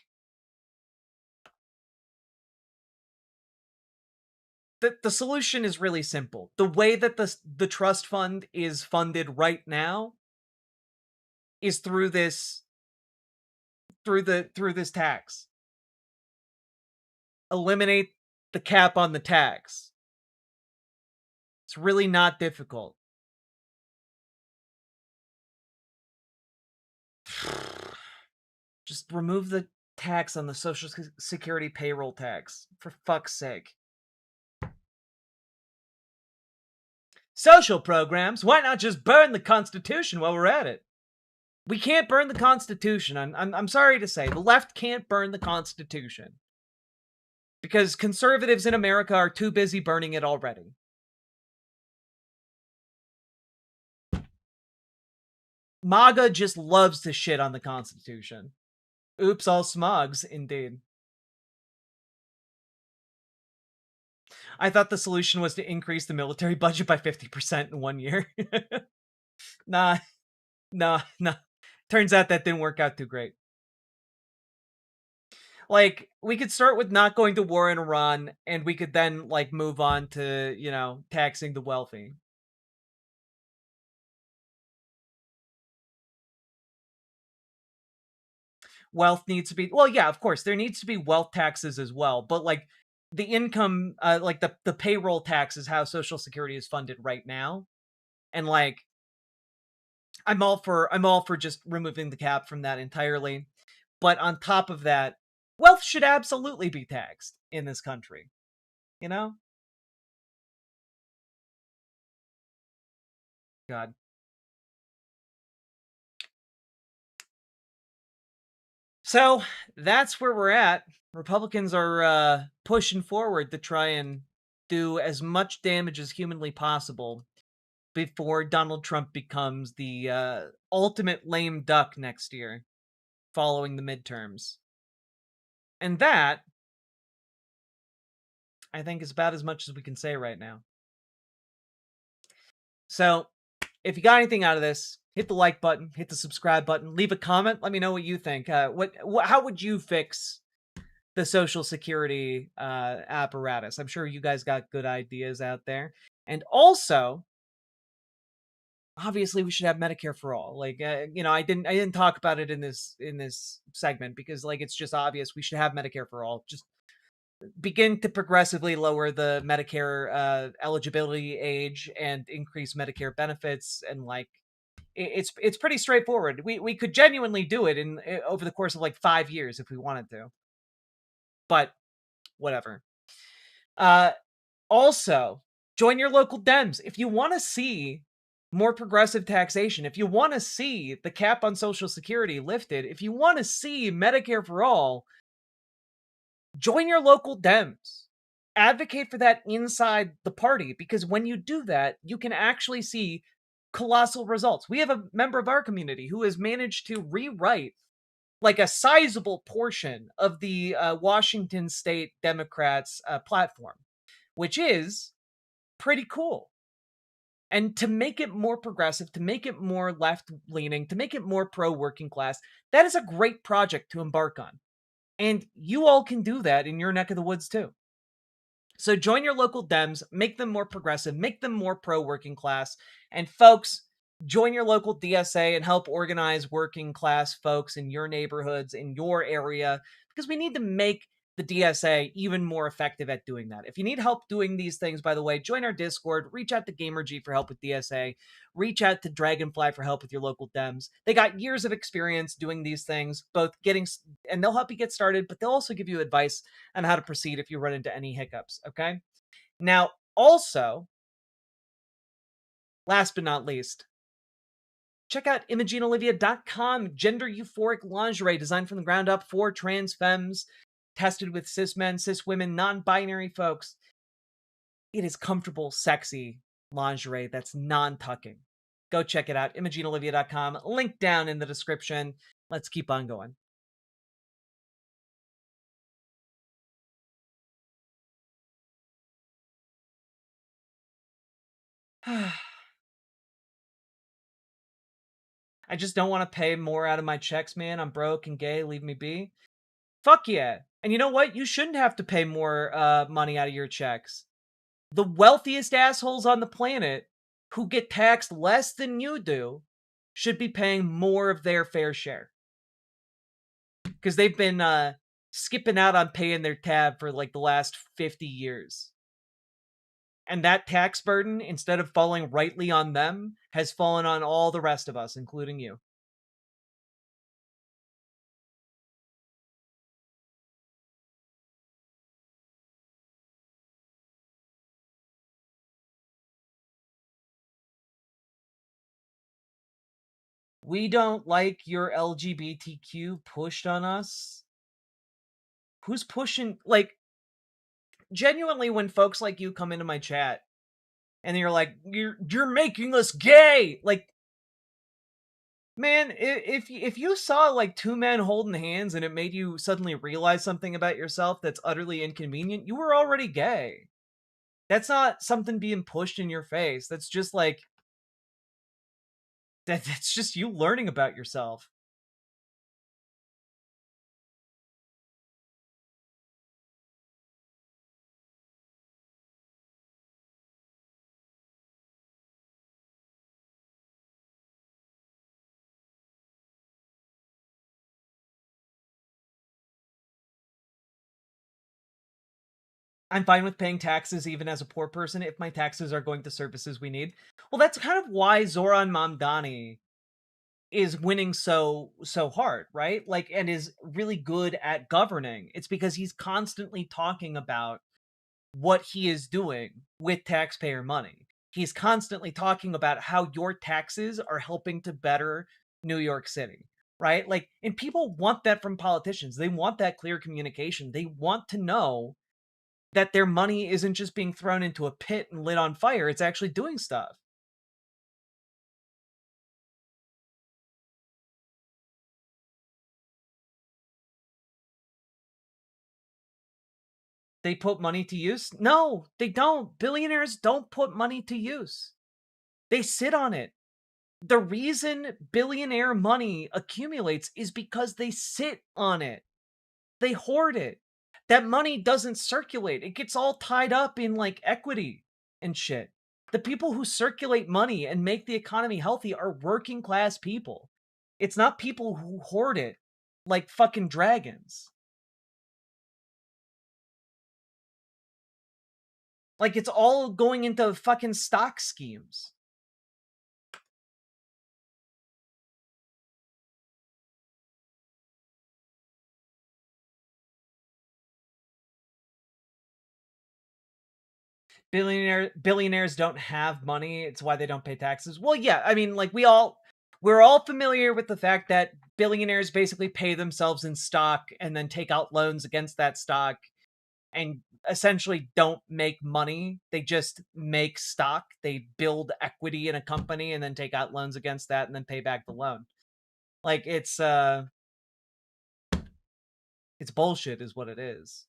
the solution is really simple. The way that the trust fund is funded right now is through this tax. Eliminate the cap on the tax. It's really not difficult. Just remove the tax on the Social Security payroll tax, for fuck's sake. Social programs? Why not just burn the Constitution while we're at it? We can't burn the Constitution. I'm sorry to say, the left can't burn the Constitution. Because conservatives in America are too busy burning it already. MAGA just loves to shit on the Constitution. Oops, all smogs, indeed. I thought the solution was to increase the military budget by 50% in 1 year. Nah. Turns out that didn't work out too great. Like, we could start with not going to war in Iran, and we could then, like, move on to, you know, taxing the wealthy. Wealth needs to be, well, yeah, of course, there needs to be wealth taxes as well, but, like, the income, like, the payroll tax is how Social Security is funded right now, and, like, I'm all for just removing the cap from that entirely, but on top of that, wealth should absolutely be taxed in this country, you know? God. So, that's where we're at. Republicans are, pushing forward to try and do as much damage as humanly possible before Donald Trump becomes the, ultimate lame duck next year, following the midterms. And that, I think, is about as much as we can say right now. So, if you got anything out of this, hit the like button, hit the subscribe button, leave a comment. Let me know what you think. How would you fix the Social Security apparatus? I'm sure you guys got good ideas out there. And also, obviously, we should have Medicare for all. Like, you know, I didn't talk about it in this segment because, like, it's just obvious we should have Medicare for all. Just begin to progressively lower the Medicare eligibility age and increase Medicare benefits, and like it's pretty straightforward. We could genuinely do it in over the course of like 5 years if we wanted to. But whatever. Uh Also, join your local Dems if you want to see more progressive taxation, if you want to see the cap on Social Security lifted, if you want to see Medicare for all, join your local Dems. Advocate for that inside the party, because when you do that, you can actually see colossal results. We have a member of our community who has managed to rewrite like a sizable portion of the Washington State Democrats' platform, which is pretty cool. And to make it more progressive, to make it more left leaning, to make it more pro working class, that is a great project to embark on. And you all can do that in your neck of the woods too. So join your local Dems, make them more progressive, make them more pro working class. And folks, join your local DSA and help organize working class folks in your neighborhoods, in your area, because we need to make the DSA even more effective at doing that. If you need help doing these things, by the way, join our Discord, reach out to GamerG for help with DSA, reach out to Dragonfly for help with your local Dems. They got years of experience doing these things, both and they'll help you get started, but they'll also give you advice on how to proceed if you run into any hiccups, okay? Now, also, last but not least, check out ImogeneOlivia.com, gender euphoric lingerie designed from the ground up for trans femmes, tested with cis men, cis women, non-binary folks. It is comfortable, sexy lingerie that's non-tucking. Go check it out, ImogeneOlivia.com, link down in the description. Let's keep on going. I just don't want to pay more out of my checks, man. I'm broke and gay. Leave me be. Fuck yeah. And you know what? You shouldn't have to pay more money out of your checks. The wealthiest assholes on the planet who get taxed less than you do should be paying more of their fair share. Because they've been skipping out on paying their tab for like the last 50 years. And that tax burden, instead of falling rightly on them, has fallen on all the rest of us, including you. We don't like your LGBTQ pushed on us. Who's pushing? Like, genuinely, when folks like you come into my chat and you're like, you're making us gay. Like, man, if you saw like two men holding hands and it made you suddenly realize something about yourself that's utterly inconvenient, you were already gay. That's not something being pushed in your face. That's just like that's just you learning about yourself. I'm fine with paying taxes even as a poor person if my taxes are going to services we need. Well, that's kind of why Zoran Mamdani is winning so hard, right? Like, and is really good at governing. It's because he's constantly talking about what he is doing with taxpayer money. He's constantly talking about how your taxes are helping to better New York City, right? Like, and people want that from politicians. They want that clear communication. They want to know that their money isn't just being thrown into a pit and lit on fire. It's actually doing stuff. They put money to use? No, they don't. Billionaires don't put money to use. They sit on it. The reason billionaire money accumulates is because they sit on it. They hoard it. That money doesn't circulate. It gets all tied up in like equity and shit. The people who circulate money and make the economy healthy are working class people. It's not people who hoard it like fucking dragons. Like, it's all going into fucking stock schemes. Billionaires don't have money. It's why they don't pay taxes. Well, yeah, I mean, like, we're all familiar with the fact that billionaires basically pay themselves in stock and then take out loans against that stock and essentially don't make money. They just make stock. They build equity in a company and then take out loans against that and then pay back the loan. Like, it's bullshit is what it is.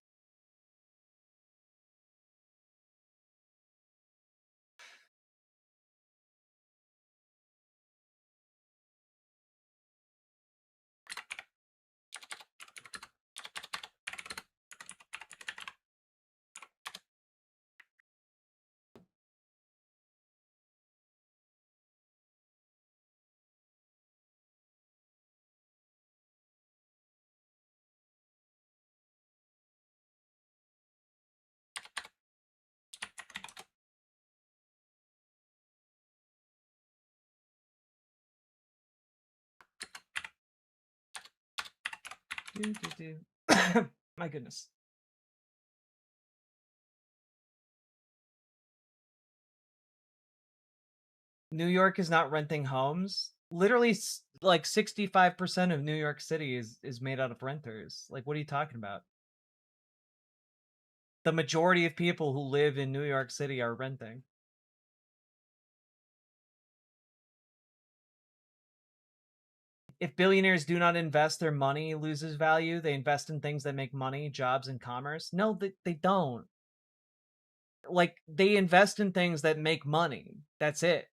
My goodness. New York is not renting homes. Literally, like 65% of New York City is made out of renters. Like, what are you talking about? The majority of people who live in New York City are renting. If billionaires do not invest, their money loses value. They invest in things that make money, jobs, and commerce. No, they don't. Like, they invest in things that make money. That's it.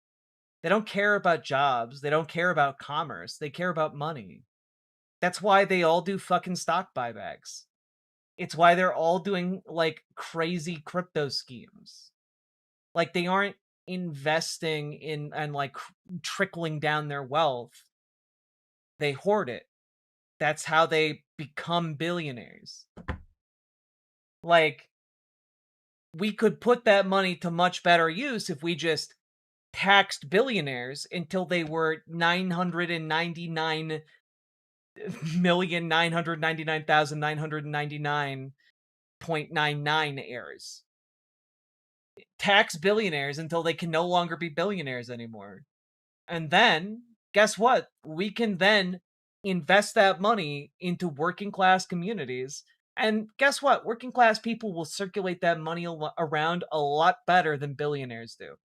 They don't care about jobs. They don't care about commerce. They care about money. That's why they all do fucking stock buybacks. It's why they're all doing like crazy crypto schemes. Like, they aren't investing in and like trickling down their wealth. They hoard it. That's how they become billionaires. Like, we could put that money to much better use if we just taxed billionaires until they were 999,999,999.99 heirs. Tax billionaires until they can no longer be billionaires anymore. And then, guess what? We can then invest that money into working class communities. And guess what? Working class people will circulate that money around a lot better than billionaires do.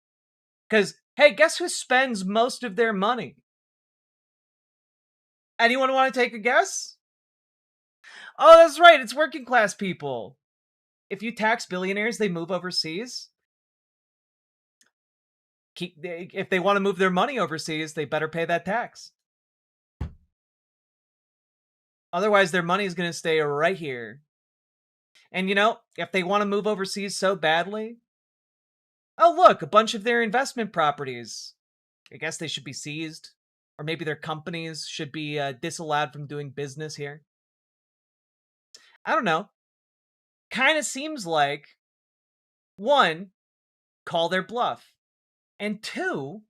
Because, hey, guess who spends most of their money? Anyone want to take a guess? Oh, that's right. It's working class people. If you tax billionaires, they move overseas. If they want to move their money overseas, they better pay that tax. Otherwise, their money is going to stay right here. And, you know, if they want to move overseas so badly, oh, look, a bunch of their investment properties. I guess they should be seized. Or maybe their companies should be disallowed from doing business here. I don't know. Kind of seems like one, call their bluff, and two,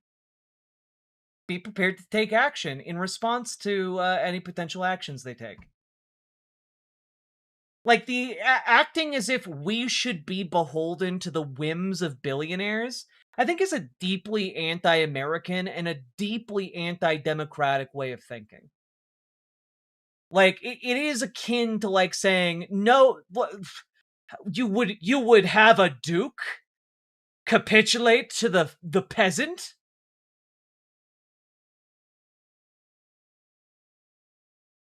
be prepared to take action in response to any potential actions they take. Like, the acting as if we should be beholden to the whims of billionaires, I think is a deeply anti-American and a deeply anti-democratic way of thinking. Like, it is akin to, like, saying, no, you would have a duke capitulate to the peasant?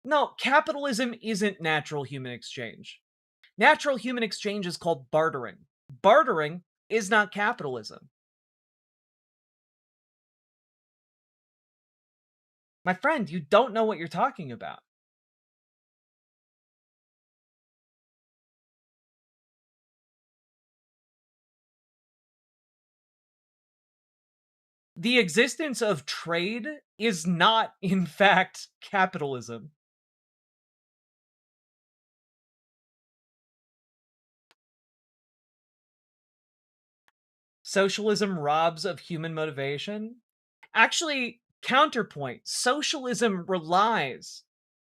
No, capitalism isn't natural human exchange. Natural human exchange is called bartering. Bartering is not capitalism. My friend, you don't know what you're talking about. The existence of trade is not, in fact, capitalism. Socialism robs of human motivation. Actually, counterpoint, socialism relies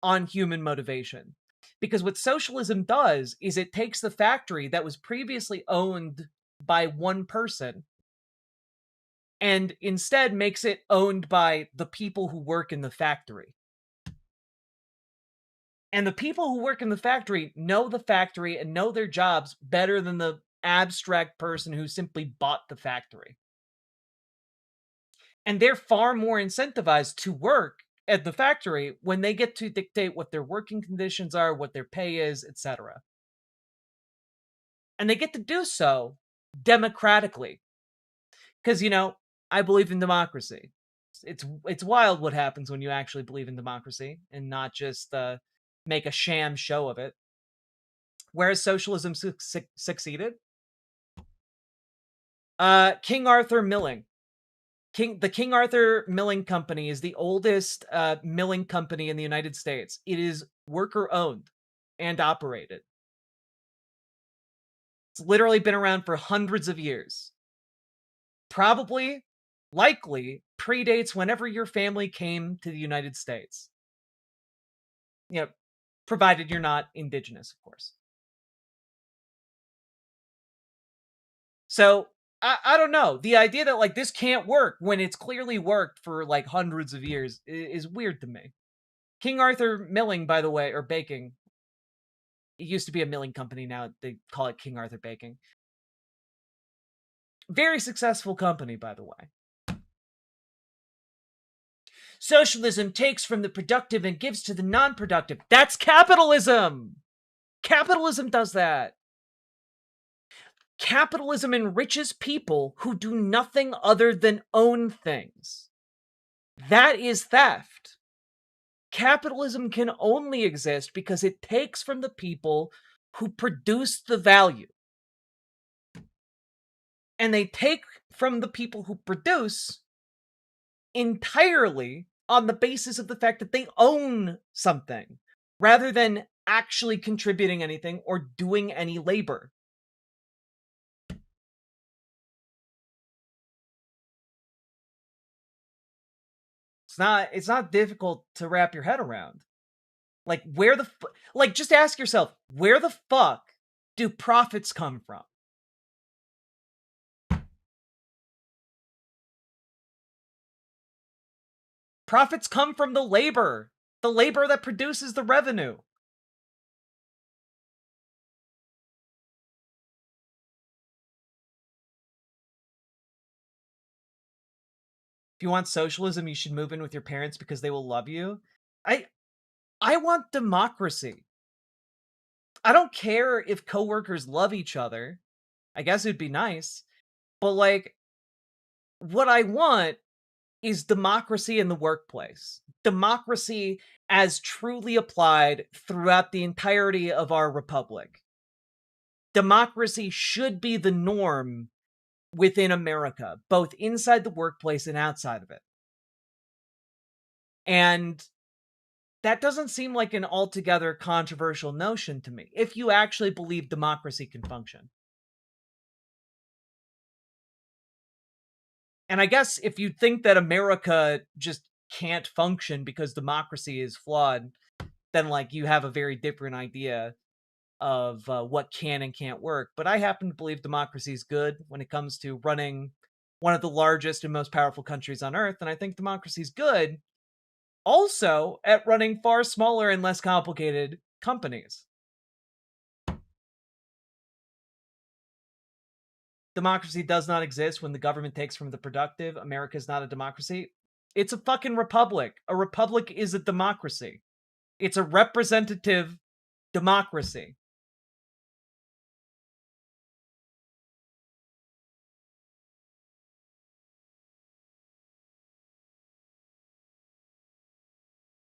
on human motivation. Because what socialism does is it takes the factory that was previously owned by one person and instead makes it owned by the people who work in the factory. And the people who work in the factory know the factory and know their jobs better than the abstract person who simply bought the factory. And they're far more incentivized to work at the factory when they get to dictate what their working conditions are, what their pay is, etc. And they get to do so democratically. Because, I believe in democracy. It's wild what happens when you actually believe in democracy and not just make a sham show of it. Whereas socialism succeeded. King Arthur Milling. The King Arthur Milling Company is the oldest milling company in the United States. It is worker owned and operated. It's literally been around for hundreds of years. Probably, likely, predates whenever your family came to the United States. Provided you're not indigenous, of course. So, I don't know. The idea that, like, this can't work when it's clearly worked for, like, hundreds of years is weird to me. King Arthur Milling, by the way, or Baking. It used to be a milling company, now they call it King Arthur Baking. Very successful company, by the way. Socialism takes from the productive and gives to the non-productive. That's capitalism! Capitalism does that. Capitalism enriches people who do nothing other than own things. That is theft. Capitalism can only exist because it takes from the people who produce the value. And they take from the people who produce entirely on the basis of the fact that they own something, rather than actually contributing anything or doing any labor. It's not difficult to wrap your head around. Like, just ask yourself, where the fuck do profits come from? Profits come from the labor that produces the revenue. If you want socialism, you should move in with your parents because they will love you. I want democracy. I don't care if coworkers love each other. I guess it'd be nice. But, like, what I want is democracy in the workplace. Democracy as truly applied throughout the entirety of our republic. Democracy should be the norm within America, both inside the workplace and outside of it. And that doesn't seem like an altogether controversial notion to me, if you actually believe democracy can function. And I guess if you think that America just can't function because democracy is flawed, then like you have a very different idea of what can and can't work. But I happen to believe democracy is good when it comes to running one of the largest and most powerful countries on earth. And I think democracy is good also at running far smaller and less complicated companies. Democracy does not exist when the government takes from the productive. America is not a democracy. It's a fucking republic. A republic is a democracy. It's a representative democracy.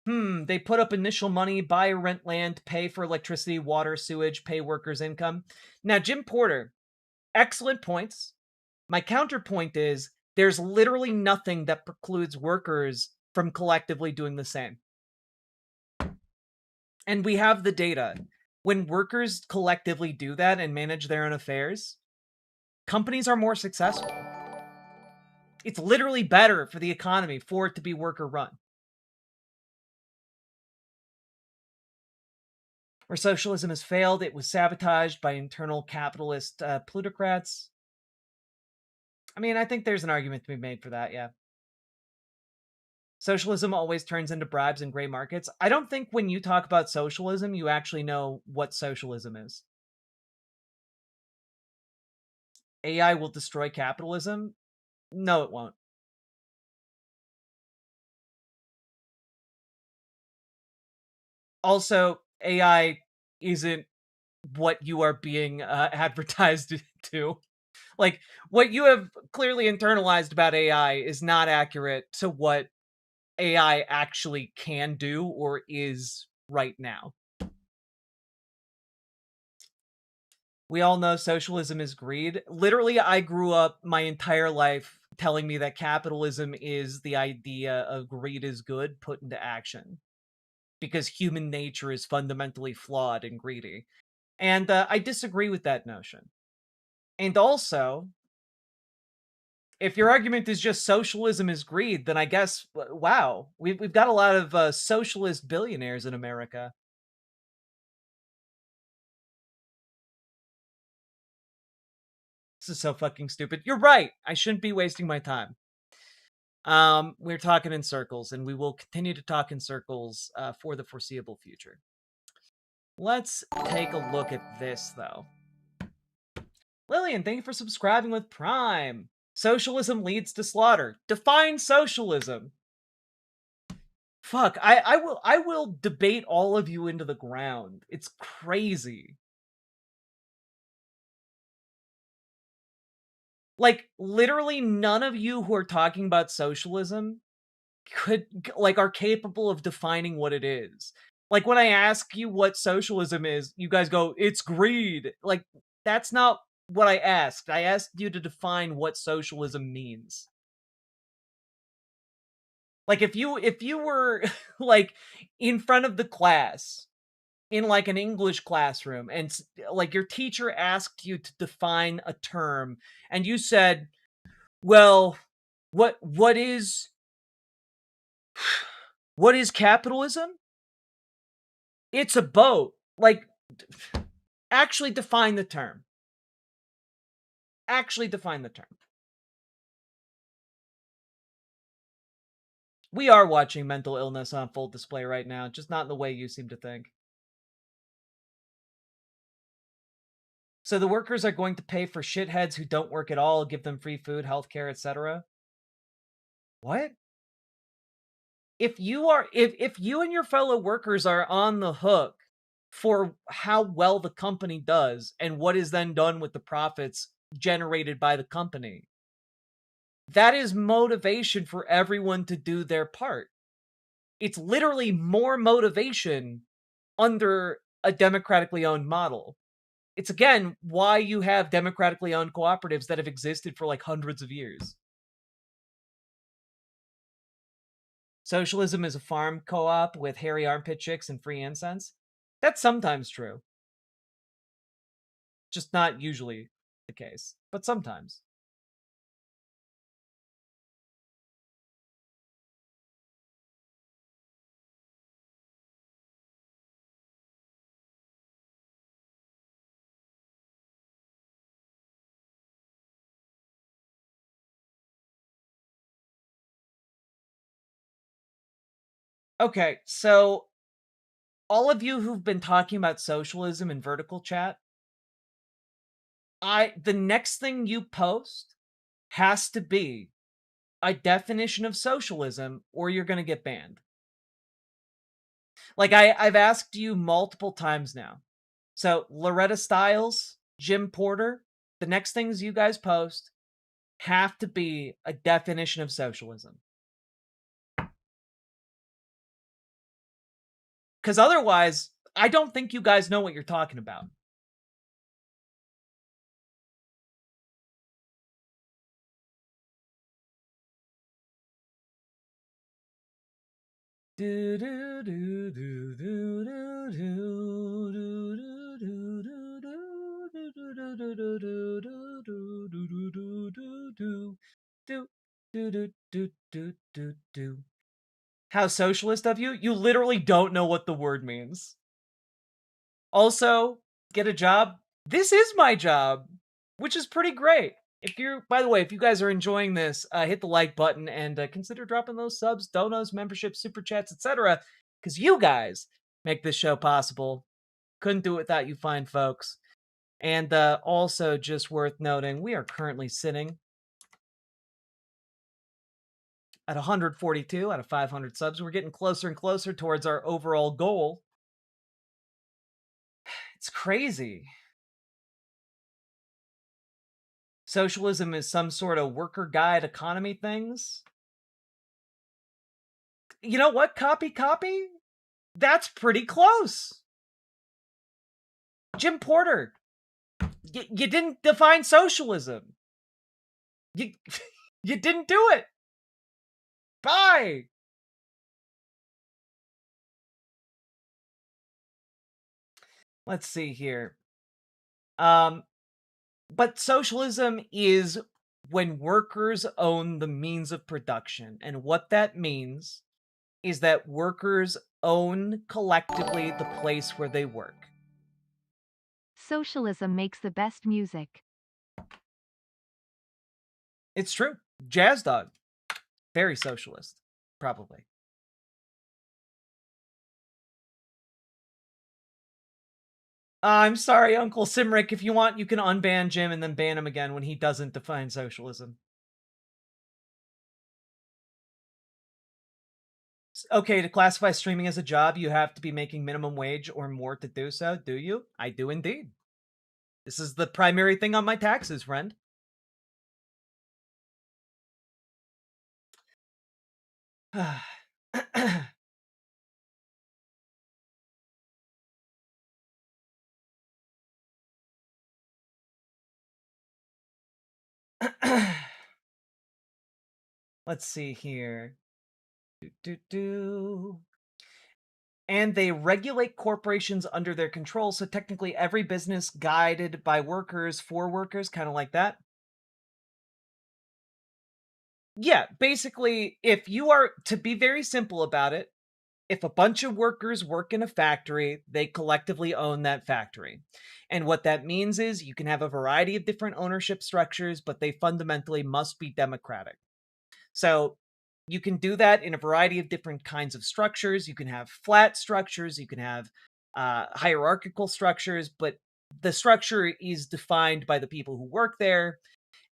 They put up initial money, buy or rent land, pay for electricity, water, sewage, pay workers' income. Now, Jim Porter, excellent points. My counterpoint is there's literally nothing that precludes workers from collectively doing the same. And we have the data. When workers collectively do that and manage their own affairs, companies are more successful. It's literally better for the economy for it to be worker run. Where socialism has failed, it was sabotaged by internal capitalist plutocrats. I mean, I think there's an argument to be made for that, yeah. Socialism always turns into bribes and gray markets. I don't think when you talk about socialism, you actually know what socialism is. AI will destroy capitalism? No, it won't. Also, AI isn't what you are being advertised to. Like, what you have clearly internalized about AI is not accurate to what AI actually can do or is right now. We all know socialism is greed. Literally, I grew up my entire life telling me that capitalism is the idea of greed is good put into action. Because human nature is fundamentally flawed and greedy. And I disagree with that notion. And also, if your argument is just socialism is greed, then I guess, wow, we've got a lot of socialist billionaires in America. This is so fucking stupid. You're right. I shouldn't be wasting my time. We're talking in circles, and we will continue to talk in circles for the foreseeable future. Let's take a look at this, though. Lillian, thank you for subscribing with Prime. Socialism leads to slaughter. Define socialism. Fuck, I will debate all of you into the ground. It's crazy. Like, literally none of you who are talking about socialism are capable of defining what it is. Like, when I ask you what socialism is, you guys go, it's greed. Like, that's not what I asked. I asked you to define what socialism means. Like, if you were like in front of the class in like an English classroom and like your teacher asked you to define a term and you said, "Well, what is capitalism? It's a boat." Like, actually define the term. Actually define the term. We are watching mental illness on full display right now, just not in the way you seem to think. So the workers are going to pay for shitheads who don't work at all, give them free food, healthcare, etc. What? If you and your fellow workers are on the hook for how well the company does and what is then done with the profits generated by the company, that is motivation for everyone to do their part. It's literally more motivation under a democratically owned model. It's, again, why you have democratically owned cooperatives that have existed for like hundreds of years. Socialism is a farm co-op with hairy armpit chicks and free incense. That's sometimes true. Just not usually the case, but sometimes. Okay, so all of you who've been talking about socialism in vertical chat, the next thing you post has to be a definition of socialism, or you're gonna get banned. Like, I've asked you multiple times now. So, Loretta Stiles, Jim Porter, the next things you guys post have to be a definition of socialism. Because otherwise, I don't think you guys know what you're talking about. How socialist of you? You literally don't know what the word means. Also, get a job. This is my job, which is pretty great. If you're, by the way, if you guys are enjoying this, hit the like button and consider dropping those subs, donos, memberships, super chats, etc. Because you guys make this show possible. Couldn't do it without you fine folks. And also, just worth noting, we are currently sitting at 142 out of 500 subs. We're getting closer and closer towards our overall goal. It's crazy. Socialism is some sort of worker guide economy things. You know what? Copy. That's pretty close. Jim Porter, you didn't define socialism. You you didn't do it. Bye. Let's see here. But socialism is when workers own the means of production. And what that means is that workers own collectively the place where they work. Socialism makes the best music. It's true. Jazz Dog, very socialist, probably. I'm sorry, Uncle Simric. If you want, you can unban Jim and then ban him again when he doesn't define socialism. Okay, to classify streaming as a job, you have to be making minimum wage or more to do so. Do you? I do indeed. This is the primary thing on my taxes, friend. Let's see here. And they regulate corporations under their control, so technically every business guided by workers for workers, kind of like that. Yeah, basically, if you are, to be very simple about it, if a bunch of workers work in a factory, they collectively own that factory. And what that means is you can have a variety of different ownership structures, but they fundamentally must be democratic. So you can do that in a variety of different kinds of structures. You can have flat structures, you can have hierarchical structures, but the structure is defined by the people who work there.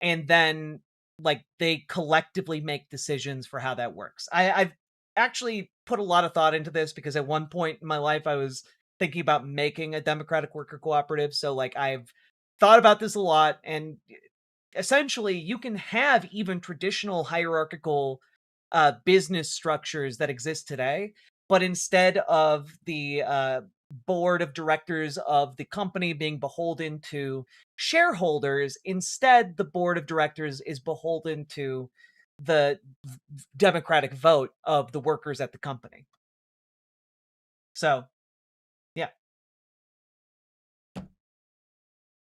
And then like they collectively make decisions for how that works. I've actually put a lot of thought into this because at one point in my life I was thinking about making a democratic worker cooperative. So like I've thought about this a lot, and essentially you can have even traditional hierarchical business structures that exist today, but instead of the board of directors of the company being beholden to shareholders, instead the board of directors is beholden to the democratic vote of the workers at the company. So, yeah.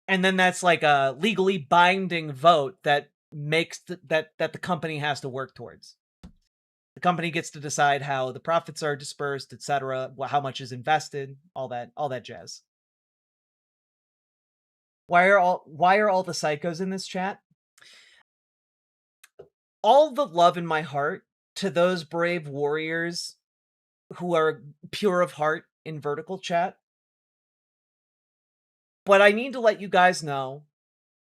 And then that's like a legally binding vote that makes that the company has to work towards. The company gets to decide how the profits are dispersed, etc., how much is invested, all that jazz. Why are all the psychos in this chat? All the love in my heart to those brave warriors who are pure of heart in vertical chat. But I need to let you guys know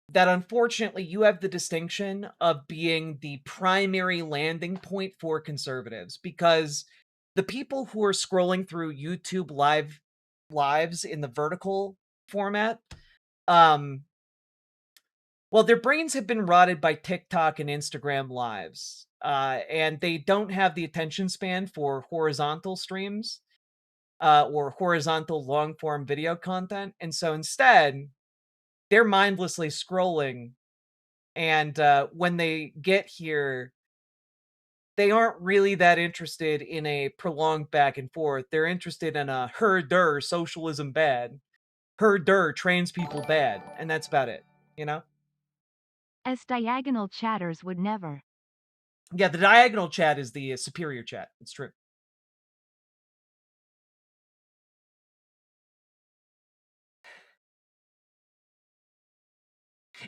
that unfortunately you have the distinction of being the primary landing point for conservatives, because the people who are scrolling through YouTube lives in the vertical format, well, their brains have been rotted by TikTok and Instagram lives, and they don't have the attention span for horizontal streams, or horizontal long form video content, and so instead they're mindlessly scrolling. And when they get here, they aren't really that interested in a prolonged back and forth. They're interested in a herder socialism bad, herder trans people bad, and that's about it, you know? As diagonal chatters would never. Yeah, the diagonal chat is the superior chat. It's true.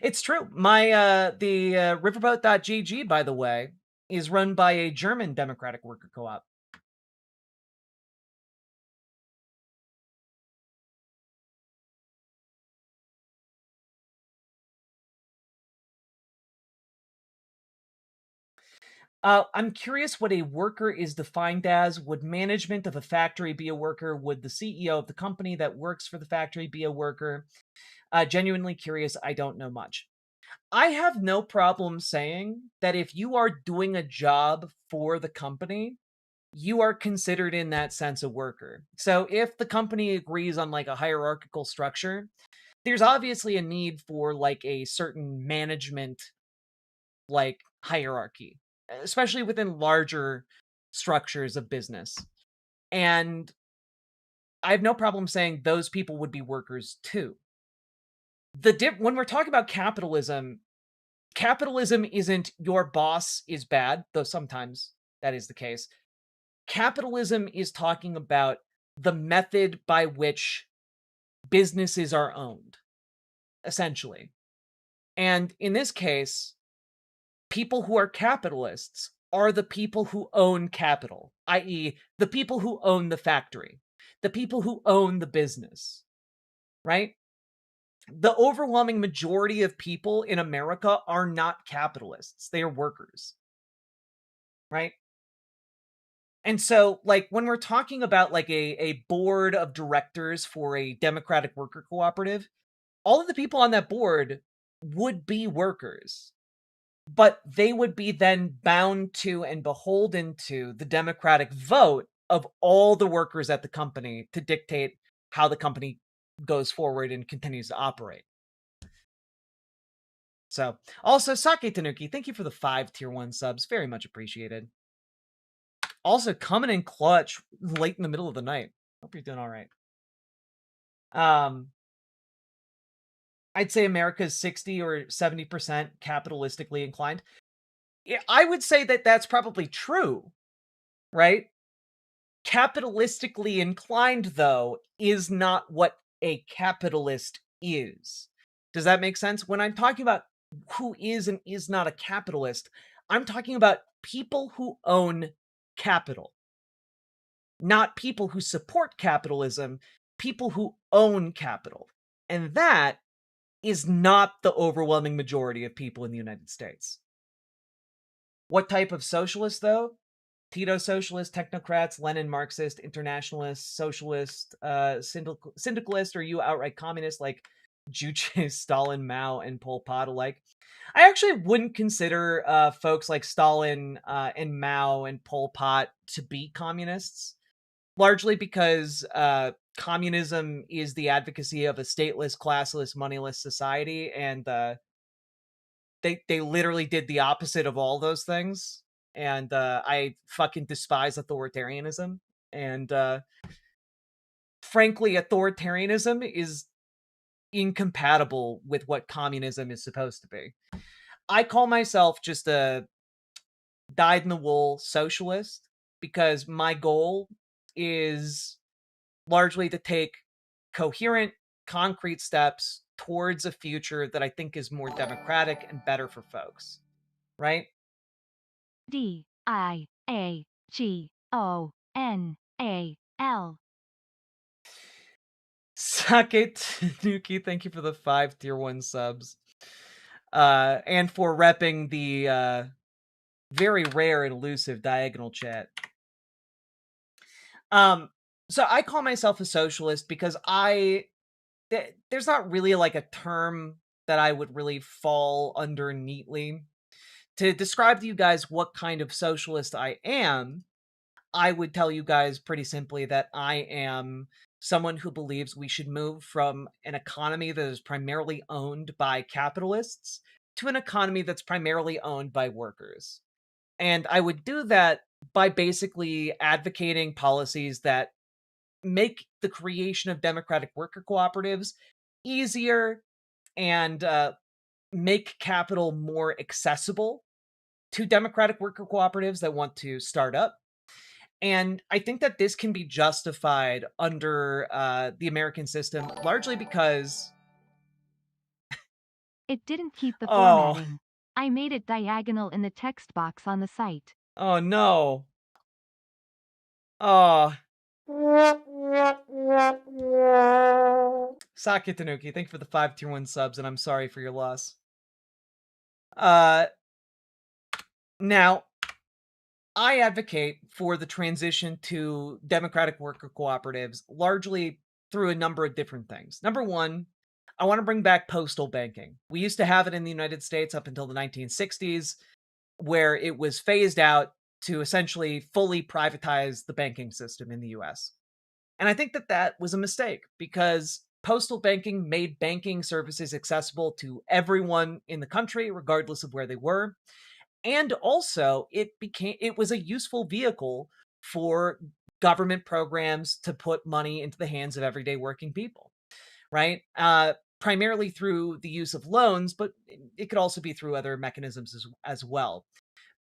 It's true. My the riverboat.gg, by the way, is run by a German democratic worker co-op. I'm curious what a worker is defined as. Would management of a factory be a worker? Would the CEO of the company that works for the factory be a worker? Genuinely curious. I don't know much. I have no problem saying that if you are doing a job for the company, you are considered in that sense a worker. So if the company agrees on like a hierarchical structure, there's obviously a need for like a certain management like hierarchy, especially within larger structures of business. And I have no problem saying those people would be workers too. When we're talking about capitalism, capitalism isn't your boss is bad, though sometimes that is the case. Capitalism is talking about the method by which businesses are owned, essentially. And in this case, people who are capitalists are the people who own capital, i.e., the people who own the factory, the people who own the business, right? The overwhelming majority of people in America are not capitalists. They are workers, right? And so, like, when we're talking about like a board of directors for a democratic worker cooperative, all of the people on that board would be workers, but they would be then bound to and beholden to the democratic vote of all the workers at the company to dictate how the company goes forward and continues to operate. So, also, Sake Tanuki, thank you for the 5 tier 1 subs. Very much appreciated. Also, coming in clutch late in the middle of the night. Hope you're doing all right. I'd say America's 60 or 70% capitalistically inclined. Yeah, I would say that that's probably true, right? Capitalistically inclined, though, is not what a capitalist is. Does that make sense? When I'm talking about who is and is not a capitalist, I'm talking about people who own capital, not people who support capitalism, people who own capital. And that is not the overwhelming majority of people in the United States. What type of socialist, though? Tito socialist, technocrats, Lenin Marxist, internationalist, socialist, syndicalist, or you outright communist like Juche, Stalin, Mao, and Pol Pot alike? I actually wouldn't consider folks like Stalin and Mao and Pol Pot to be communists, largely because communism is the advocacy of a stateless, classless, moneyless society, and they literally did the opposite of all those things. And I fucking despise authoritarianism. And frankly, authoritarianism is incompatible with what communism is supposed to be. I call myself just a dyed-in-the-wool socialist because my goal is largely to take coherent, concrete steps towards a future that I think is more democratic and better for folks, right? DIAGONA A.L. Sake Tanuki, thank you for the 5 tier 1 subs. And for repping the very rare and elusive diagonal chat. So I call myself a socialist because there's not really like a term that I would really fall under neatly. To describe to you guys what kind of socialist I am, I would tell you guys pretty simply that I am someone who believes we should move from an economy that is primarily owned by capitalists to an economy that's primarily owned by workers. And I would do that by basically advocating policies that make the creation of democratic worker cooperatives easier and make capital more accessible to democratic worker cooperatives that want to start up. And I think that this can be justified under the American system, largely because... It didn't keep the Oh, formatting. I made it diagonal in the text box on the site. oh no. Oh. Sake Tanuki, thank you for the 5 tier 1 subs, and I'm sorry for your loss. Now, I advocate for the transition to democratic worker cooperatives largely through a number of different things. Number one, I want to bring back postal banking. We used to have it in the United States up until the 1960s, where it was phased out to essentially fully privatize the banking system in the US. And I think that that was a mistake because postal banking made banking services accessible to everyone in the country, regardless of where they were. And also, it was a useful vehicle for government programs to put money into the hands of everyday working people, right? Primarily through the use of loans, but it could also be through other mechanisms as well.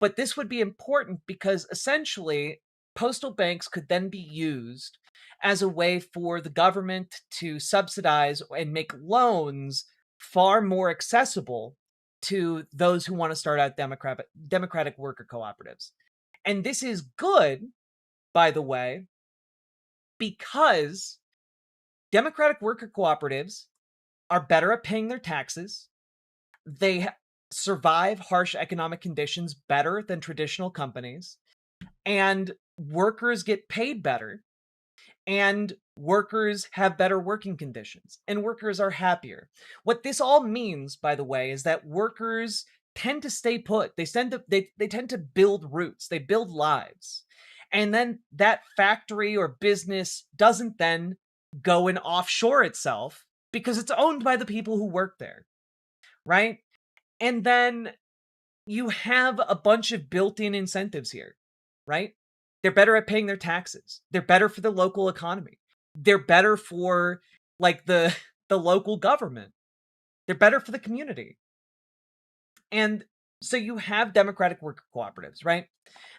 But this would be important because essentially postal banks could then be used as a way for the government to subsidize and make loans far more accessible to those who want to start out democratic worker cooperatives. And this is good, by the way, because democratic worker cooperatives are better at paying their taxes. They survive harsh economic conditions better than traditional companies, and workers get paid better, and workers have better working conditions, and workers are happier. What this all means, by the way, is that workers tend to stay put. They tend to build roots. They build lives. And then that factory or business doesn't then go and offshore itself because it's owned by the people who work there, right? And then you have a bunch of built-in incentives here, right? They're better at paying their taxes. They're better for the local economy. They're better for like the local government. They're better for the community. And so you have democratic worker cooperatives, right?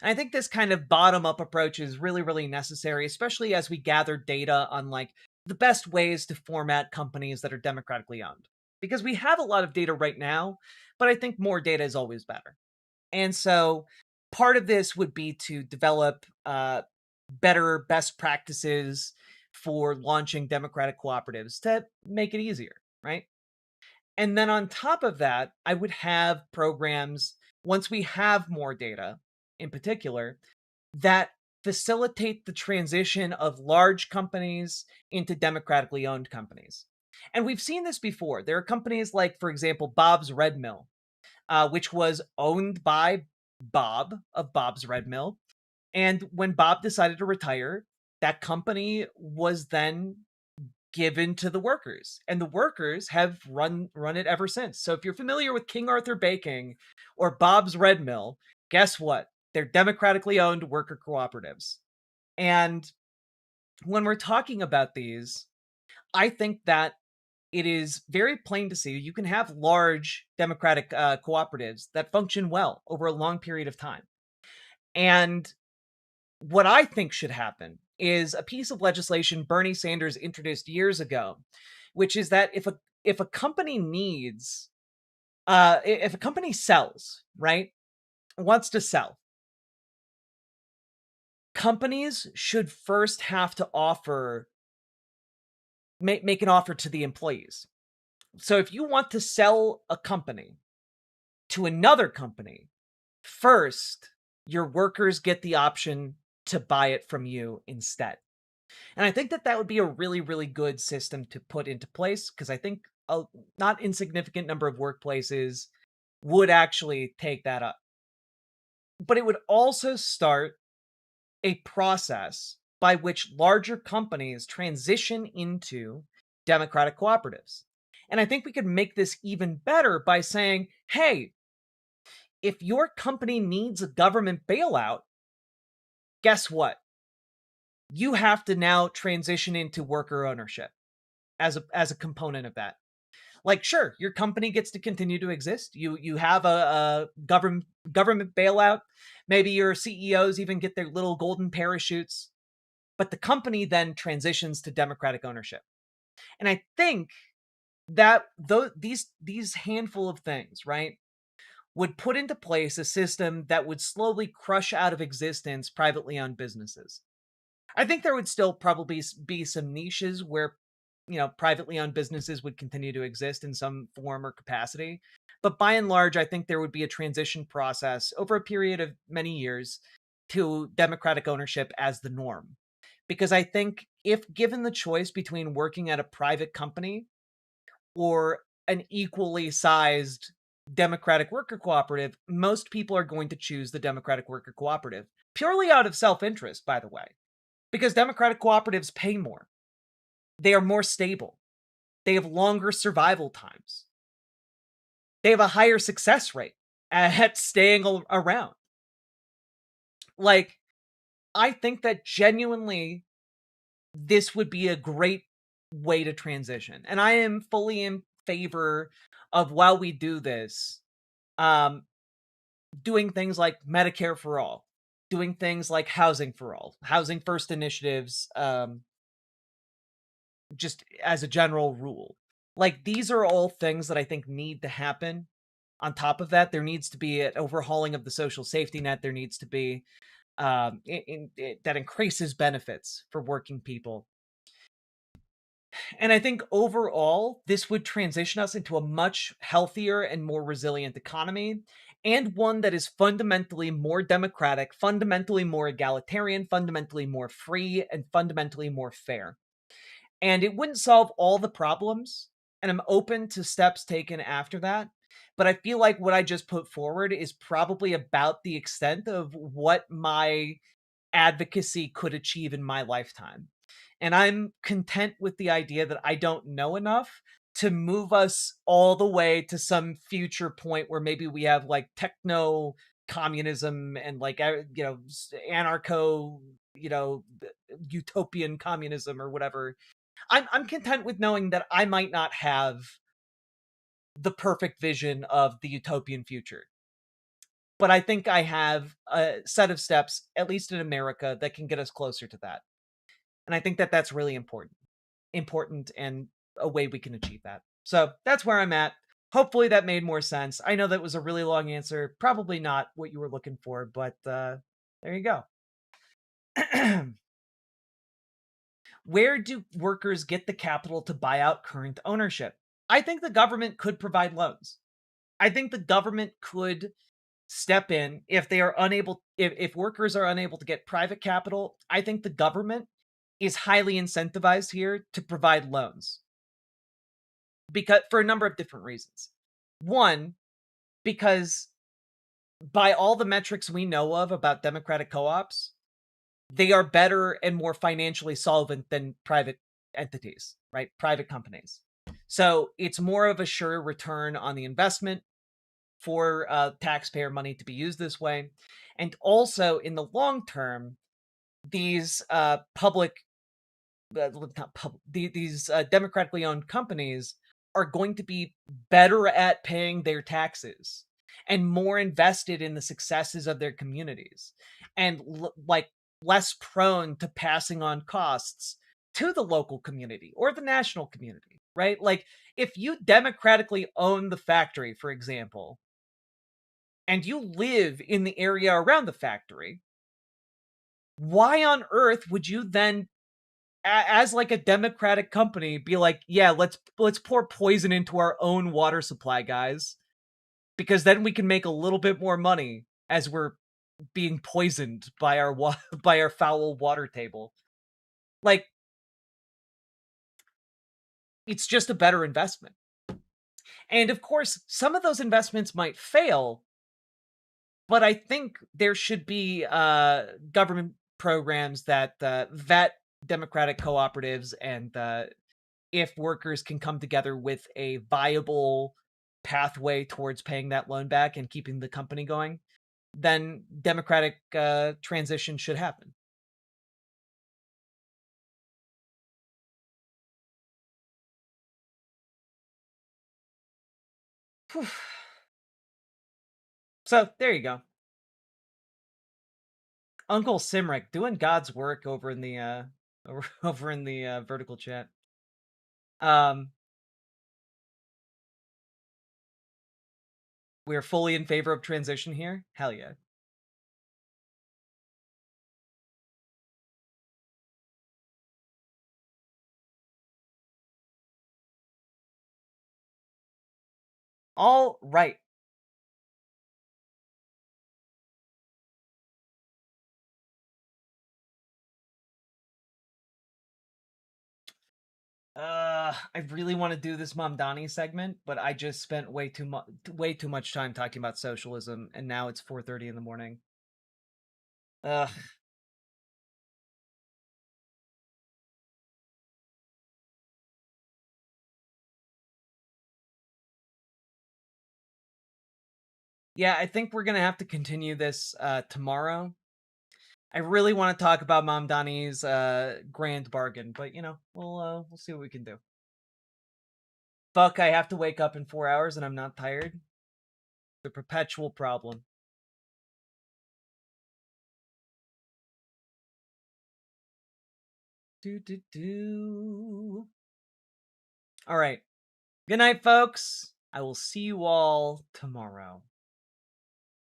And I think this kind of bottom-up approach is really, really necessary, especially as we gather data on like the best ways to format companies that are democratically owned. Because we have a lot of data right now, but I think more data is always better. And so part of this would be to develop better best practices for launching democratic cooperatives to make it easier, right? And then on top of that, I would have programs, once we have more data in particular, that facilitate the transition of large companies into democratically owned companies. And we've seen this before. There are companies like, for example, Bob's Red Mill, which was owned by Bob of Bob's Red Mill. And when Bob decided to retire, that company was then given to the workers, and the workers have run it ever since. So if you're familiar with King Arthur Baking or Bob's Red Mill, guess what? They're democratically owned worker cooperatives. And when we're talking about these, I think that it is very plain to see you can have large democratic cooperatives that function well over a long period of time. And what I think should happen is a piece of legislation Bernie Sanders introduced years ago, which is that if a company needs if a company sells, right, wants to sell, companies should first have to make an offer to the employees. So if you want to sell a company to another company, first, your workers get the option to buy it from you instead. And I think that that would be a really, really good system to put into place, because I think a not insignificant number of workplaces would actually take that up. But it would also start a process by which larger companies transition into democratic cooperatives. And I think we could make this even better by saying, hey, if your company needs a government bailout, guess what? You have to now transition into worker ownership as a component of that. Like, sure, your company gets to continue to exist. You have a government bailout. Maybe your CEOs even get their little golden parachutes, but the company then transitions to democratic ownership. And I think that these handful of things, right, would put into place a system that would slowly crush out of existence privately owned businesses. I think there would still probably be some niches where, privately owned businesses would continue to exist in some form or capacity. But by and large, I think there would be a transition process over a period of many years to democratic ownership as the norm. Because I think if given the choice between working at a private company or an equally sized democratic worker cooperative, most people are going to choose the democratic worker cooperative, purely out of self-interest, by the way, because democratic cooperatives pay more. They are more stable. They have longer survival times. They have a higher success rate at staying around. Like, I think that genuinely this would be a great way to transition. And I am fully in favor of, while we do this, doing things like Medicare for all, doing things like housing for all, housing first initiatives, just as a general rule. Like, these are all things that I think need to happen. On top of that, there needs to be an overhauling of the social safety net. There needs to be that increases benefits for working people. And I think overall, this would transition us into a much healthier and more resilient economy, and one that is fundamentally more democratic, fundamentally more egalitarian, fundamentally more free, and fundamentally more fair. And it wouldn't solve all the problems, and I'm open to steps taken after that. But I feel like what I just put forward is probably about the extent of what my advocacy could achieve in my lifetime. And I'm content with the idea that I don't know enough to move us all the way to some future point where maybe we have like techno communism and like, anarcho, utopian communism or whatever. I'm content with knowing that I might not have the perfect vision of the utopian future. But I think I have a set of steps, at least in America, that can get us closer to that. And I think that that's really important and a way we can achieve that. So that's where I'm at. Hopefully that made more sense. I know that was a really long answer, probably not what you were looking for, but there you go. Where do workers get the capital to buy out current ownership? I think the government could provide loans. I think the government could step in if they are unable, if workers are unable to get private capital. I think the government is highly incentivized here to provide loans, because for a number of different reasons. One, because by all the metrics we know of about democratic co-ops, they are better and more financially solvent than private entities, right? Private companies. So it's more of a sure return on the investment for taxpayer money to be used this way. And also in the long term, these these democratically owned companies are going to be better at paying their taxes and more invested in the successes of their communities, and like less prone to passing on costs to the local community or the national community, right? Like, if you democratically own the factory, for example, and you live in the area around the factory, why on earth would you then, as like a democratic company, be like, yeah, let's pour poison into our own water supply, guys, because then we can make a little bit more money as we're being poisoned by our by our foul water table. Like, it's just a better investment. And of course, some of those investments might fail, but I think there should be government programs that vet democratic cooperatives, and if workers can come together with a viable pathway towards paying that loan back and keeping the company going, then democratic transition should happen. Whew. So there you go. Uncle Simric doing God's work over in the over in the vertical chat. We're fully in favor of transition here. Hell yeah. All right. I really want to do this Mamdani segment, but I just spent way too much time talking about socialism, and now it's 4:30 in the morning. Ugh. Yeah, I think we're gonna have to continue this tomorrow. I really want to talk about Mamdani's grand bargain, but you know, we'll see what we can do. Fuck, I have to wake up in 4 hours and I'm not tired. The perpetual problem. All right. Good night, folks. I will see you all tomorrow.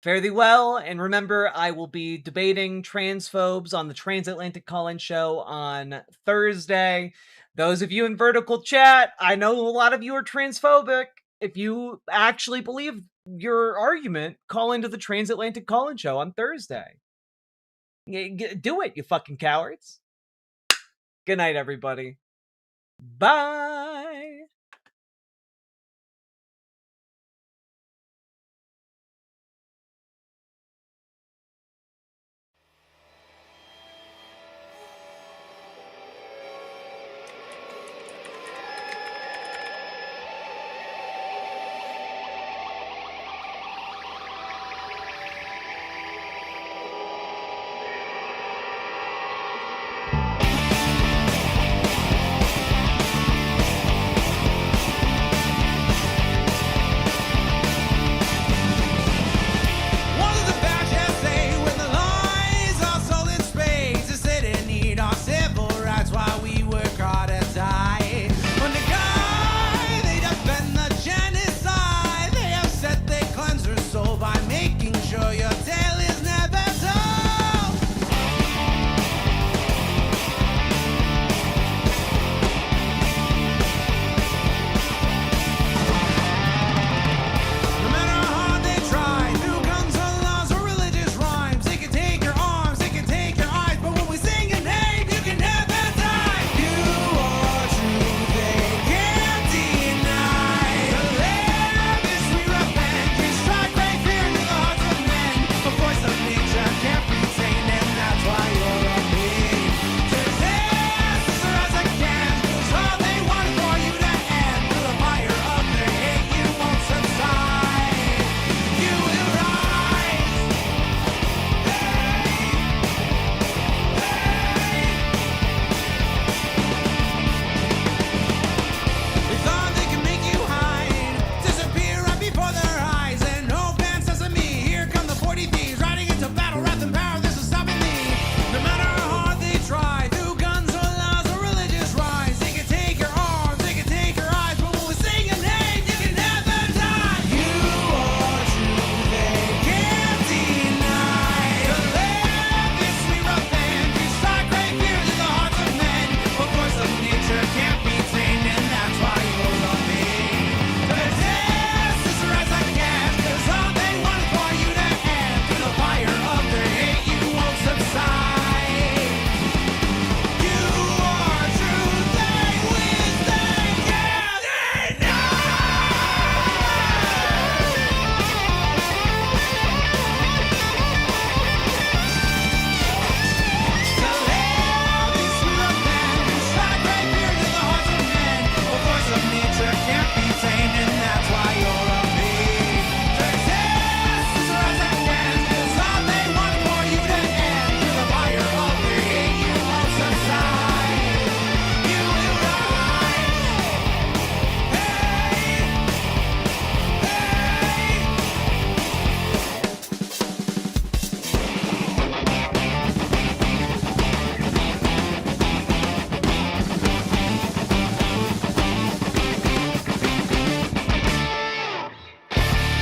Fare thee well, and remember, I will be debating transphobes on the Transatlantic Call-In Show on Thursday. Those of you in vertical chat, I know a lot of you are transphobic. If you actually believe your argument, call into the Transatlantic Call-In Show on Thursday. Do it, you fucking cowards. Good night, everybody. Bye.